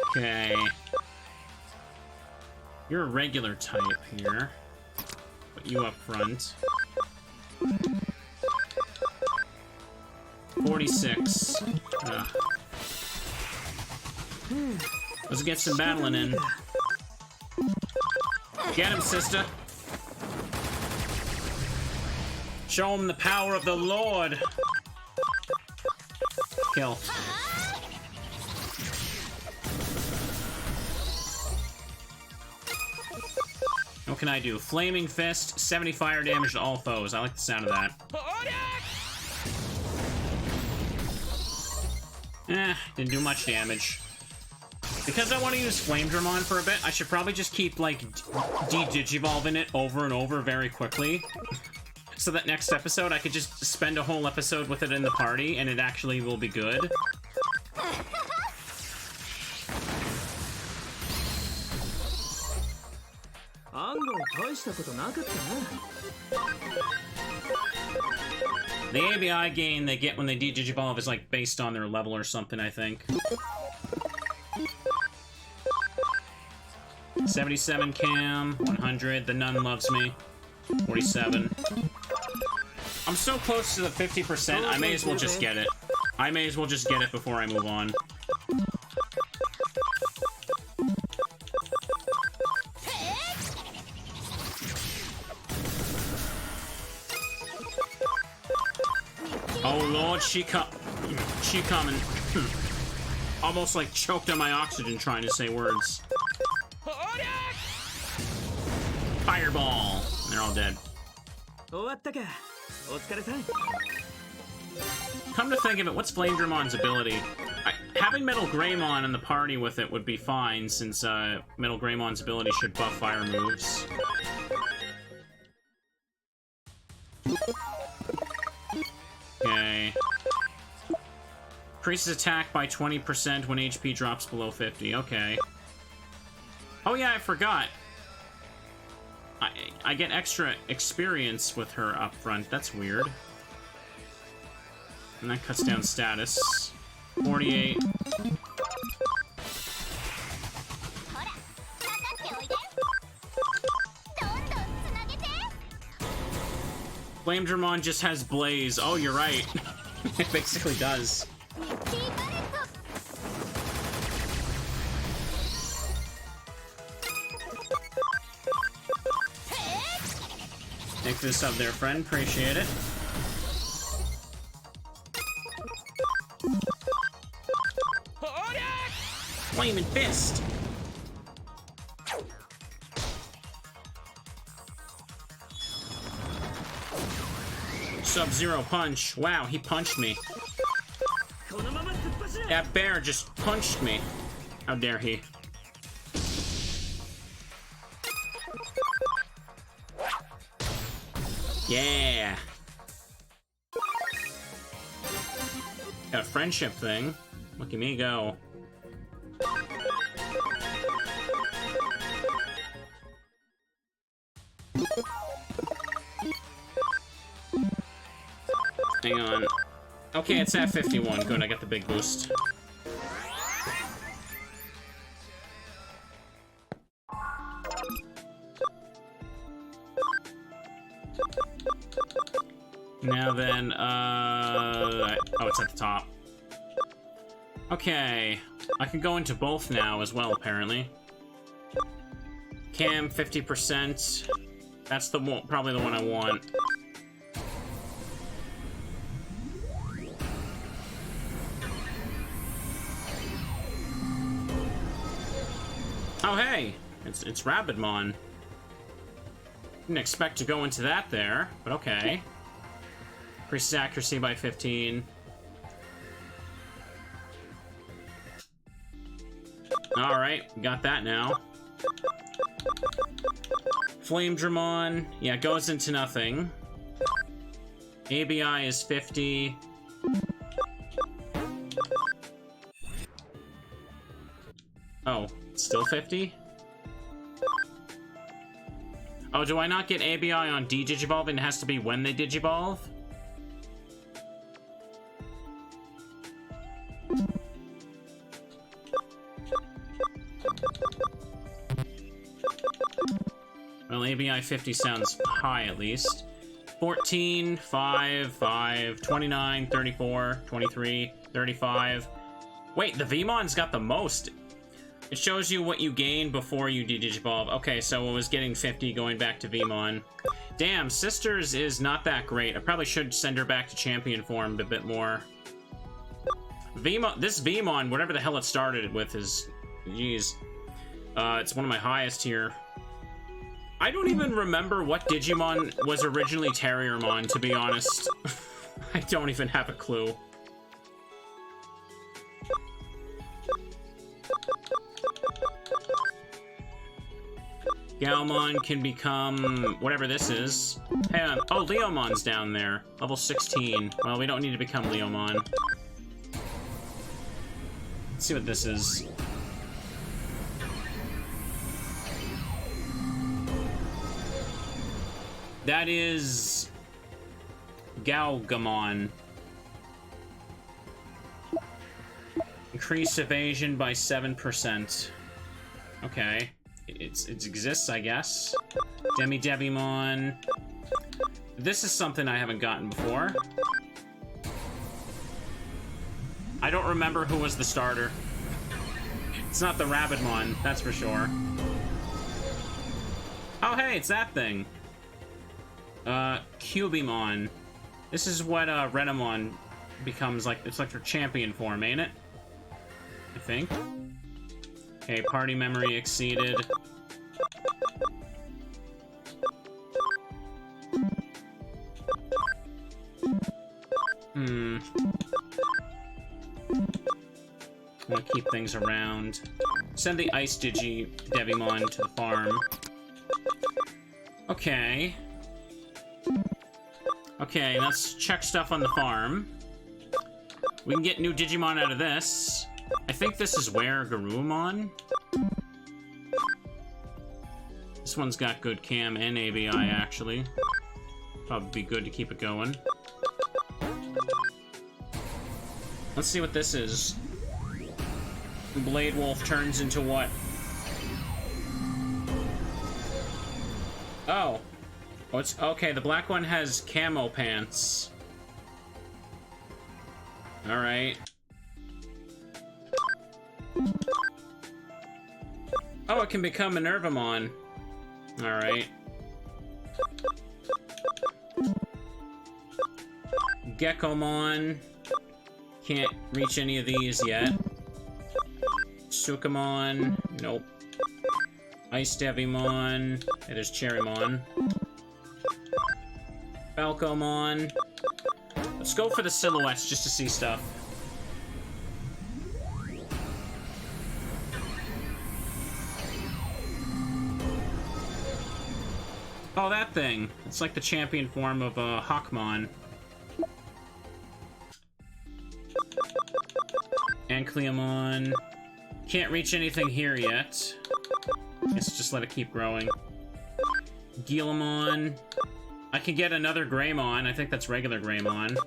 Okay. You're a regular type here. Put you up front. 46. Ugh. Let's get some battling in. Get him, sister. Show him the power of the Lord. Kill. What can I do? Flaming Fist, 70 fire damage to all foes. I like the sound of that. Didn't do much damage. Because I want to use Flame Dramon for a bit, I should probably just keep, like, de-digivolving it over and over very quickly. So that next episode, I could just spend a whole episode with it in the party, and it actually will be good. The ABI gain they get when they de-digivolve is, like, based on their level or something, I think. 77 cam, 100, the nun loves me, 47. I'm so close to the 50%, I may as well just get it. I may as well just get it before I move on. Oh Lord, she coming. Almost like choked on my oxygen trying to say words. Fireball! They're all dead. Come to think of it, what's Flame Dramon's ability? Having Metal Greymon in the party with it would be fine, since Metal Greymon's ability should buff fire moves. Okay. Increases attack by 20% when HP drops below 50. Okay. Oh yeah, I forgot. I get extra experience with her up front. That's weird. And that cuts down status. 48. Flame Dramon just has Blaze. Oh, you're right. It basically does. for the sub there, friend. Appreciate it. Flaming fist! Sub-Zero punch. Wow, he punched me. That bear just punched me. How dare he? Yeah. Got a friendship thing. Look at me go. Hang on. Okay, it's at 51. Good, I got the big boost. Now then, oh, it's at the top. Okay, I can go into both now as well, apparently. Cam, 50%. That's the one, probably the one I want. Oh, hey! It's Rabidmon. Didn't expect to go into that there, but okay. Increases accuracy by 15. Alright, got that now. Flamedramon, yeah, goes into nothing. ABI is 50. Oh, still 50? Oh, do I not get ABI on D-Digivolve and it has to be when they Digivolve? Well, ABI 50 sounds high at least. 14, 5, 5, 29, 34, 23, 35. Wait, the Vmon's got the most. It shows you what you gain before you Digivolve. Okay, so it was getting 50 going back to Vmon. Damn, Sisters is not that great. I probably should send her back to champion form a bit more. This Vmon, whatever the hell it started with is... Jeez. It's one of my highest here. I don't even remember what Digimon was originally Terriermon, to be honest. I don't even have a clue. Galmon can become whatever this is. Hang on. Oh, Leomon's down there. Level 16. Well, we don't need to become Leomon. Let's see what this is. That is Galgamon. Increase evasion by 7%. Okay. It exists, I guess. Devimon. This is something I haven't gotten before. I don't remember who was the starter. It's not the Rabidmon, that's for sure. Oh, hey, it's that thing. Cubimon. This is what Renamon becomes like. It's like her champion form, ain't it? I think. Okay, party memory exceeded. I'm gonna keep things around. Send the Ice Devimon to the farm. Okay. Okay, let's check stuff on the farm. We can get new Digimon out of this. I think this is where Garurumon. This one's got good cam and ABI, actually. Probably be good to keep it going. Let's see what this is. Blade Wolf turns into what? Oh. Oh, it's okay. The black one has camo pants. All right. Oh, it can become Minervamon. All right. Gekomon. Can't reach any of these yet. Sukamon. Nope. Ice Devimon. Hey, there's Cherrymon. Falcomon. Let's go for the silhouettes just to see stuff. Oh, that thing. It's like the champion form of Hawkmon. Ancleomon. Can't reach anything here yet. Let's just let it keep growing. Gilamon. I can get another Greymon. I think that's regular Greymon.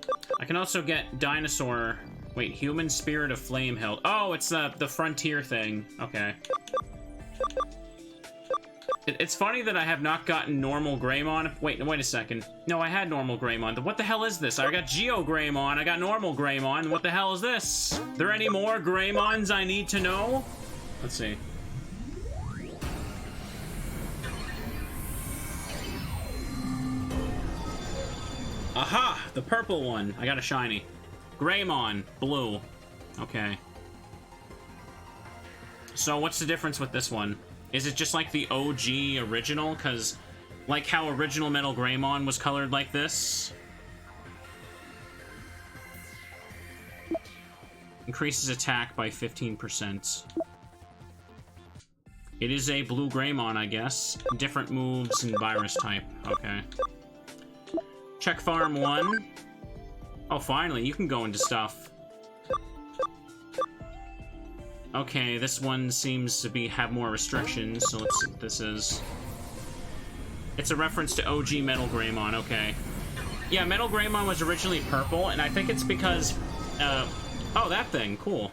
I can also get Dinosaur. Wait, Human Spirit of Flame held. Oh, it's the Frontier thing. Okay. It's funny that I have not gotten normal Greymon. Wait a second. No, I had normal Greymon. What the hell is this? I got Geo Greymon. I got normal Greymon. What the hell is this? There any more Greymons I need to know? Let's see. Aha! The purple one. I got a shiny. Greymon. Blue. Okay. So what's the difference with this one? Is it just like the OG original? Because, like how original Metal Greymon was colored like this? Increases attack by 15%. It is a blue Greymon, I guess. Different moves and virus type. Okay. Check Farm 1. Oh, finally, you can go into stuff. Okay, this one seems to have more restrictions, so let's see what this is. It's a reference to OG Metal Greymon, okay. Yeah, Metal Greymon was originally purple, and I think it's because, oh, that thing, cool.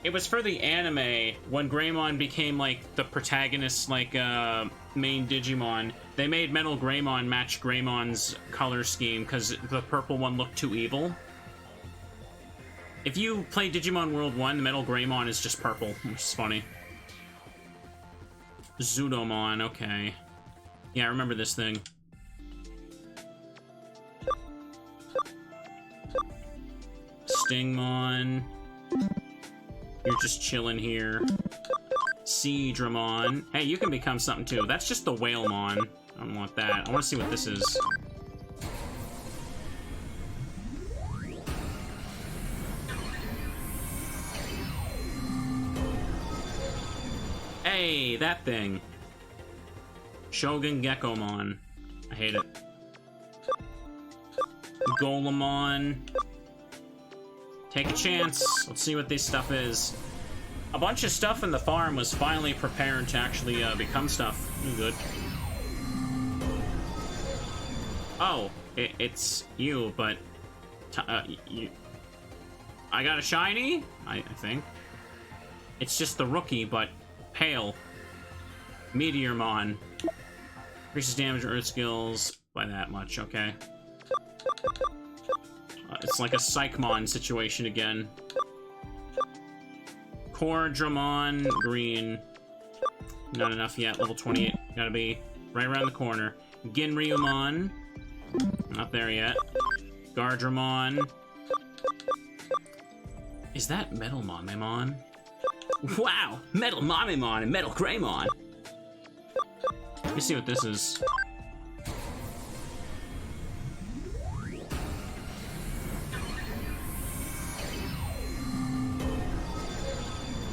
It was for the anime, when Greymon became, like, the protagonist, like, main Digimon. They made Metal Greymon match Greymon's color scheme, because the purple one looked too evil. If you play Digimon World 1, the Metal Greymon is just purple, which is funny. Zudomon, okay. Yeah, I remember this thing. Stingmon. You're just chilling here. Seadramon. Hey, you can become something too. That's just the Whalemon. I don't want that. I want to see what this is. Hey, that thing. Shogun Gekomon. I hate it. Golemon. Take a chance. Let's see what this stuff is. A bunch of stuff in the farm was finally preparing to actually become stuff. Good. Oh, it's you, but... you... I got a shiny? I think. It's just the rookie, but pale. Meteormon. Increases damage to Earth skills by that much, okay. It's like a Psychmon situation again. Cordramon, green. Not enough yet, level 28. Gotta be right around the corner. Ginryumon. Not there yet. Gardramon. Is that Metal Mamemon? Wow! Metal Mamemon and Metal Greymon! Let me see what this is.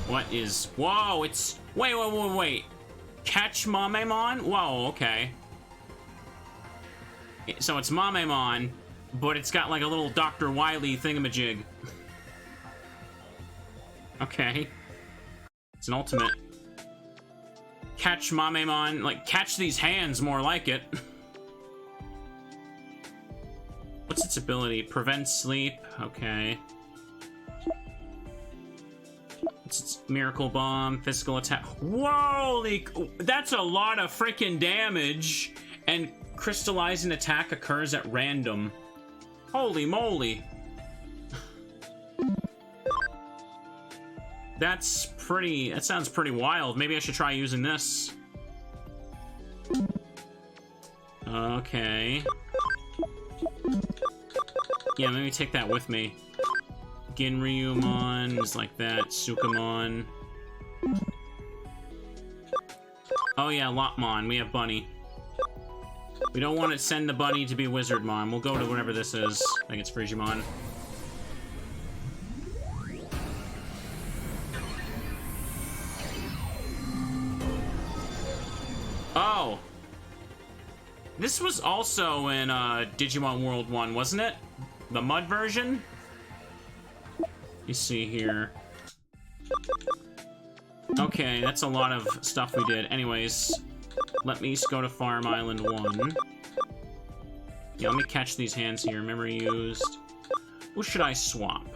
What is... Whoa, it's... Wait. Catch Mamemon? Whoa, okay. So it's Mamemon, but it's got like a little Dr. Wily thingamajig. Okay. It's an ultimate. Catch Mamemon, like, catch these hands, more like it. What's its ability? Prevent sleep, okay. What's its Miracle Bomb, physical attack? Whoa, that's a lot of freaking damage. And crystallizing attack occurs at random. Holy moly. That sounds pretty wild. Maybe I should try using this. Okay. Yeah, let me take that with me. Ginryumon is like that. Sukamon. Oh yeah, Lopmon. We have Bunny. We don't want to send the Bunny to be Wizardmon. We'll go to whatever this is. I think it's Frigimon. Oh! This was also in Digimon World 1, wasn't it? The mud version? You see here. Okay, that's a lot of stuff we did. Anyways, let me go to Farm Island 1. Yeah, let me catch these hands here. Memory used. Who should I swap?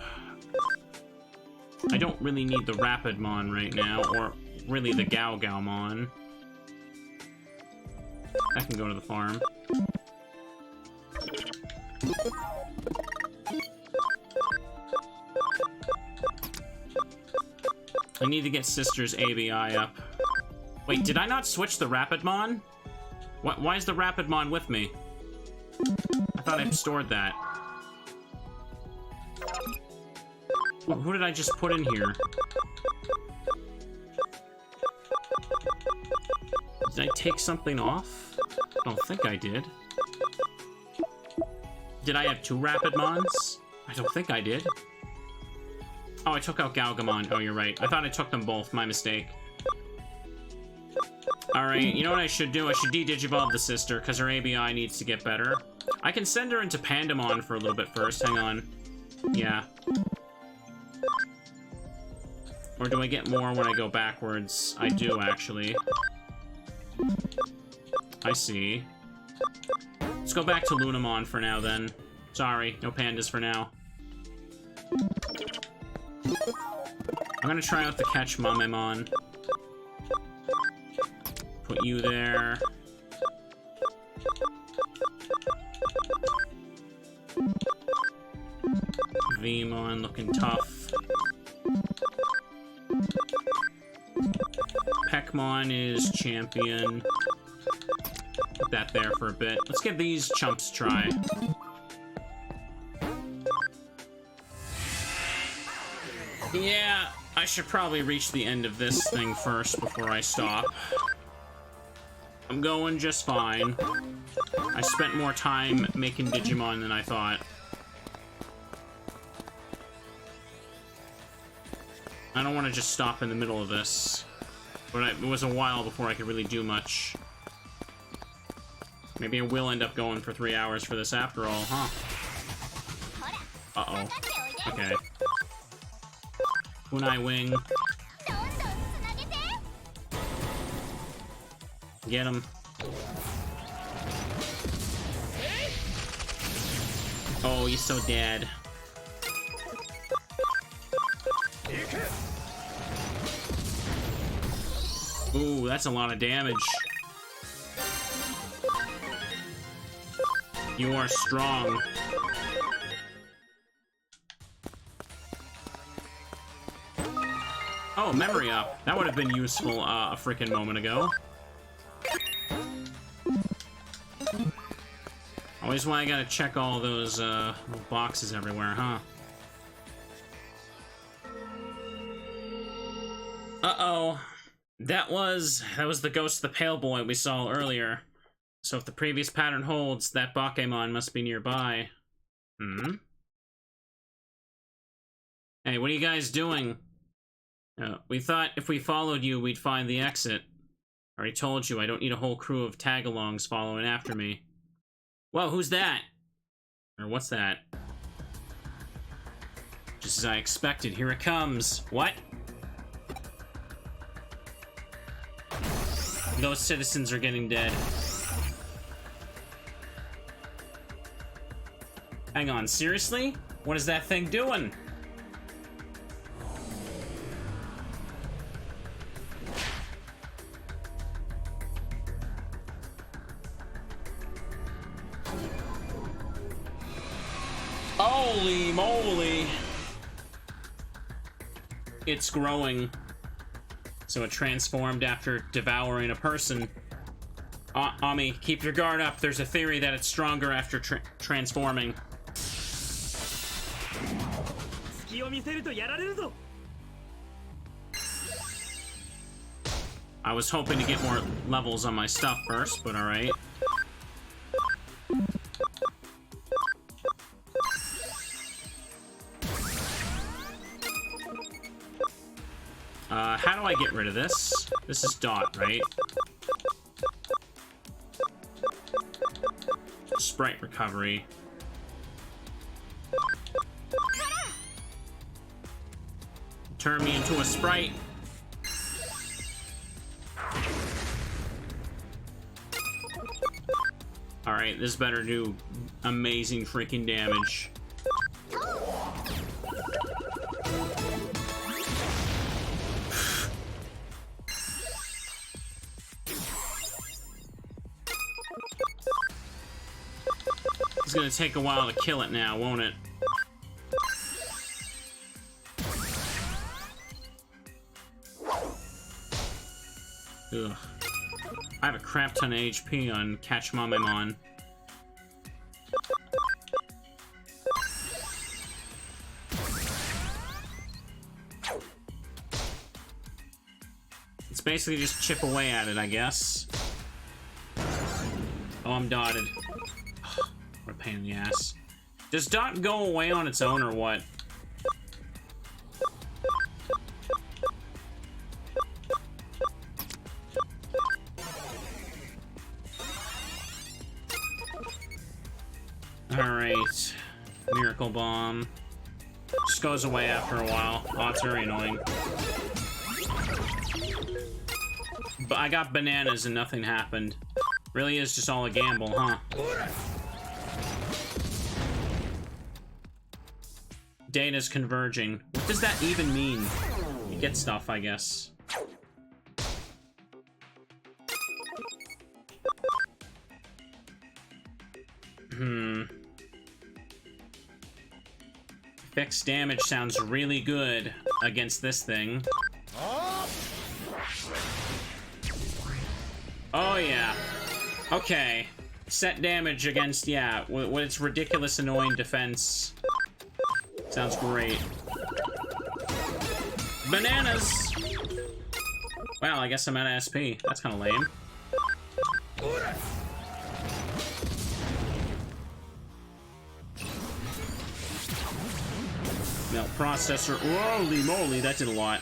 I don't really need the Rapidmon right now, or really the Gaogaomon. I can go to the farm. I need to get Sister's ABI up. Wait, did I not switch the Rapidmon? Why is the Rapidmon with me? I thought I stored that. Who did I just put in here? Did I take something off? I don't think I did. Did I have 2 Rapidmons? I don't think I did. Oh, I took out Galgamon. Oh, you're right. I thought I took them both. My mistake. Alright, you know what I should do? I should de-digivolve the sister, because her ABI needs to get better. I can send her into Pandamon for a little bit first. Hang on. Yeah. Or do I get more when I go backwards? I do, actually. I see. Let's go back to Lunamon for now, then. Sorry, no pandas for now. I'm gonna try out the Catch Mamemon. Put you there. Vmon looking tough. Peckmon is champion. Put that there for a bit. Let's give these chumps a try. Yeah, I should probably reach the end of this thing first before I stop. I'm going just fine. I spent more time making Digimon than I thought. I don't want to just stop in the middle of this. But it was a while before I could really do much. Maybe I will end up going for 3 hours for this after all, huh? Uh-oh. Okay. Kunai Wing. Get him. Oh, he's so dead. Ooh, that's a lot of damage. You are strong. Oh, memory up. That would have been useful a freaking moment ago. Always why I gotta check all those little boxes everywhere, huh? Uh-oh. That was the ghost of the Pale Boy we saw earlier. So if the previous pattern holds, that Bakemon must be nearby. Hmm? Hey, what are you guys doing? We thought if we followed you, we'd find the exit. I already told you, I don't need a whole crew of tag-alongs following after me. Whoa, who's that? Or what's that? Just as I expected, here it comes. What? Those citizens are getting dead. Hang on, seriously? What is that thing doing? Holy moly! It's growing. So it transformed after devouring a person. Ami, keep your guard up. There's a theory that it's stronger after transforming. を見せるとやられるぞ。 I was hoping to get more levels on my stuff first, but alright. How do I get rid of this? This is dot, right? Sprite recovery. Turn me into a sprite. Alright, this better do amazing freaking damage. It's gonna take a while to kill it now, won't it? Ugh. I have a crap ton of HP on Catch Mamemon. It's basically just chip away at it, I guess. Oh, I'm dotted. What a pain in the ass. Does dot go away on its own or what? Alright. Miracle Bomb. Just goes away after a while. Oh, it's very annoying. But I got bananas and nothing happened. Really is just all a gamble, huh? Data's converging. What does that even mean? You get stuff, I guess. Fixed damage sounds really good against this thing. Oh yeah. Okay. Set damage against, yeah, with its ridiculous annoying defense. Sounds great. Bananas! Well, I guess I'm out of SP. That's kind of lame. Melt processor. Holy moly, that did a lot.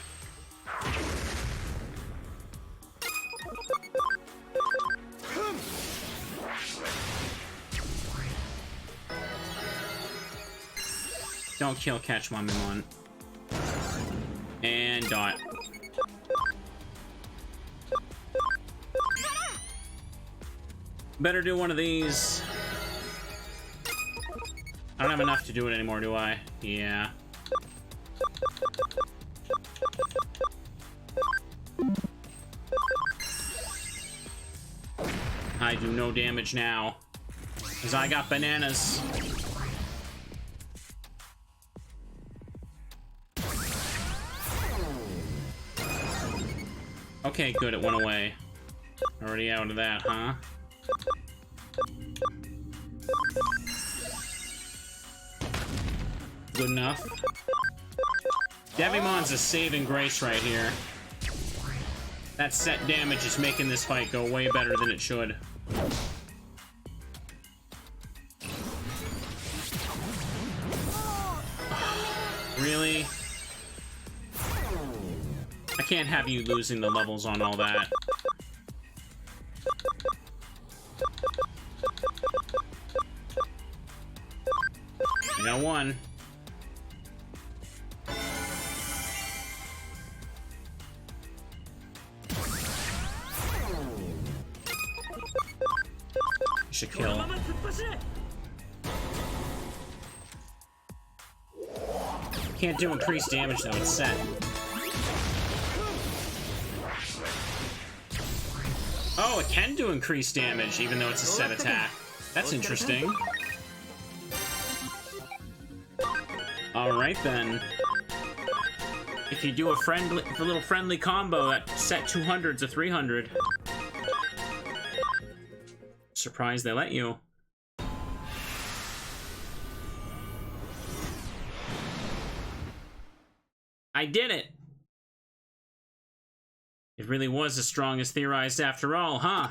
Don't kill Catch Mamemon. And dot. Better do one of these. I don't have enough to do it anymore, do I? Yeah. I do no damage now, because I got bananas. Okay, good, it went away. Already out of that, huh? Good enough. Devimon's a saving grace right here. That set damage is making this fight go way better than it should. Really? I can't have you losing the levels on all that. You got one. Should kill. Can't do increased damage though, it's set. Oh, it can do increased damage even though it's a set attack. That's interesting. Alright then. If you do a little friendly combo that set 200 to 300. Surprised they let you. I did it! It really was as strong as theorized after all, huh?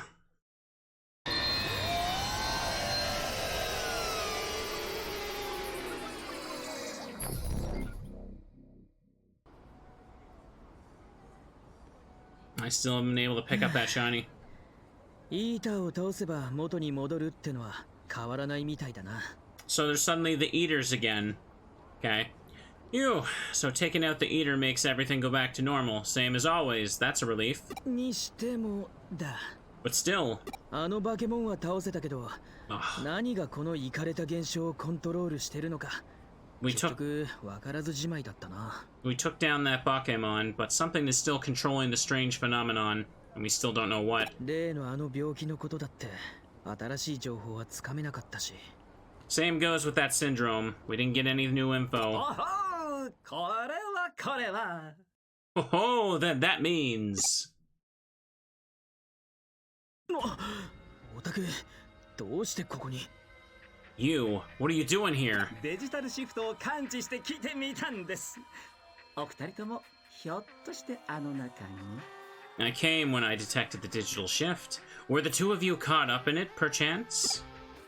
I still haven't been able to pick up that shiny. イーターを倒せば元に戻るってのは変わらないみたいだな。 So there's suddenly the eaters again. Okay. Phew. So taking out the eater makes everything go back to normal. Same as always. That's a relief. にしてもだ。 But still. あのバケモンは倒せたけど、 Ugh. 何がこのイカれた現象をコントロールしてるのか。 We 結 took 局わからずじまいだったな。 we took down that Bakemon, but something is still controlling the strange phenomenon, and we still don't know what. 例のあの病気のことだって新しい情報はつかめなかったし。 Same goes with that syndrome. We didn't get any new お info. ほう、これは。 Oh, that means. オタク、どうしてここに？ You, what are you doing here? デジタルシフトを感知して来てみたんです。お二人ともひょっとしてあの中に？ I came when I detected the digital shift. Were the two of you caught up in it, perchance?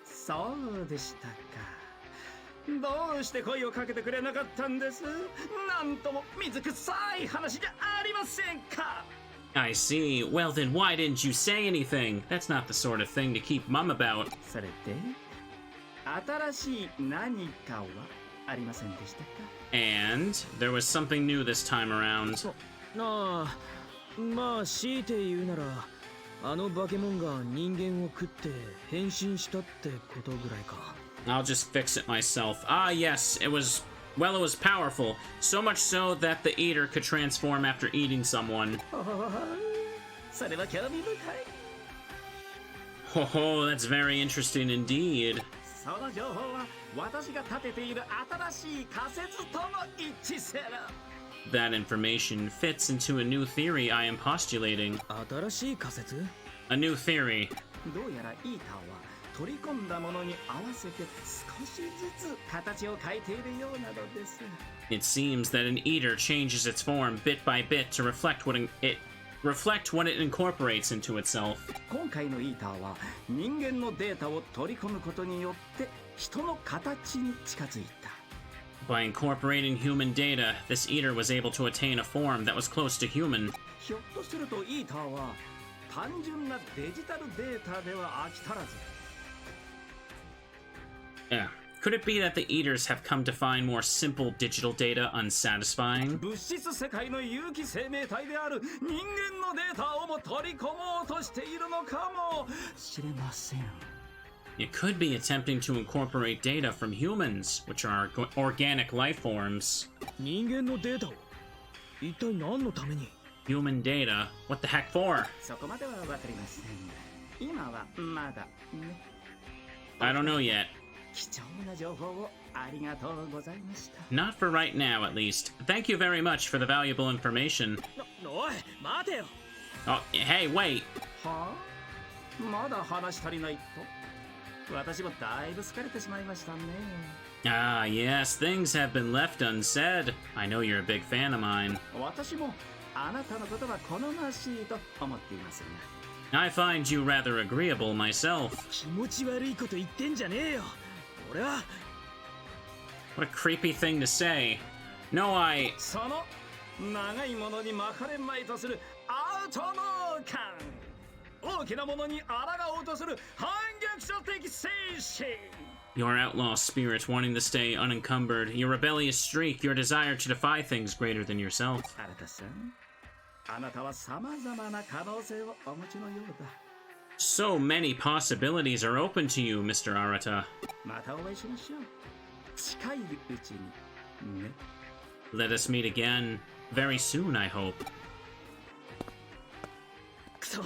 そうでしたか。どうして声をかけてくれなかったんです？なんとも水臭い話じゃありませんか。 I see. Well, then why didn't you say anything? That's not the sort of thing to keep mum about. それで新しい何かはありませんでしたか？ And there was something new this time around. なあ、まあ強いて言うなら、あのバケモンが人間を食って変身したってことぐらいか。 I'll just fix it myself. Ah, yes, it was powerful. So much so that the eater could transform after eating someone. それは興味深い。 Ho ho, that's very interesting indeed. その情報は私が立てている新しい仮説とも一致する。 That information fits into a new theory I am postulating. 新しい仮説？ A new theory. どうやらイーターは取り込んだものに合わせて少しずつ形を変えているようなのです。 It seems that an eater changes its form bit by bit to reflect what it incorporates into itself. 今回のイーターは人間のデータを取り込むことによって人の形に近づいた。 By incorporating human data, this eater was able to attain a form that was close to human. ひょっとするとイーターは単純なデジタルデータでは飽き足らず。 Yeah. Could it be that the eaters have come to find more simple digital data unsatisfying? 物質世界の有機生命体である人間のデータをも取り込もうとしているのかもしれません。 It could be attempting to incorporate data from humans, which are organic life forms. 人間のデータを一体何のために？ Human data? What the heck for? そこまではわかりません。今はまだね。 I don't know yet. 貴重な情報をありがとうございました。 Not for right now, at least. Thank you very much for the valuable information. おい、待てよ。 Oh, hey, wait. はあ？まだ話足りないと？私もだいぶ疲れてしまいましたね。 Ah, yes, things have been left unsaid. I know you're a big fan of mine. 私もあなたのことは好ましいと思っていますが。 I find you rather agreeable myself. 気持ち悪いこと言ってんじゃねえよ。俺は。 What a creepy thing to say. No, その長いものに巻かれまいとするアウトノー感。大きなものに抗おうとする反逆者的精神。 Your outlaw spirit wanting to stay unencumbered, your rebellious streak, your desire to defy things greater than yourself. 新田さん、あなたは様々な可能性をお持ちのようだ。 So many possibilities are open to you, Mr. Arata. またお会いしましょう。近いうちにね。 Let us meet again. Very soon, I hope. くそ。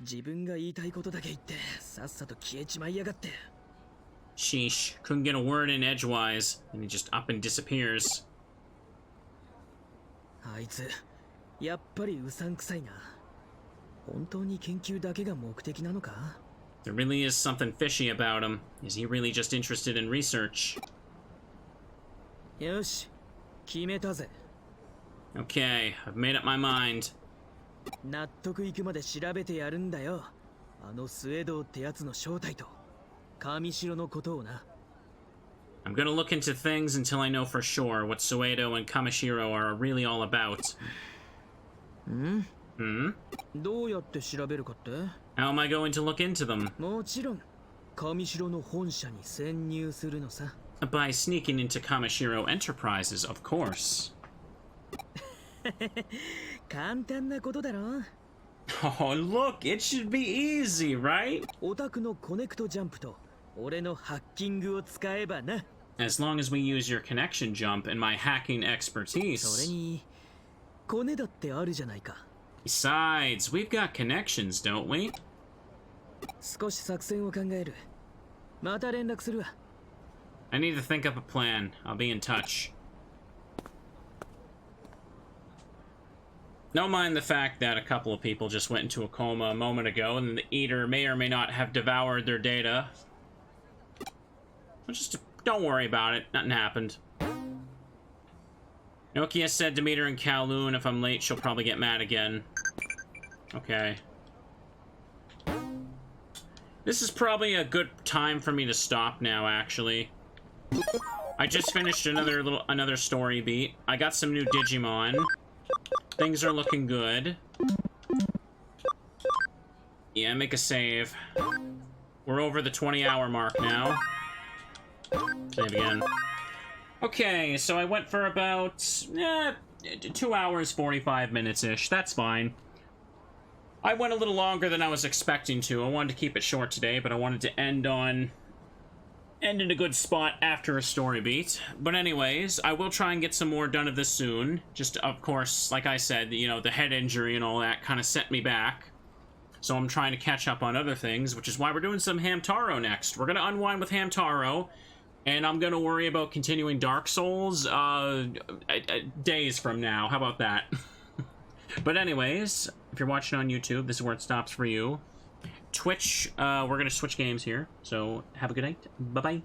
自分が言いたいことだけ言ってさっさと消えちまいやがって。 Sheesh. Couldn't get a word in edgewise, and he just up and disappears. あいつ、やっぱりうさんくさいな。本当に研究だけが目的なのか？ There really is something fishy about him. Is he really just interested in research? よし、決めたぜ。Okay, I've made up my mind. 納得いくまで調べてやるんだよ。あのスウェードってやつの正体と神城のことをな。I'm gonna look into things until I know for sure what Suedo and Kamashiro are really all about. どうやって調べるかって？ How am I going to look into them? もちろん神城の本社に潜入するのさ。By sneaking into Kamashiro Enterprises, of course. 簡単なことだろ。Oh, look, it should be easy, right? オタクのコネクトジャンプと俺のハッキングを使えばな。As long as we use your connection jump and my hacking それ expertise. にコネだってあるじゃないか。 Besides, we've got connections, don't we? 少し作戦を考える。また連絡するわ。I need to think up a plan. I'll be in touch. Don't mind the fact that a couple of people just went into a coma a moment ago and the eater may or may not have devoured their data. Just don't worry about it. Nothing happened. Nokia said to meet her in Kowloon. If I'm late, she'll probably get mad again. Okay. This is probably a good time for me to stop now, actually. I just finished another story beat. I got some new Digimon. Things are looking good. Yeah, make a save. We're over the 20-hour mark now. Save again. Okay, so I went for about 2 hours, 45 minutes-ish. That's fine. I went a little longer than I was expecting to. I wanted to keep it short today, but I wanted to end in a good spot after a story beat. But anyways, I will try and get some more done of this soon. Just, of course, like I said, you know, the head injury and all that kind of set me back. So I'm trying to catch up on other things, which is why we're doing some Hamtaro next. We're going to unwind with Hamtaro, and I'm going to worry about continuing Dark Souls days from now. How about that? But anyways, if you're watching on YouTube, this is where it stops for you. Twitch, we're going to switch games here, so have a good night. Bye-bye.